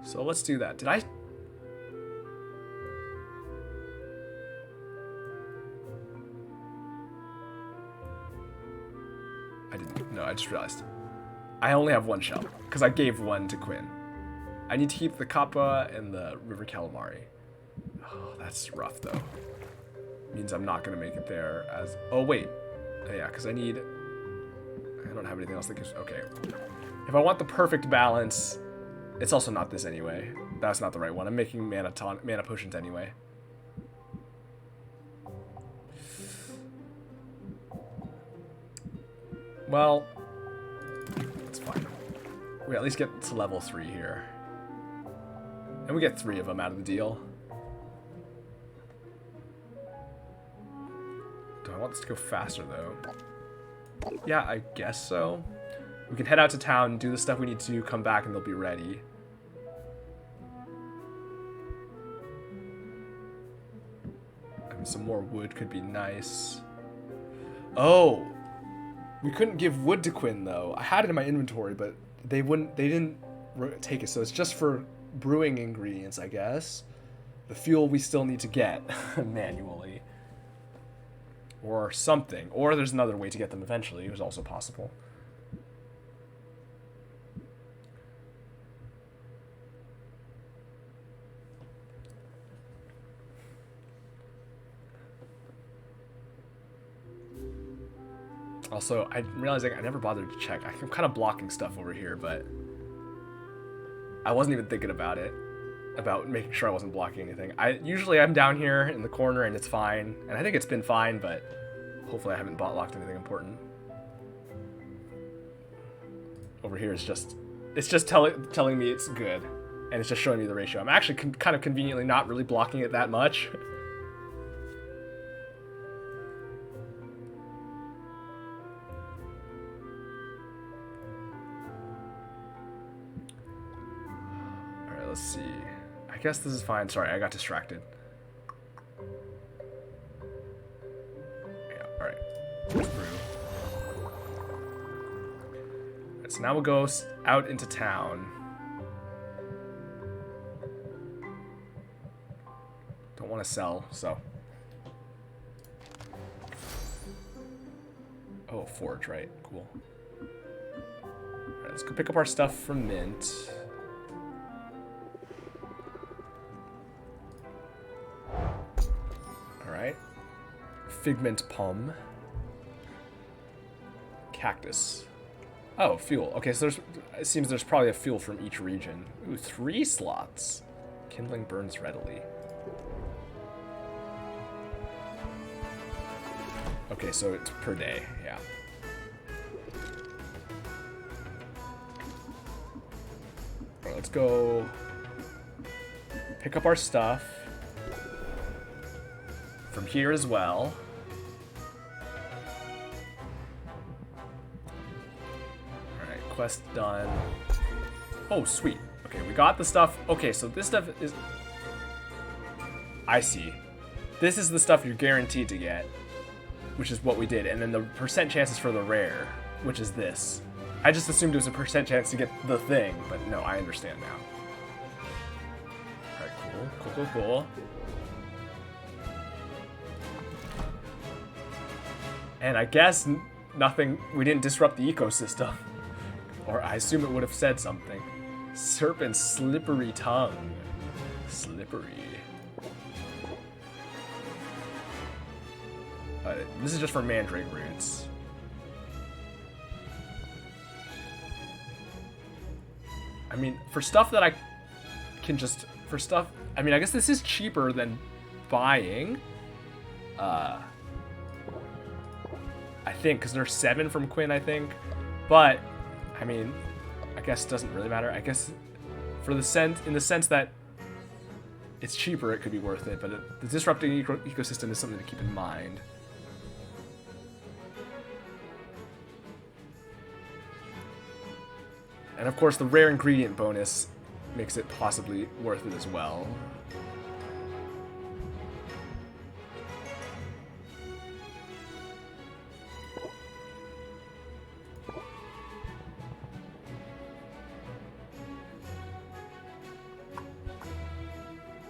So let's do that. Did I... No, I just realized. I only have 1 shell, because I gave 1 to Quinn. I need to keep the Kappa and the River Calamari. Oh, that's rough, though. Means I'm not going to make it there as... Oh, wait. Yeah, because I don't have anything else that gives... Okay. If I want the perfect balance, it's also not this anyway. That's not the right one. I'm making mana potions anyway. Well, it's fine. We at least get to level 3 here. And we get 3 of them out of the deal. Do I want this to go faster, though? Yeah, I guess so. We can head out to town, do the stuff we need to do, come back, and they'll be ready. And some more wood could be nice. Oh! We couldn't give wood to Quinn, though. I had it in my inventory, but they didn't take it, so it's just for brewing ingredients, I guess. The fuel we still need to get manually. Or something. Or there's another way to get them eventually. It was also possible. Also, I'm realizing I never bothered to check. I'm kind of blocking stuff over here, but I wasn't even thinking about it. About making sure I wasn't blocking anything. Usually I'm down here in the corner and it's fine. And I think it's been fine, but hopefully I haven't bot locked anything important. over here is just, it's just telling me it's good. And it's just showing me the ratio. I'm actually kind of conveniently not really blocking it that much. Alright, let's see. I guess this is fine. Sorry, I got distracted. Yeah, alright. Through. Alright, so now we'll go out into town. Don't want to sell, so. Oh, forge, right? Cool. Alright, let's go pick up our stuff from Mint. Alright. Figment Pum. Cactus. Oh, fuel. Okay, so it seems there's probably a fuel from each region. Ooh, 3 slots. Kindling burns readily. Okay, so it's per day, yeah. Alright, let's go pick up our stuff from here as well. Alright, quest done. Oh, sweet. Okay, we got the stuff. Okay, so this stuff is... I see. This is the stuff you're guaranteed to get, which is what we did, and then the percent chances for the rare, which is this. I just assumed it was a percent chance to get the thing, but no, I understand now. Alright, cool. And I guess nothing, we didn't disrupt the ecosystem. Or I assume it would have said something. Serpent's slippery tongue. Slippery. This is just for mandrake roots. I mean, for stuff that I can just... For stuff... I mean, I guess this is cheaper than buying. I think, because there's 7 from Quinn, I think. But, I mean, I guess it doesn't really matter. I guess for the in the sense that it's cheaper, it could be worth it. But the disrupting ecosystem is something to keep in mind. And of course, the rare ingredient bonus makes it possibly worth it as well.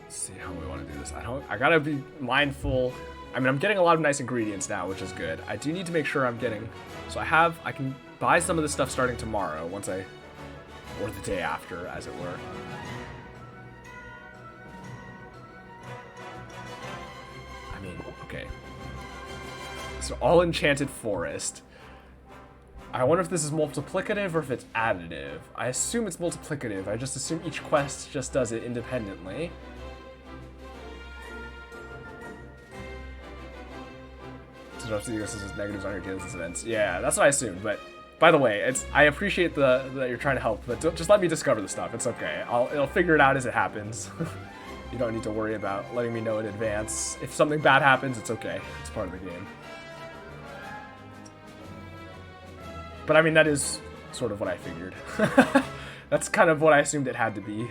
Let's see how we want to do this. I gotta be mindful. I mean, I'm getting a lot of nice ingredients now, which is good. I do need to make sure I'm getting... So I can buy some of this stuff starting tomorrow, or the day after, as it were. I mean, okay. So all enchanted forest. I wonder if this is multiplicative or if it's additive. I assume it's multiplicative. I just assume each quest just does it independently. Disrupts the ecosystem's negatives on your deals events. Yeah, that's what I assumed, but by the way, I appreciate that you're trying to help, but just let me discover the stuff. It's okay. It'll figure it out as it happens. You don't need to worry about letting me know in advance. If something bad happens, it's okay. It's part of the game. But I mean, that is sort of what I figured. That's kind of what I assumed it had to be.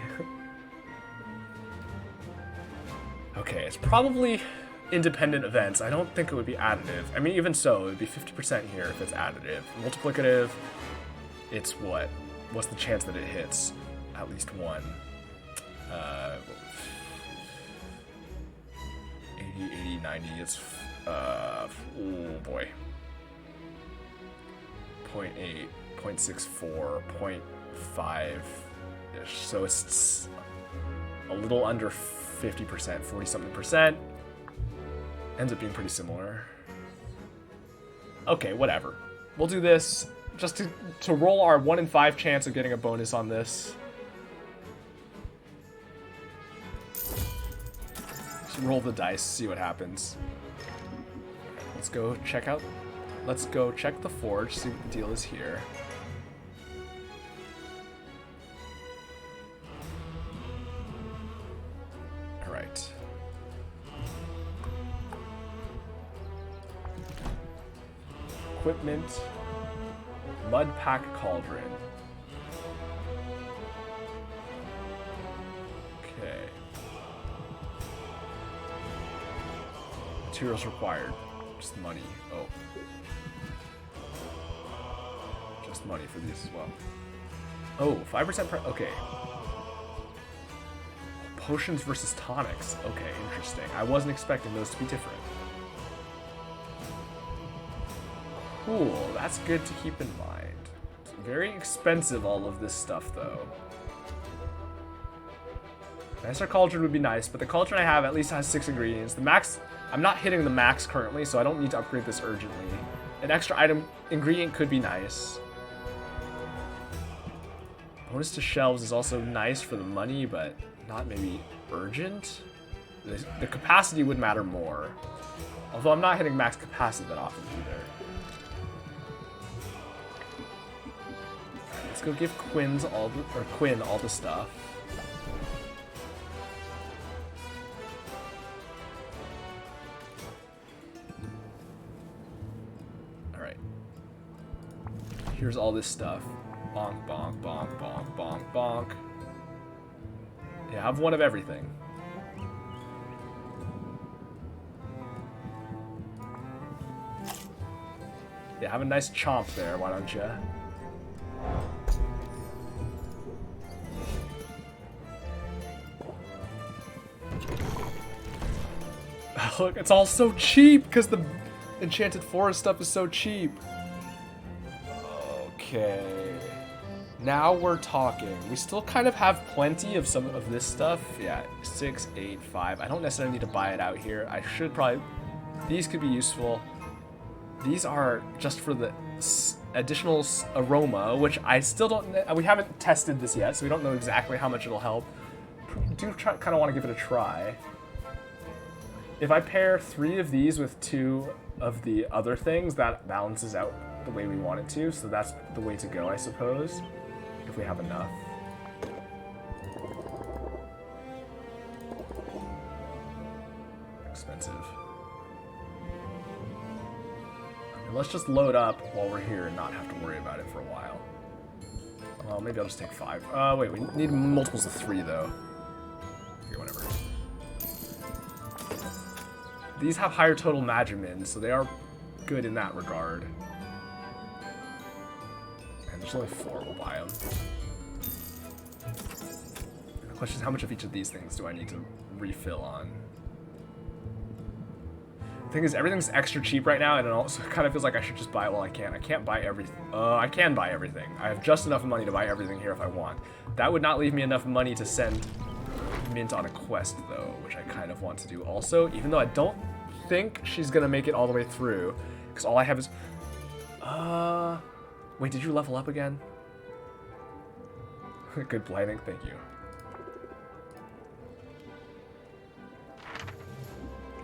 Okay, it's probably independent events. I don't think it would be additive. I mean, even so, it would be 50% here if it's additive. Multiplicative, it's what? What's the chance that it hits? At least one. 80, 80, 90, it's, oh boy. 0.8, 0.64, 0.5-ish. So it's a little under 50%, 40-something percent. Ends up being pretty similar. Okay, whatever. We'll do this just to roll our 1 in 5 chance of getting a bonus on this. Just roll the dice, see what happens. Let's go check the forge, see what the deal is here. equipment. Mud pack cauldron. Okay. Materials required. Just money. Oh. Just money for these as well. Oh, 5% okay. Potions versus tonics. Okay, interesting. I wasn't expecting those to be different. Cool, that's good to keep in mind. It's very expensive, all of this stuff, though. Nicer cauldron would be nice, but the cauldron I have at least has 6 ingredients. The max, I'm not hitting the max currently, so I don't need to upgrade this urgently. An extra item ingredient could be nice. Bonus to shelves is also nice for the money, but not maybe urgent. The capacity would matter more. Although I'm not hitting max capacity that often either. Let's go give Quinn all the stuff. Alright. Here's all this stuff. Bonk, bonk, bonk, bonk, bonk, bonk. Yeah, have one of everything. Yeah, have a nice chomp there, why don't you? Look, it's all so cheap because the Enchanted Forest stuff is so cheap. Okay. Now we're talking. We still kind of have plenty of some of this stuff. Yeah, 6, 8, 5. I don't necessarily need to buy it out here. I should probably... These could be useful. These are just for the additional aroma, which I still don't... We haven't tested this yet, so we don't know exactly how much it'll help. Do kind of want to give it a try. If I pair 3 of these with 2 of the other things, that balances out the way we want it to, so that's the way to go, I suppose. If we have enough. Expensive. And let's just load up while we're here and not have to worry about it for a while. Well, maybe I'll just take 5. Wait, we need multiples of 3 though. Okay, whatever. These have higher total Magimins, so they are good in that regard. There's only 4, we'll buy them. The question is, how much of each of these things do I need to refill on? The thing is, everything's extra cheap right now, and it also kind of feels like I should just buy it while I can. I can't buy everything. I can buy everything. I have just enough money to buy everything here if I want. That would not leave me enough money to send Mint on a quest, though, which I kind of want to do also, even though I don't think she's going to make it all the way through, because all I have is... Wait, did you level up again? Good planning, thank you.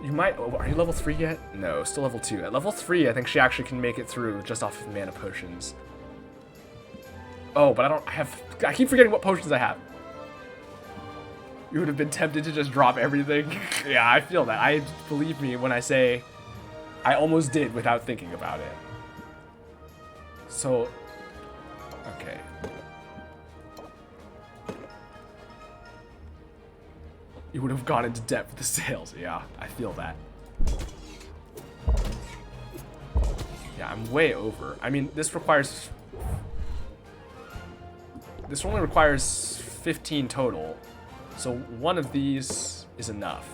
You might... Oh, are you level 3 yet? No, still level 2. At level 3, I think she actually can make it through just off of mana potions. Oh, but I keep forgetting what potions I have. You would have been tempted to just drop everything. Yeah, I feel that. Believe me when I say I almost did without thinking about it. So, okay. You would have gone into debt for the sales. Yeah, I feel that. Yeah, I'm way over. I mean, this only requires 15 total. So one of these is enough.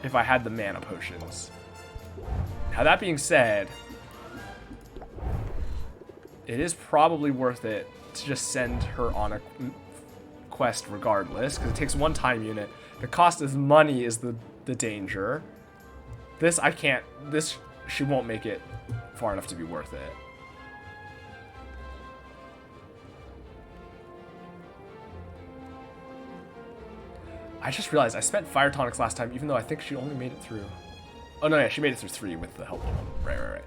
If I had the mana potions. Now that being said... It is probably worth it to just send her on a quest regardless, because it takes 1 time unit. The cost of money is the danger. This, I can't... This, she won't make it far enough to be worth it. I just realized I spent Fire Tonics last time, even though I think she only made it through... Oh, no, yeah, she made it through 3 with the help one. Right.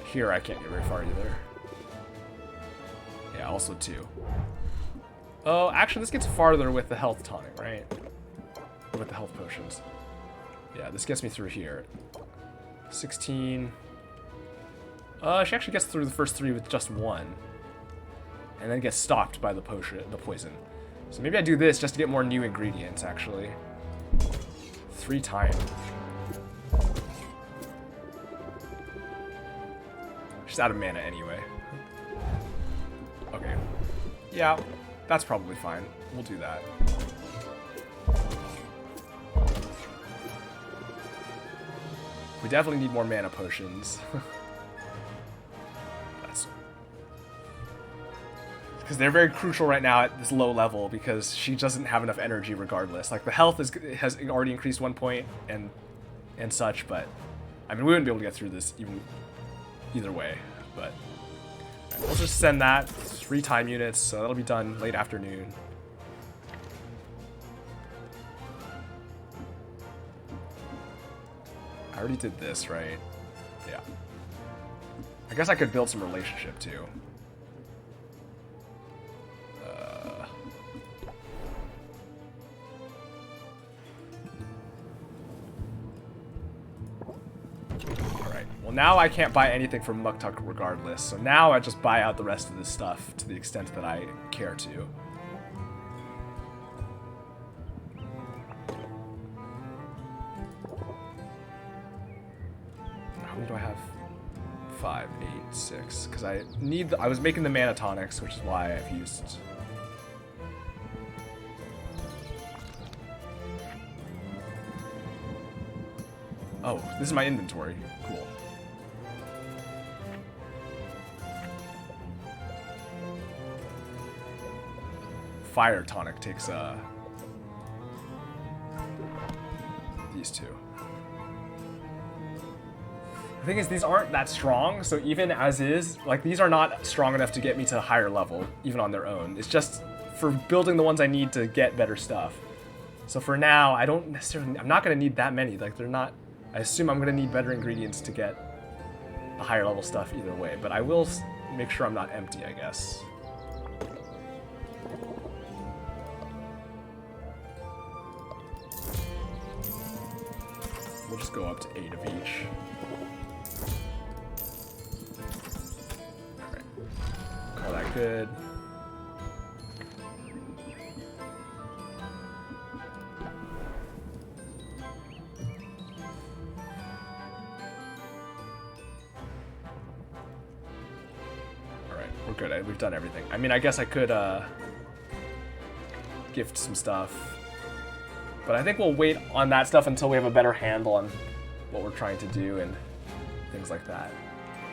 Here, I can't get very far either. Yeah, also 2. Oh, actually, this gets farther with the health tonic, right? Or with the health potions. Yeah, this gets me through here. 16. She actually gets through the first 3 with just 1. And then gets stopped by the poison. So maybe I do this just to get more new ingredients, actually. 3 times. She's out of mana anyway. Okay. Yeah, that's probably fine. We'll do that. We definitely need more mana potions. That's... Because they're very crucial right now at this low level because she doesn't have enough energy regardless. Like, the health has already increased 1 point and such, but... I mean, we wouldn't be able to get through this either way, but... Right, we'll just send that 3 time units, so that'll be done late afternoon. I already did this, right? Yeah. I guess I could build some relationship, too. Alright. Well, now I can't buy anything from Muktuk regardless, so now I just buy out the rest of this stuff to the extent that I care to. Do I have 5, 8, 6? Because I need. I was making the mana tonics, which is why I've used. Oh, this is my inventory. Cool. Fire tonic takes these 2. The thing is, these aren't that strong, so even as is, like, these are not strong enough to get me to a higher level, even on their own. It's just for building the ones I need to get better stuff. So for now, I don't necessarily, I'm not going to need that many. Like, they're not, I assume I'm going to need better ingredients to get the higher level stuff either way, but I will make sure I'm not empty, I guess. We'll just go up to 8 of each. Call that good. Alright, we're good. We've done everything. I mean, I guess I could gift some stuff. But I think we'll wait on that stuff until we have a better handle on what we're trying to do and things like that.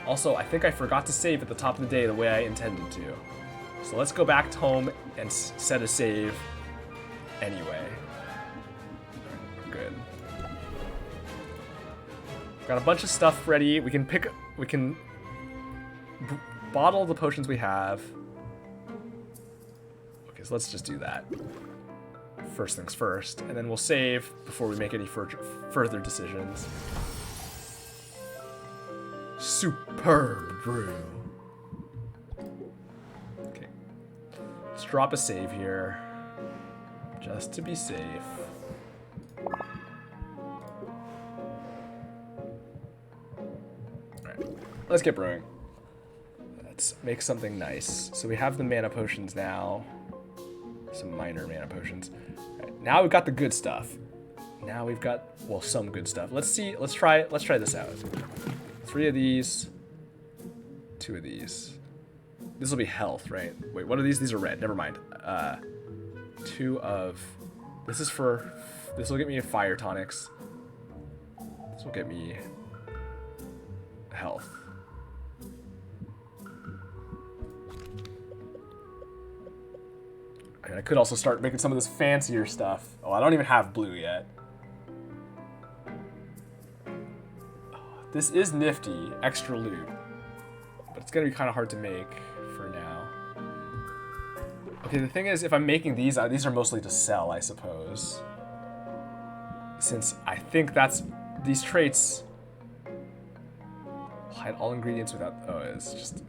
Also, I think I forgot to save at the top of the day the way I intended to. So let's go back to home and set a save anyway. Good. Got a bunch of stuff ready. We can bottle the potions we have. Okay, so let's just do that. First things first, and then we'll save before we make any further decisions. Superb brew. Okay. Let's drop a save here. Just to be safe. Alright. Let's get brewing. Let's make something nice. So we have the mana potions now. Some minor mana potions. Right, now we've got the good stuff. Now we've got, well, some good stuff. Let's see, let's try this out. 3 of these, 2 of these. This will be health, right? Wait, what are these? These are red, never mind. 2 of, this will get me fire tonics. This will get me health. I could also start making some of this fancier stuff. Oh, I don't even have blue yet. This is nifty, extra loot. But it's gonna be kind of hard to make for now. Okay, the thing is, if I'm making these are mostly to sell, I suppose. Since I think that's, these traits hide all ingredients without, oh, it's just...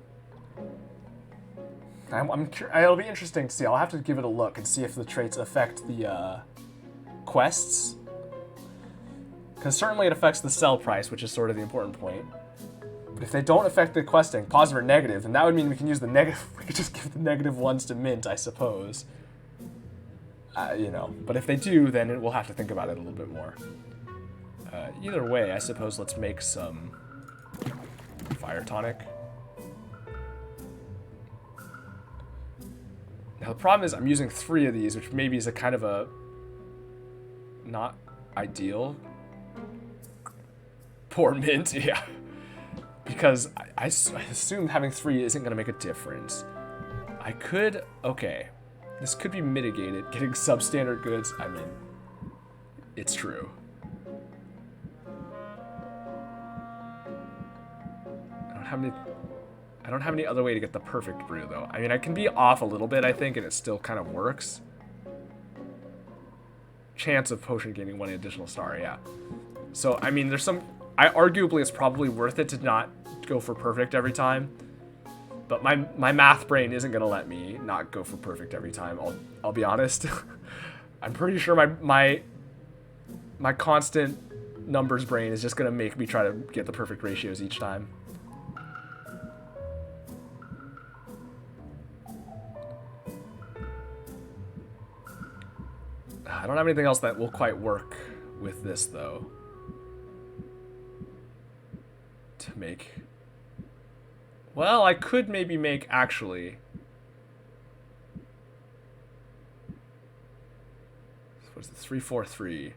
It'll be interesting to see. I'll have to give it a look and see if the traits affect the quests. Because certainly it affects the sell price, which is sort of the important point. But if they don't affect the questing, positive or negative, then that would mean we can use the negative. We could just give the negative ones to Mint, I suppose. You know, but if they do, then we'll have to think about it a little bit more. Either way, I suppose let's make some fire tonic. Now the problem is I'm using 3 of these, which maybe is a kind of a not ideal. Poor Mint, yeah. Because I assume having 3 isn't going to make a difference. I could, okay. This could be mitigated. Getting substandard goods, I mean, it's true. I don't have any other way to get the perfect brew, though. I mean, I can be off a little bit, I think, and it still kind of works. Chance of potion gaining 1 additional star, yeah. So, I mean, there's some... arguably, it's probably worth it to not go for perfect every time. But my math brain isn't going to let me not go for perfect every time, I'll be honest. I'm pretty sure my constant numbers brain is just going to make me try to get the perfect ratios each time. I don't have anything else that will quite work with this, though. To make... Well, I could maybe make, actually... What's it? 343.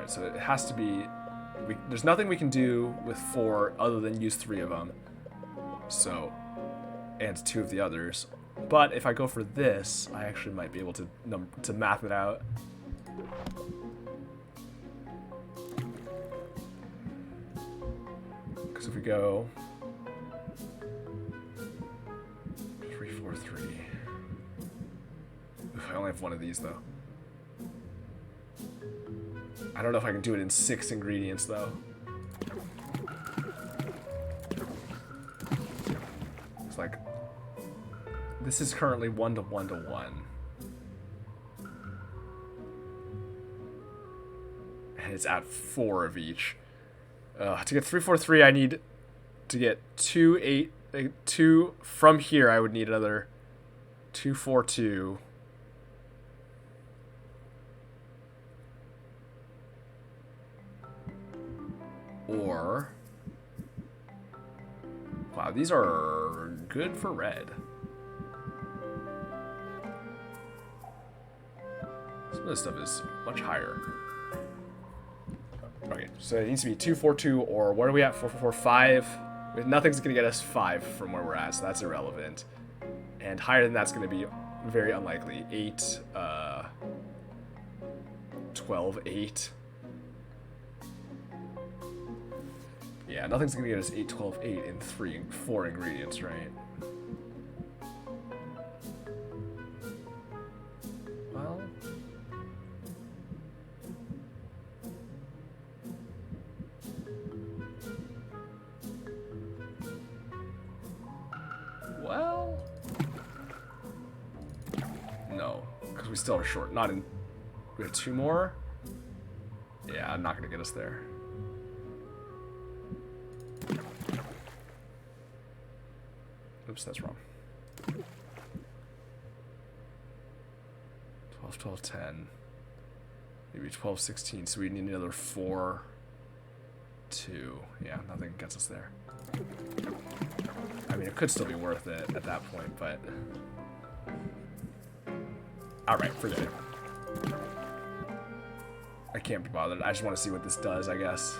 So it has to be... there's nothing we can do with 4 other than use 3 of them. So... and 2 of the others. But if I go for this, I actually might be able to math it out. Because if we go... 3, 4, 3... Oof, I only have 1 of these, though. I don't know if I can do it in 6 ingredients, though. It's like... This is currently 1 to 1 to 1. And it's at 4 of each. To get 3, 4, 3, I need to get 2, 8... 2... From here, I would need another 2, 4, 2... Or... Wow, these are good for red. Some of this stuff is much higher. Okay, so it needs to be 2, 4, 2, or what are we at? 4, 4, 4, 5. Nothing's going to get us 5 from where we're at, so that's irrelevant. And higher than that's going to be very unlikely. 8, 12, 8. Yeah, nothing's gonna get us 8, 12, 8 in 4 ingredients, right? Well... Well... No, because we still are short. Not in... We have 2 more? Yeah, I'm not gonna get us there. Oops, that's wrong. 12, 12, 10. Maybe 12, 16. So we need another 4, 2. Yeah, nothing gets us there. I mean, it could still be worth it at that point, but... Alright, forget it. I can't be bothered. I just want to see what this does, I guess.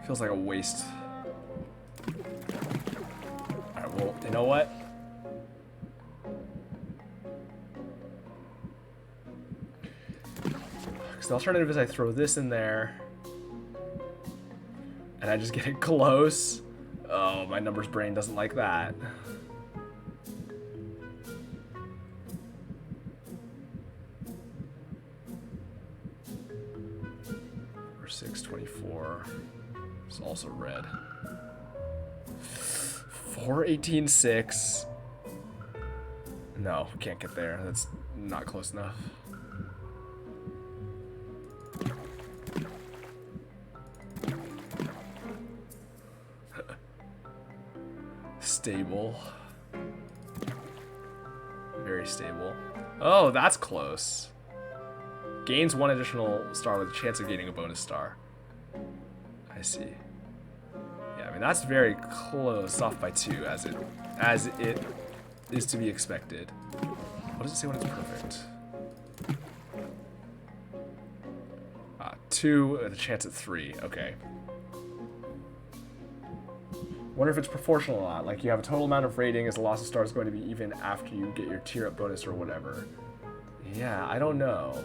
Feels like a waste. Alright, well, you know what? Because the alternative is I throw this in there. And I just get it close. Oh, my numbers brain doesn't like that. 6, 24. It's also red. 4, 18, 6. No, can't get there. That's not close enough. Stable. Very stable. Oh, that's close. Gains 1 additional star with a chance of gaining a bonus star. I see. Yeah, I mean that's very close, off by 2 as it is to be expected. What does it say when it's perfect? 2 with a chance at 3. Okay. Wonder if it's proportional or not. Like you have a total amount of rating as the loss of stars is going to be even after you get your tier up bonus or whatever. Yeah, I don't know.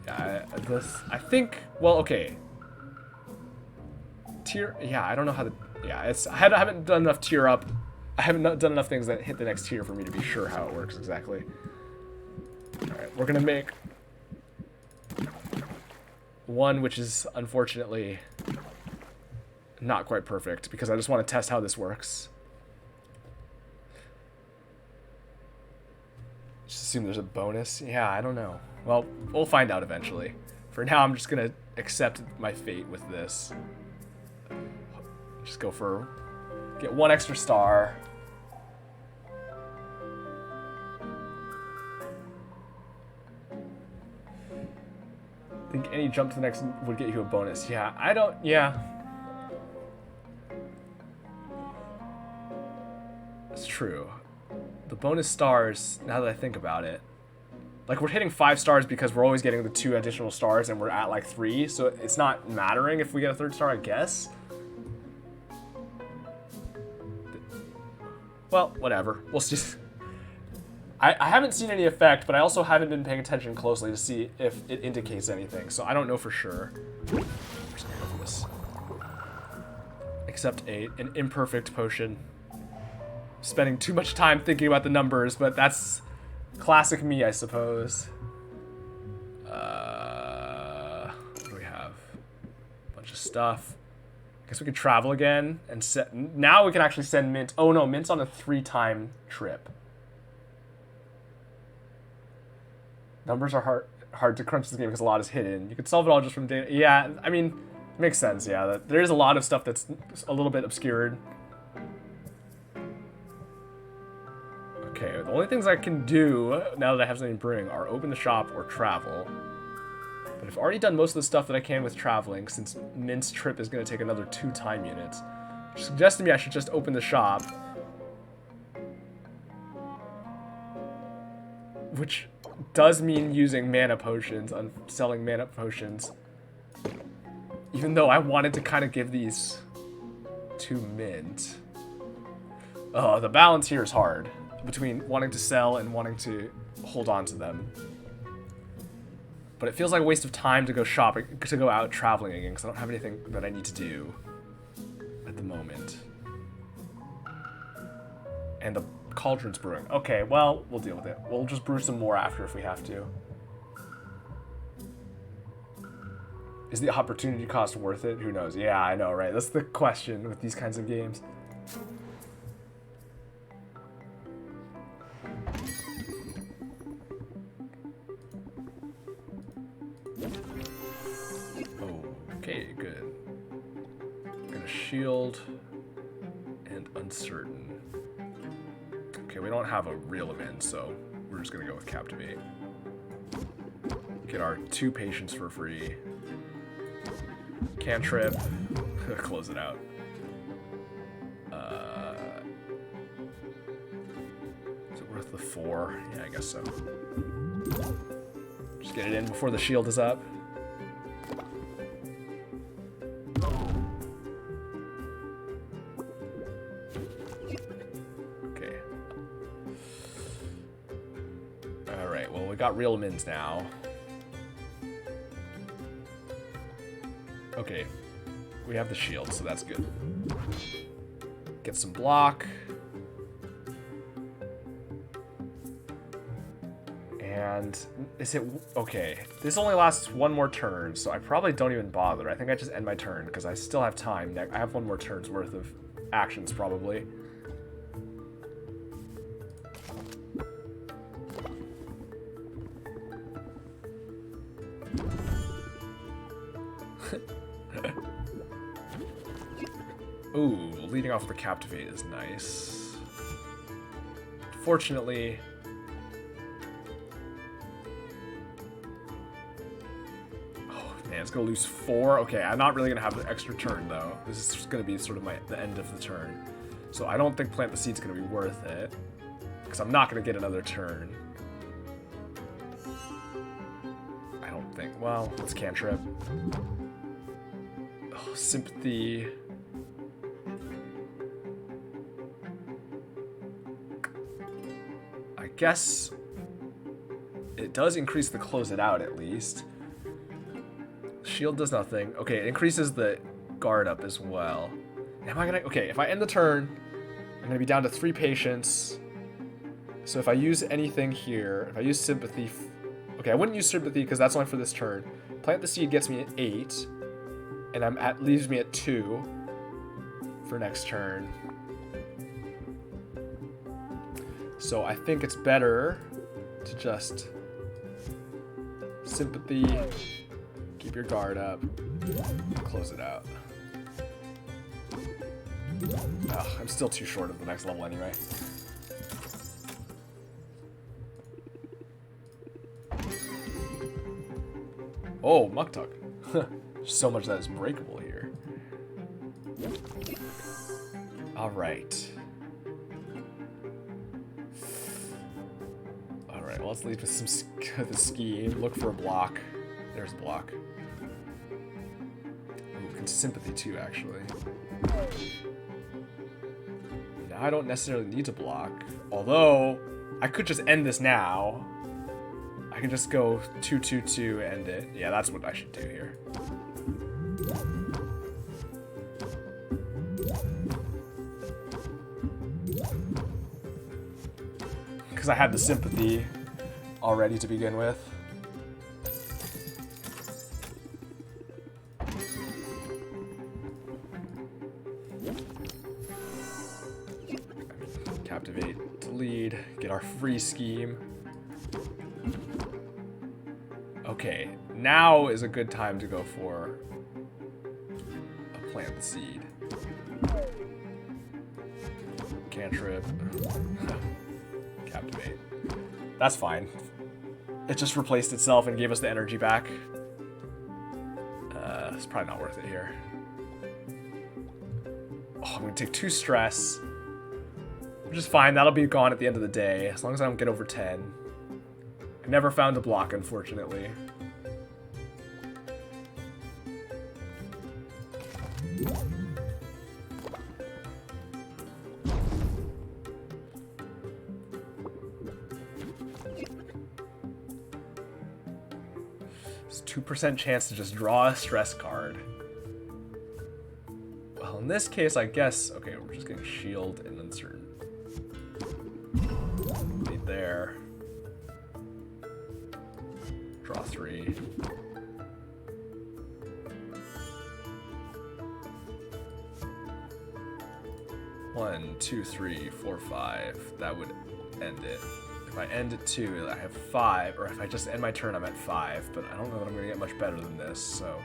Yeah, I think, well, okay. Tier, yeah, I don't know how to, yeah, I haven't done enough tier up. I haven't done enough things that hit the next tier for me to be sure how it works exactly. Alright, we're gonna make one which is unfortunately not quite perfect because I just want to test how this works. Just assume there's a bonus. Yeah, I don't know. Well, we'll find out eventually. For now, I'm just gonna accept my fate with this. Just go for, get 1 extra star. I think any jump to the next would get you a bonus. Yeah, I don't, yeah. It's true. The bonus stars, now that I think about it, like we're hitting 5 stars because we're always getting the 2 additional stars and we're at like 3, so it's not mattering if we get a 3rd star, I guess. Well, whatever. We'll just... I haven't seen any effect, but I also haven't been paying attention closely to see if it indicates anything, so I don't know for sure. I'm just gonna go for this. Accept an imperfect potion. Spending too much time thinking about the numbers, but that's classic me, I suppose. What do we have? A bunch of stuff. I guess we could travel again and set. Now we can actually send Mint. Oh no, Mint's on a 3-time trip. Numbers are hard to crunch this game because a lot is hidden. You could solve it all just from data. Yeah, I mean, it makes sense. Yeah, there is a lot of stuff that's a little bit obscured. Okay, the only things I can do now that I have something brewing are open the shop or travel. But I've already done most of the stuff that I can with traveling since Mint's trip is going to take another 2 time units. Which suggests to me I should just open the shop. Which does mean using mana potions, selling mana potions. Even though I wanted to kind of give these to Mint. Oh, the balance here is hard. Between wanting to sell and wanting to hold on to them. But it feels like a waste of time to go shopping, to go out traveling again, because I don't have anything that I need to do at the moment. And the cauldron's brewing. Okay, well, we'll deal with it. We'll just brew some more after if we have to. Is the opportunity cost worth it? Who knows? Yeah, I know, right? That's the question with these kinds of games. Okay, good. Gonna shield and uncertain. Okay, we don't have a reel of in, so we're just gonna go with captivate. Get our 2 patience for free. Cantrip. Close it out. Is it worth the 4? Yeah, I guess so. Just get it in before the shield is up. Okay. Alright, well, we got real mins now. Okay, we have the shield, so that's good. Get some block. And is it... Okay, this only lasts one more turn, so I probably don't even bother. I think I just end my turn, because I still have time. I have one more turn's worth of actions, probably. Ooh, leading off the Captivate is nice. Fortunately... Man, it's gonna lose 4. Okay, I'm not really gonna have an extra turn though. This is just gonna be sort of the end of the turn. So I don't think Plant the Seed's gonna be worth it. Because I'm not gonna get another turn. I don't think. Well, let's cantrip. Oh, Sympathy. I guess it does increase the close it out at least. Shield does nothing. Okay, it increases the guard up as well. Am I gonna... Okay, if I end the turn, I'm gonna be down to 3 patience. So if I use anything here, if I use Sympathy... Okay, I wouldn't use Sympathy because that's only for this turn. Plant the Seed gets me at 8. And leaves me at 2 for next turn. So I think it's better to just... Sympathy... Keep your guard up. Close it out. Ugh, I'm still too short of the next level anyway. Oh, Muktuk. There's so much that is breakable here. Alright. Alright, well, let's lead with some the scheme. Look for a block. There's a block. Ooh, Sympathy too, actually. Now I don't necessarily need to block. Although, I could just end this now. I can just go 2-2-2, end it. Yeah, that's what I should do here. Because I had the Sympathy already to begin with. Captivate to lead, get our free scheme. Okay, now is a good time to go for a Plant the Seed. Cantrip. Captivate. That's fine. It just replaced itself and gave us the energy back. It's probably not worth it here. Oh, I'm gonna take 2 stress. Which is fine, that'll be gone at the end of the day, as long as I don't get over 10. I never found a block, unfortunately. It's a 2% chance to just draw a stress card. Well, in this case, I guess... Okay, we're just getting shield and uncertain. Right there. Draw 3. One, 2, 3, 4, 5. That would end it. If I end at 2, I have 5. Or if I just end my turn, I'm at 5. But I don't know that I'm going to get much better than this, so...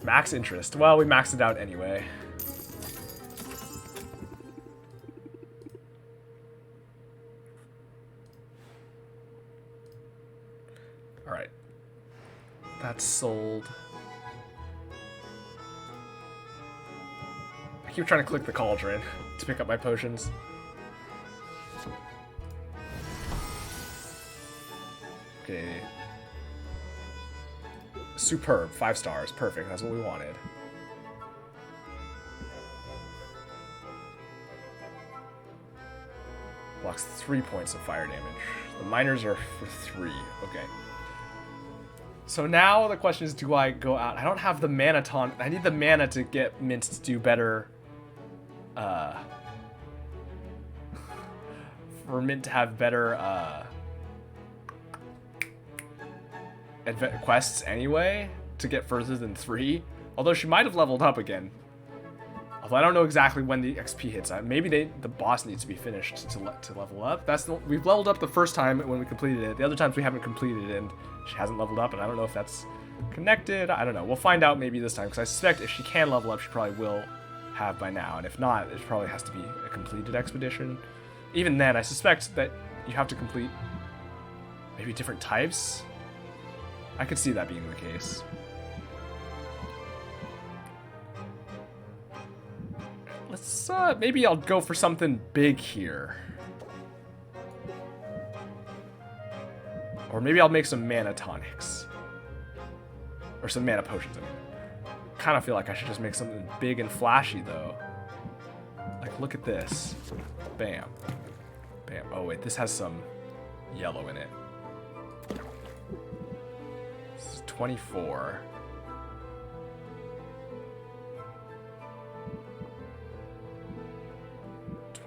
Max interest. Well, we maxed it out anyway. Alright. That's sold. I keep trying to click the cauldron to pick up my potions. Okay. Superb. 5 stars. Perfect. That's what we wanted. Blocks 3 points of fire damage. The miners are for 3. Okay. So now the question is, do I go out? I don't have the mana taunt. I need the mana to get Mint to do better. For Mint to have better quests anyway, to get further than 3. Although she might have leveled up again. Although I don't know exactly when the XP hits. Maybe the boss needs to be finished to level up. We've leveled up the first time when we completed it. The other times we haven't completed it, and she hasn't leveled up, and I don't know if that's connected. I don't know. We'll find out maybe this time, because I suspect if she can level up, she probably will have by now. And if not, it probably has to be a completed expedition. Even then, I suspect that you have to complete maybe different types. I could see that being the case. Let's, maybe I'll go for something big here. Or maybe I'll make some mana tonics. Or some mana potions, I mean. Kind of feel like I should just make something big and flashy, though. Like, look at this. Bam. Bam. Oh, wait, this has some yellow in it. This is 24.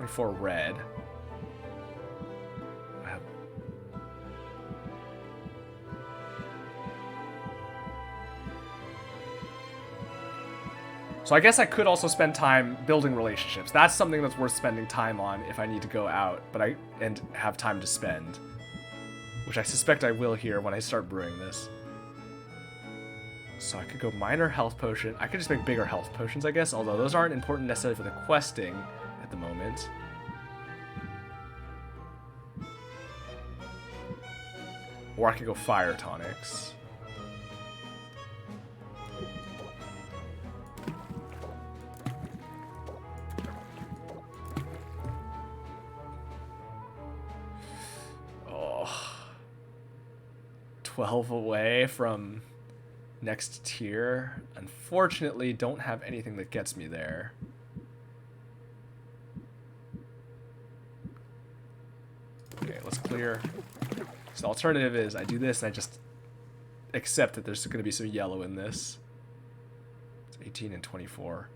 For red. So I guess I could also spend time building relationships. That's something that's worth spending time on if I need to go out, and have time to spend. Which I suspect I will here when I start brewing this. So I could go minor health potion. I could just make bigger health potions, I guess, although those aren't important necessarily for the questing at the moment. Or I could go fire tonics. Oh. 12 away from next tier. Unfortunately, don't have anything that gets me there. Okay, let's clear. So the alternative is I do this and I just accept that there's going to be some yellow in this. It's 18 and 24.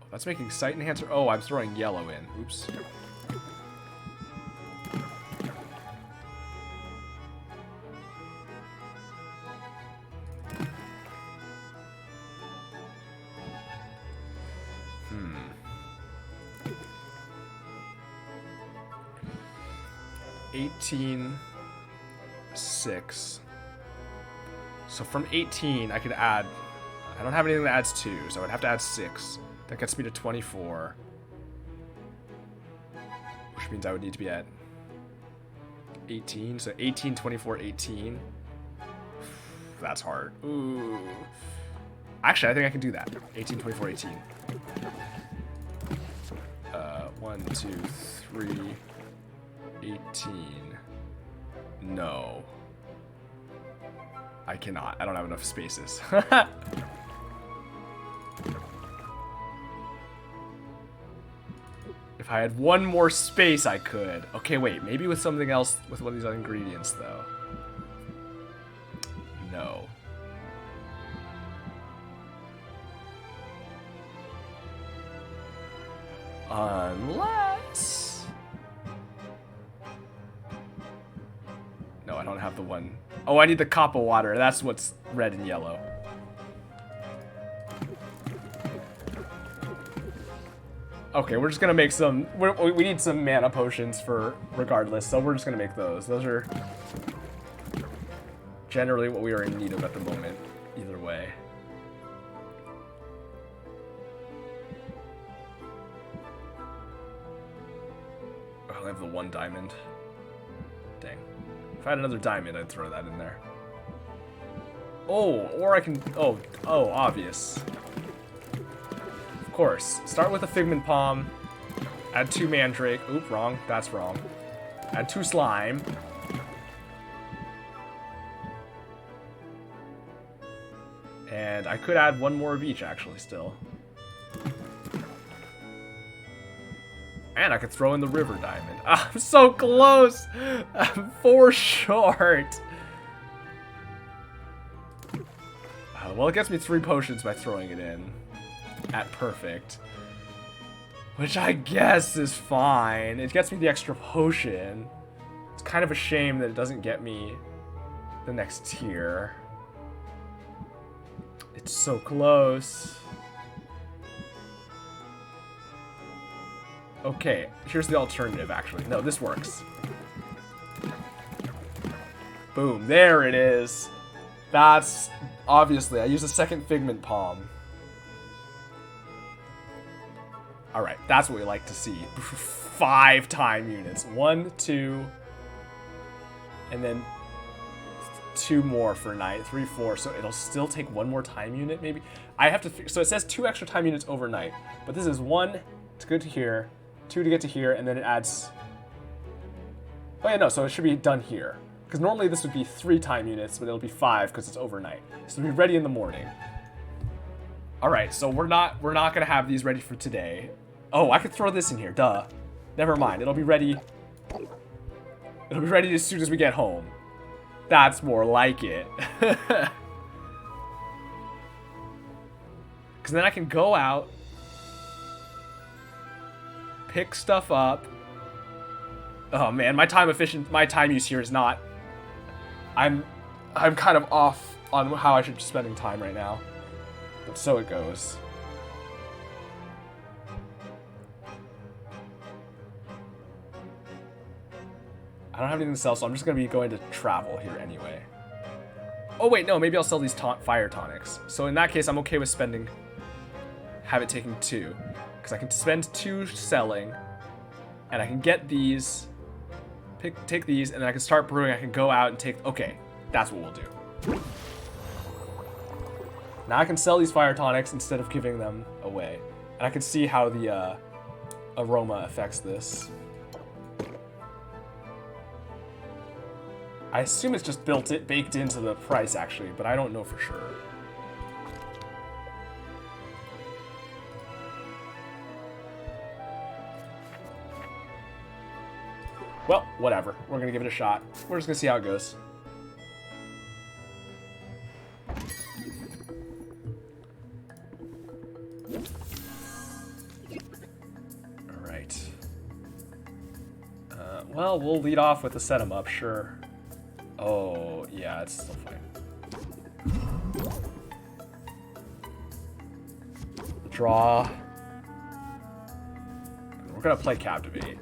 Oh, that's making sight enhancer. Oh, I'm throwing yellow in. Oops. $18, 6. So from 18, I could add... I don't have anything that adds 2, so I would have to add 6. That gets me to 24. Which means I would need to be at 18. So 18, 24, 18. That's hard. Ooh. Actually, I think I can do that. 18, 24, 18. 1, 2, 3... 18. No. I cannot. I don't have enough spaces. If I had one more space, I could. Okay, wait. Maybe with something else, with one of these other ingredients, though. No. Unless... No, I don't have the one. Oh, I need the copper water. That's what's red and yellow. Okay, we're just gonna make some... We need some mana potions for regardless, so we're just gonna make those. Those are generally what we are in need of at the moment, either way. I only have the one diamond. Dang. If I had another diamond, I'd throw that in there. Oh, or I can... Oh, obvious. Of course. Start with a Figment Palm. Add 2 Mandrake. Oop, wrong. That's wrong. Add 2 Slime. And I could add 1 more of each, actually, still. And I could throw in the river diamond. I'm so close! I'm 4 short. Well, it gets me 3 potions by throwing it in. At perfect. Which I guess is fine. It gets me the extra potion. It's kind of a shame that it doesn't get me the next tier. It's so close. Okay, here's the alternative, actually. No, this works. Boom, there it is. That's, obviously, I use a second Figment Palm. Alright, that's what we like to see. 5 time units. 1, 2, and then 2 more for night. 3, 4, so it'll still take 1 more time unit, maybe? I have to, so it says 2 extra time units overnight, but this is 1 to get to here, 2 to get to here, and then it adds... Oh yeah, no, so it should be done here. Because normally this would be 3 time units, but it'll be 5 because it's overnight. So it'll be ready in the morning. Alright, so we're not gonna have these ready for today. Oh, I could throw this in here, duh. Never mind, it'll be ready. It'll be ready as soon as we get home. That's more like it. Because then I can go out, pick stuff up. Oh man, my time use here is not. I'm kind of off on how I should be spending time right now. But so it goes. I don't have anything to sell, so I'm just going to be going to travel here anyway. Oh wait, no, maybe I'll sell these fire tonics. So in that case, I'm okay with spending, have it taking 2. Because I can spend 2 selling, and I can get these, take these, and then I can start brewing. I can go out and take, okay, that's what we'll do. Now I can sell these fire tonics instead of giving them away. And I can see how the aroma affects this. I assume it's just baked into the price, actually, but I don't know for sure. Well, whatever. We're going to give it a shot. We're just going to see how it goes. Alright. Well, we'll lead off with the set 'em up, sure. Oh, yeah, it's still fine. Draw. We're going to play Captivate.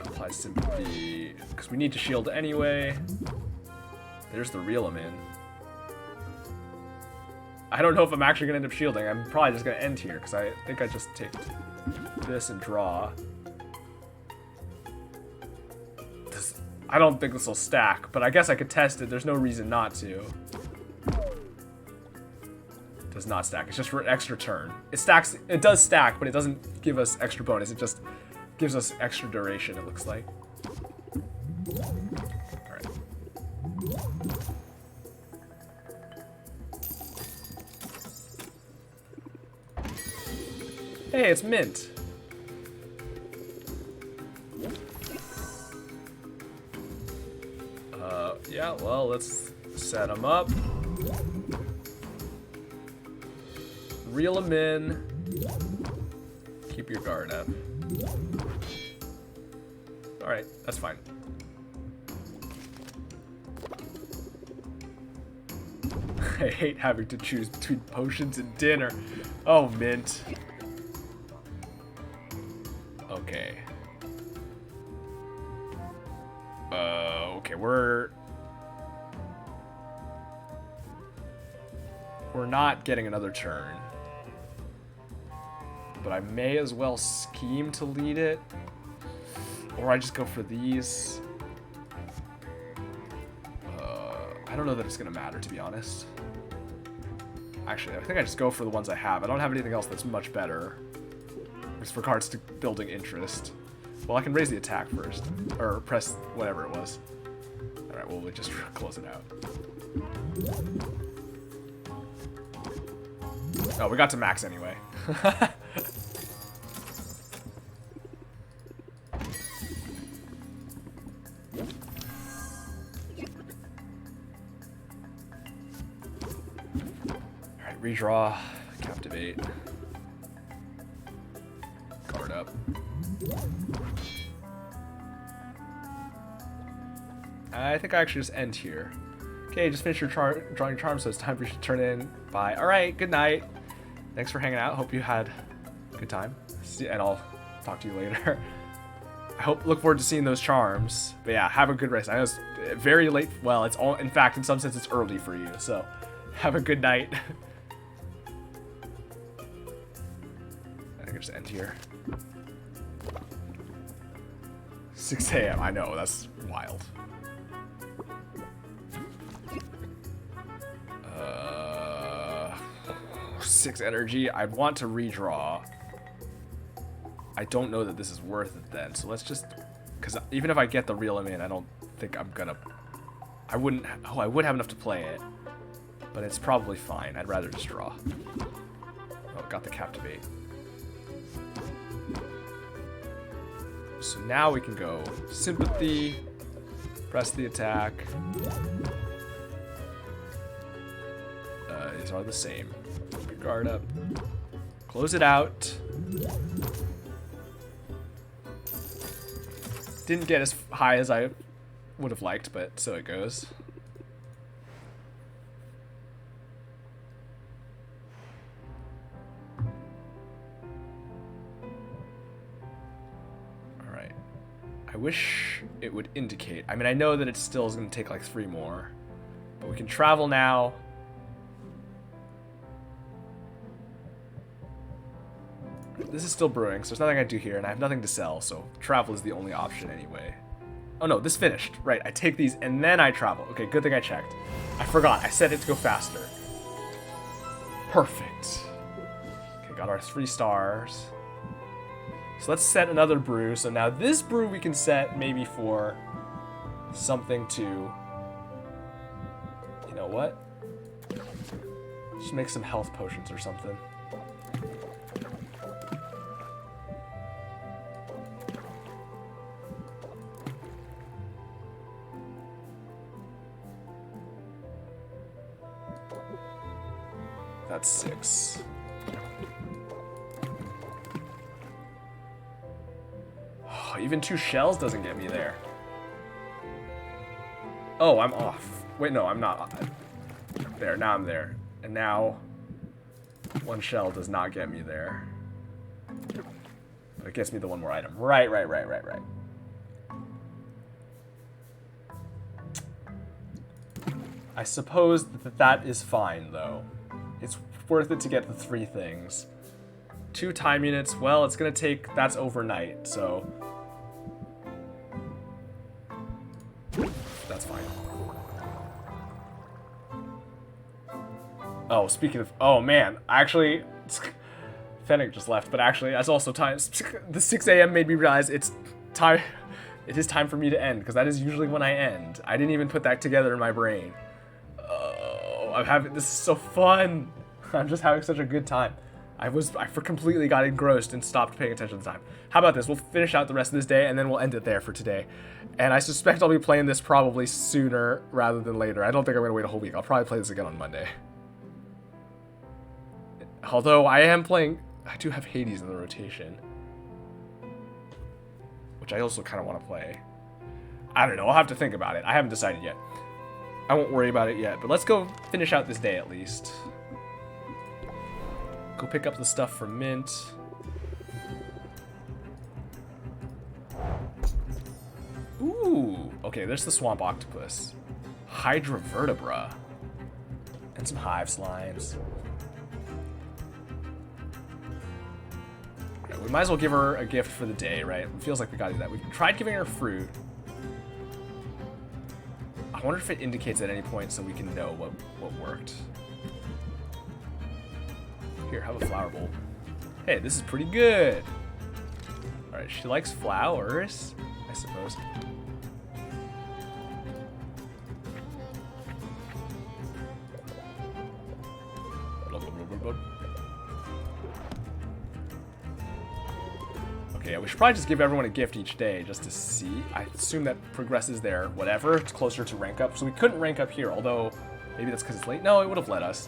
Apply Sympathy, because we need to shield anyway. There's the reel 'em in. I don't know if I'm actually going to end up shielding. I'm probably just going to end here, because I think I just take this and draw. I don't think this will stack, but I guess I could test it. There's no reason not to. It does not stack. It's just for an extra turn. It stacks. It does stack, but it doesn't give us extra bonus. It just gives us extra duration, it looks like. Alright. Hey, it's mint. Yeah, well, let's set them up. Reel them in. Keep your guard up. Alright, that's fine. I hate having to choose between potions and dinner. Oh, mint. Okay. Okay, we're not getting another turn. But I may as well scheme to lead it. Or I just go for these. I don't know that it's going to matter, to be honest. Actually, I think I just go for the ones I have. I don't have anything else that's much better with regards to building interest. Well, I can raise the attack first. Or press whatever it was. Alright, well, we'll just close it out. Oh, we got to max anyway. Alright, redraw, captivate. Guard up. I think I actually just end here. Okay, just finish your drawing charm, so it's time for you to turn in. Bye. Alright, good night. Thanks for hanging out. Hope you had a good time. And I'll talk to you later. Look forward to seeing those charms. But yeah, have a good rest. I know it's very late. Well, it's all, in fact, in some sense, it's early for you. So have a good night. I think I just end here. 6 a.m. I know, that's wild. 6 energy. I'd want to redraw. I don't know that this is worth it then. So let's just, because even if I get the reel in, I don't think I'm gonna. I wouldn't. Oh, I would have enough to play it, but it's probably fine. I'd rather just draw. Oh, got the captivate. So now we can go sympathy. Press the attack. These are the same. Keep your guard up. Close it out. Didn't get as high as I would have liked, but so it goes. Alright. I wish it would indicate. I mean, I know that it still is going to take like 3 more. But we can travel now. This is still brewing, so there's nothing I do here, and I have nothing to sell, so travel is the only option anyway. Oh no, this finished. Right, I take these and then I travel. Okay, good thing I checked. I forgot, I set it to go faster. Perfect. Okay, got our 3 stars. So let's set another brew. So now this brew we can set maybe for something to... You know what? Just make some health potions or something. That's 6. Oh, even 2 shells doesn't get me there. Oh, I'm off. Wait, no, I'm not. There, now I'm there. And now 1 shell does not get me there. But it gets me the 1 more item. Right. I suppose that is fine, though. It's worth it to get the 3 things. 2 time units, well, it's gonna take, that's overnight, so. That's fine. Oh, speaking of, oh man, actually, Fennec just left, but actually, that's also time. The 6 a.m. made me realize it's time, it is time for me to end, because that is usually when I end. I didn't even put that together in my brain. This is so fun. I'm just having such a good time. I completely got engrossed and stopped paying attention to the time. How about this? We'll finish out the rest of this day and then we'll end it there for today. And I suspect I'll be playing this probably sooner rather than later. I don't think I'm gonna wait a whole week. I'll probably play this again on Monday. Although I do have Hades in the rotation, which I also kind of want to play. I don't know. I'll have to think about it. I haven't decided yet. I won't worry about it yet, but let's go finish out this day at least. Go pick up the stuff from Mint. Ooh, okay, there's the swamp octopus. Hydrovertebra. And some hive slimes. Right, we might as well give her a gift for the day, right? It feels like we gotta do that. We've tried giving her fruit. I wonder if it indicates at any point so we can know what worked. Here, have a flower bowl. Hey, this is pretty good. Alright, she likes flowers, I suppose. Blah, blah, blah, blah, blah. Okay, we should probably just give everyone a gift each day just to see. I assume that progresses there. Whatever, it's closer to rank up. So we couldn't rank up here, although maybe that's because it's late. No, it would have let us.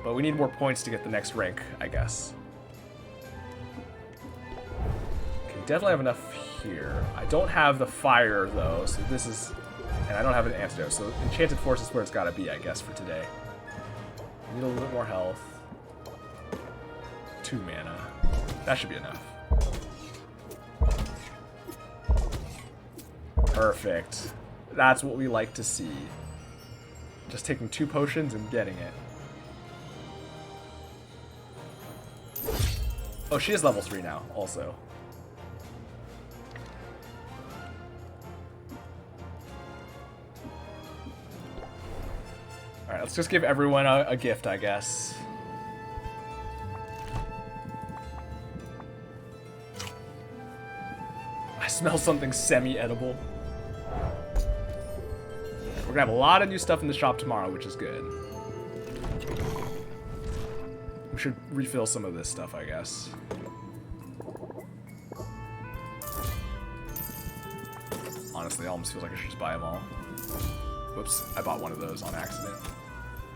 But we need more points to get the next rank, I guess. Okay, definitely have enough here. I don't have the fire, though, so this is... And I don't have an antidote, so Enchanted Force is where it's got to be, I guess, for today. Need a little bit more health. 2 mana. That should be enough. Perfect. That's what we like to see. Just taking 2 potions and getting it. Oh, she is level 3 now, also. Alright, let's just give everyone a gift, I guess. I smell something semi-edible. We're gonna have a lot of new stuff in the shop tomorrow, which is good. We should refill some of this stuff, I guess. Honestly, it almost feels like I should just buy them all. Whoops, I bought one of those on accident.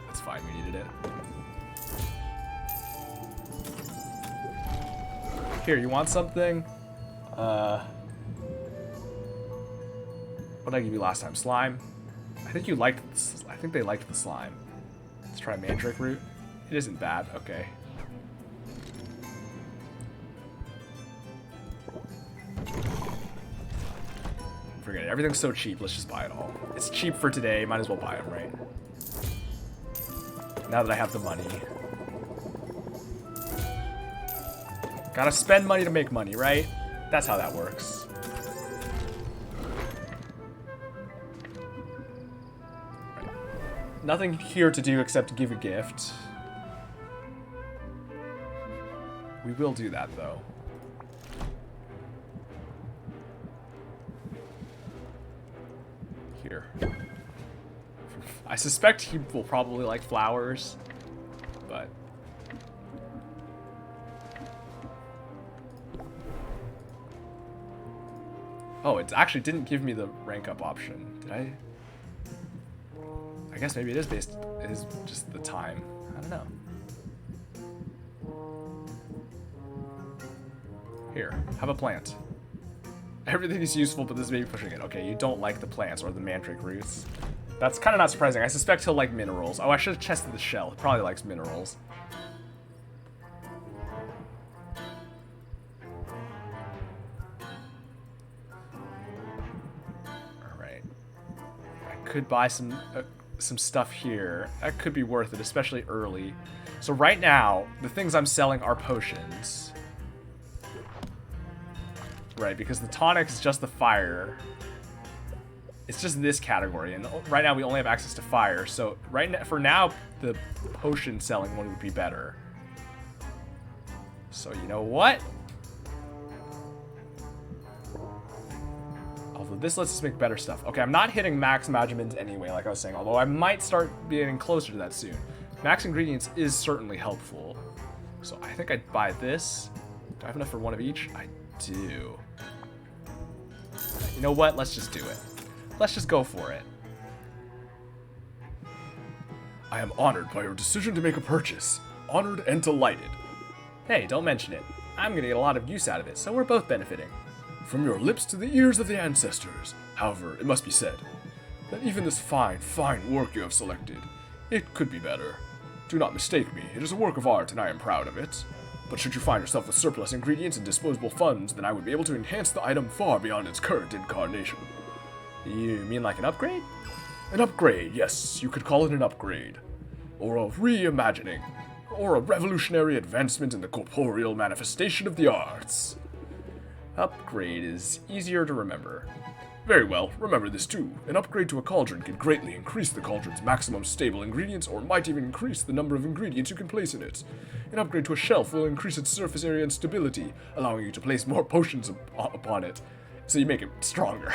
That's fine, we needed it. Here, you want something? What did I give you last time? Slime? I think you liked this. I think they liked the slime. Let's try mandrake root. It isn't bad. Okay. Forget it. Everything's so cheap. Let's just buy it all. It's cheap for today. Might as well buy them, right? Now that I have the money. Gotta spend money to make money, right? That's how that works. Nothing here to do except give a gift. We will do that, though. Here. I suspect he will probably like flowers, but... Oh, it actually didn't give me the rank up option. Did I? I guess maybe it is based, it is just the time. I don't know. Here, have a plant. Everything is useful, but this may be pushing it. Okay, you don't like the plants or the mandrake roots. That's kind of not surprising. I suspect he'll like minerals. Oh, I should have tested the shell. He probably likes minerals. Alright. I could buy some stuff here. That could be worth it, especially early. So right now, the things I'm selling are potions. Right, because the tonic is just the fire. It's just this category, and right now we only have access to fire. So right now, for now, the potion selling one would be better. So you know what? Although this lets us make better stuff. Okay, I'm not hitting max Magimins anyway, like I was saying, although I might start getting closer to that soon. Max ingredients is certainly helpful. So I think I'd buy this. Do I have enough for one of each? I do. You know what? Let's just do it. Let's just go for it. I am honored by your decision to make a purchase. Honored and delighted. Hey, don't mention it. I'm gonna get a lot of use out of it, so we're both benefiting. From your lips to the ears of the ancestors. However, it must be said that even this fine, fine work you have selected, it could be better. Do not mistake me. It is a work of art, and I am proud of it. But should you find yourself with surplus ingredients and disposable funds, then I would be able to enhance the item far beyond its current incarnation. You mean like an upgrade? An upgrade, yes, you could call it an upgrade. Or a reimagining. Or a revolutionary advancement in the corporeal manifestation of the arts. Upgrade is easier to remember. Very well, remember this too. An upgrade to a cauldron can greatly increase the cauldron's maximum stable ingredients, or might even increase the number of ingredients you can place in it. An upgrade to a shelf will increase its surface area and stability, allowing you to place more potions upon it, so you make it stronger.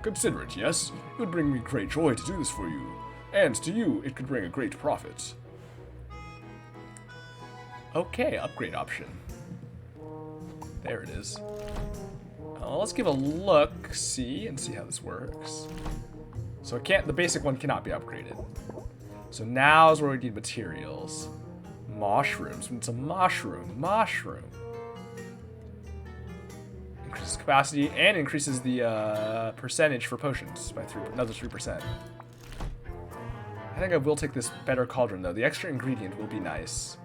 Consider it, yes? It would bring me great joy to do this for you. And to you, it could bring a great profit. Okay, upgrade option. There it is. Let's give a look, see how this works. So it can't, the basic one cannot be upgraded. So now is where we need materials. Mushrooms, we need some mushroom. Increases capacity and increases the percentage for potions by another 3%. I think I will take this better cauldron though. The extra ingredient will be nice.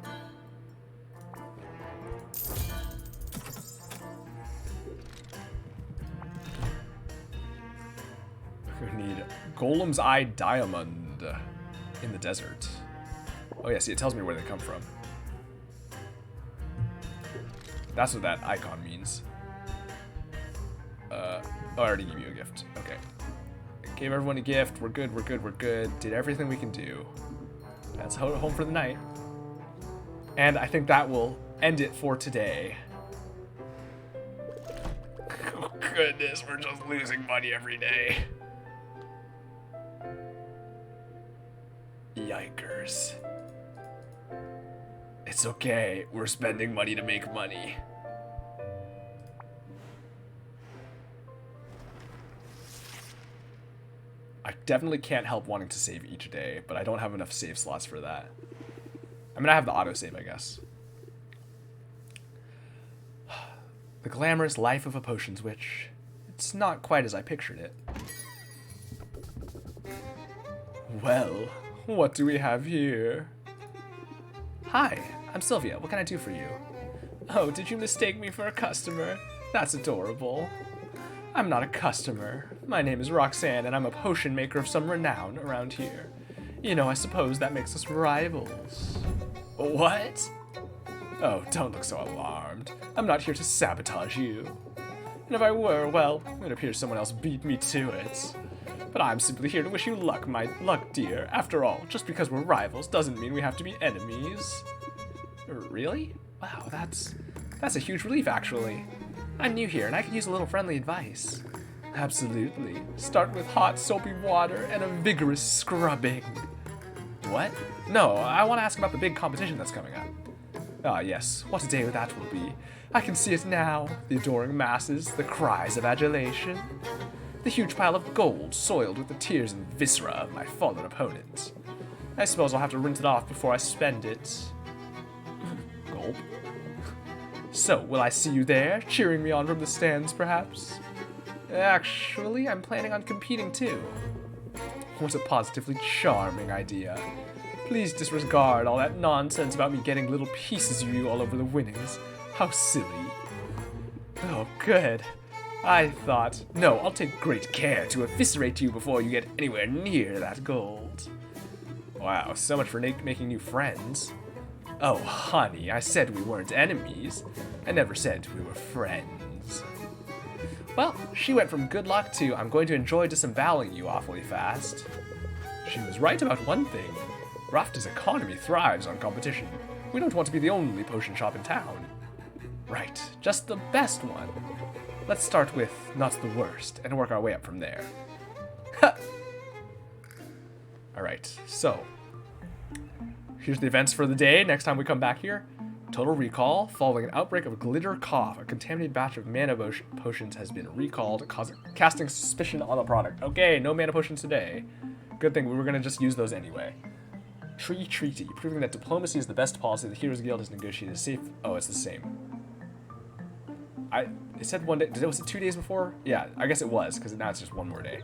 We need Golem's Eye Diamond in the desert. Oh yeah, see, it tells me where they come from. That's what that icon means. Oh, I already gave you a gift. Okay. Gave everyone a gift. We're good, we're good, we're good. Did everything we can do. That's home for the night. And I think that will end it for today. Oh goodness, we're just losing money every day. Yikers. It's okay, we're spending money to make money. I definitely can't help wanting to save each day, but I don't have enough save slots for that. I mean, I have the autosave, I guess. The glamorous life of a potions witch. It's not quite as I pictured it. Well, what do we have here? Hi, I'm Sylvia. What can I do for you? Oh, did you mistake me for a customer? That's adorable. I'm not a customer. My name is Roxanne, and I'm a potion maker of some renown around here. You know, I suppose that makes us rivals. What? Oh, don't look so alarmed. I'm not here to sabotage you. And if I were, well, it appears someone else beat me to it. But I'm simply here to wish you luck, my luck, dear. After all, just because we're rivals doesn't mean we have to be enemies. Really? Wow, that's a huge relief, actually. I'm new here, and I could use a little friendly advice. Absolutely. Start with hot, soapy water and a vigorous scrubbing. What? No, I want to ask about the big competition that's coming up. Ah, yes. What a day that will be. I can see it now. The adoring masses, the cries of adulation. The huge pile of gold soiled with the tears and viscera of my fallen opponent. I suppose I'll have to rinse it off before I spend it. Gulp. So, will I see you there, cheering me on from the stands, perhaps? Actually, I'm planning on competing too. What a positively charming idea. Please disregard all that nonsense about me getting little pieces of you all over the winnings. How silly. Oh, good. I thought, no, I'll take great care to eviscerate you before you get anywhere near that gold. Wow, so much for making new friends. Oh, honey, I said we weren't enemies. I never said we were friends. Well, she went from good luck to I'm going to enjoy disemboweling you awfully fast. She was right about one thing. Rafta's economy thrives on competition. We don't want to be the only potion shop in town. Right, just the best one. Let's start with not the worst and work our way up from there. Ha! Alright, so here's the events for the day. Next time we come back here, total recall. Following an outbreak of glitter cough, a contaminated batch of mana potions has been recalled, casting suspicion on the product. Okay, no mana potions today. Good thing, we were going to just use those anyway. Treaty, proving that diplomacy is the best policy the Heroes Guild has negotiated. Safe. Oh, it's the same. It said one day. Was it 2 days before? Yeah, I guess it was, because now it's just one more day.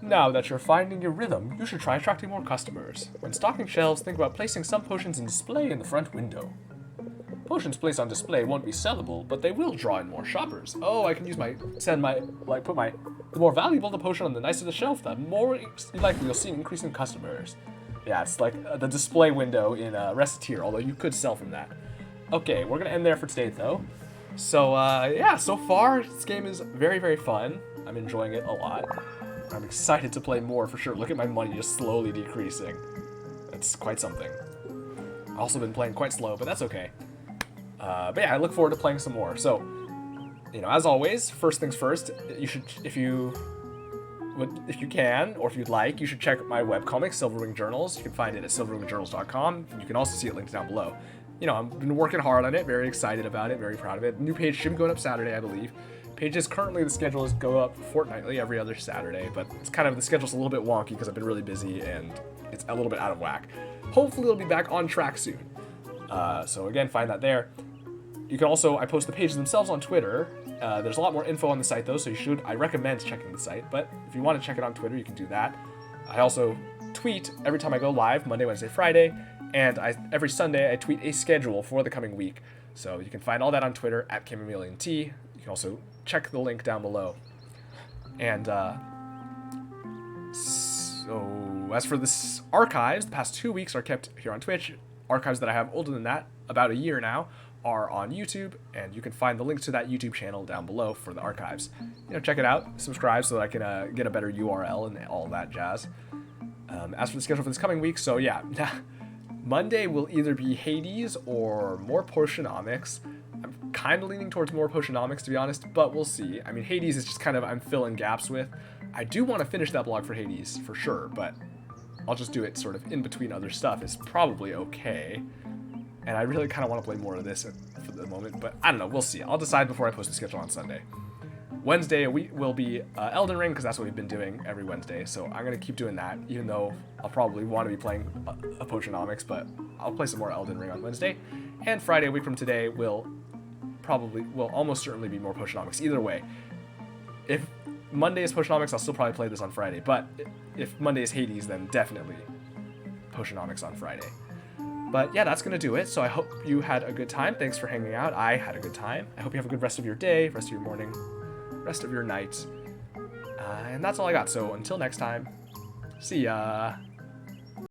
Now that you're finding your rhythm, you should try attracting more customers. When stocking shelves, think about placing some potions in display in the front window. Potions placed on display won't be sellable, but they will draw in more shoppers. Oh, I can use the more valuable the potion on the nicer the shelf, the more likely you'll see an increase in customers. Yeah, it's like the display window in Reciteer, although you could sell from that. Okay, we're gonna end there for today, though. So, yeah, so far, this game is very, very fun. I'm enjoying it a lot. I'm excited to play more, for sure. Look at my money just slowly decreasing. That's quite something. I've also been playing quite slow, but that's okay. But yeah, I look forward to playing some more. So, you know, as always, first things first, you should, if you can, or if you'd like, you should check my webcomic, Silverwing Journals. You can find it at silverwingjournals.com. You can also see it linked down below. you know, I've been working hard on it, very excited about it, very proud of it. New page should be going up Saturday, I believe. Pages currently, the schedule is go up fortnightly, every other Saturday, but it's kind of, the schedule's a little bit wonky because I've been really busy and it's a little bit out of whack. Hopefully it'll be back on track soon. So again, find that there. You can also, I post the pages themselves on Twitter. There's a lot more info on the site though, so I recommend checking the site, but if you want to check it on Twitter, you can do that. I also tweet every time I go live, Monday, Wednesday, Friday, and every Sunday I tweet a schedule for the coming week. So you can find all that on Twitter at KMameleonT. You can also check the link down below. And so as for this archives, the past 2 weeks are kept here on Twitch. Archives that I have older than that, about a year now, are on YouTube, and you can find the link to that YouTube channel down below for the archives. You know, check it out, subscribe so that I can get a better URL and all that jazz. As for the schedule for this coming week, so yeah, Monday will either be Hades or more Potionomics. I'm kind of leaning towards more Potionomics, to be honest, but we'll see. I mean, Hades is just kind of, I'm filling gaps with. I do want to finish that blog for Hades, for sure, but I'll just do it sort of in between other stuff. It's probably okay. And I really kind of want to play more of this for the moment, but I don't know. We'll see. I'll decide before I post the schedule on Sunday. Wednesday will be Elden Ring, because that's what we've been doing every Wednesday. So I'm going to keep doing that, even though I'll probably want to be playing a Potionomics, but I'll play some more Elden Ring on Wednesday. And Friday, a week from today, will almost certainly be more Potionomics. Either way, if Monday is Potionomics, I'll still probably play this on Friday. But if Monday is Hades, then definitely Potionomics on Friday. But yeah, that's going to do it. So I hope you had a good time. Thanks for hanging out. I had a good time. I hope you have a good rest of your day, rest of your morning, rest of your night. And that's all I got. So until next time, see ya.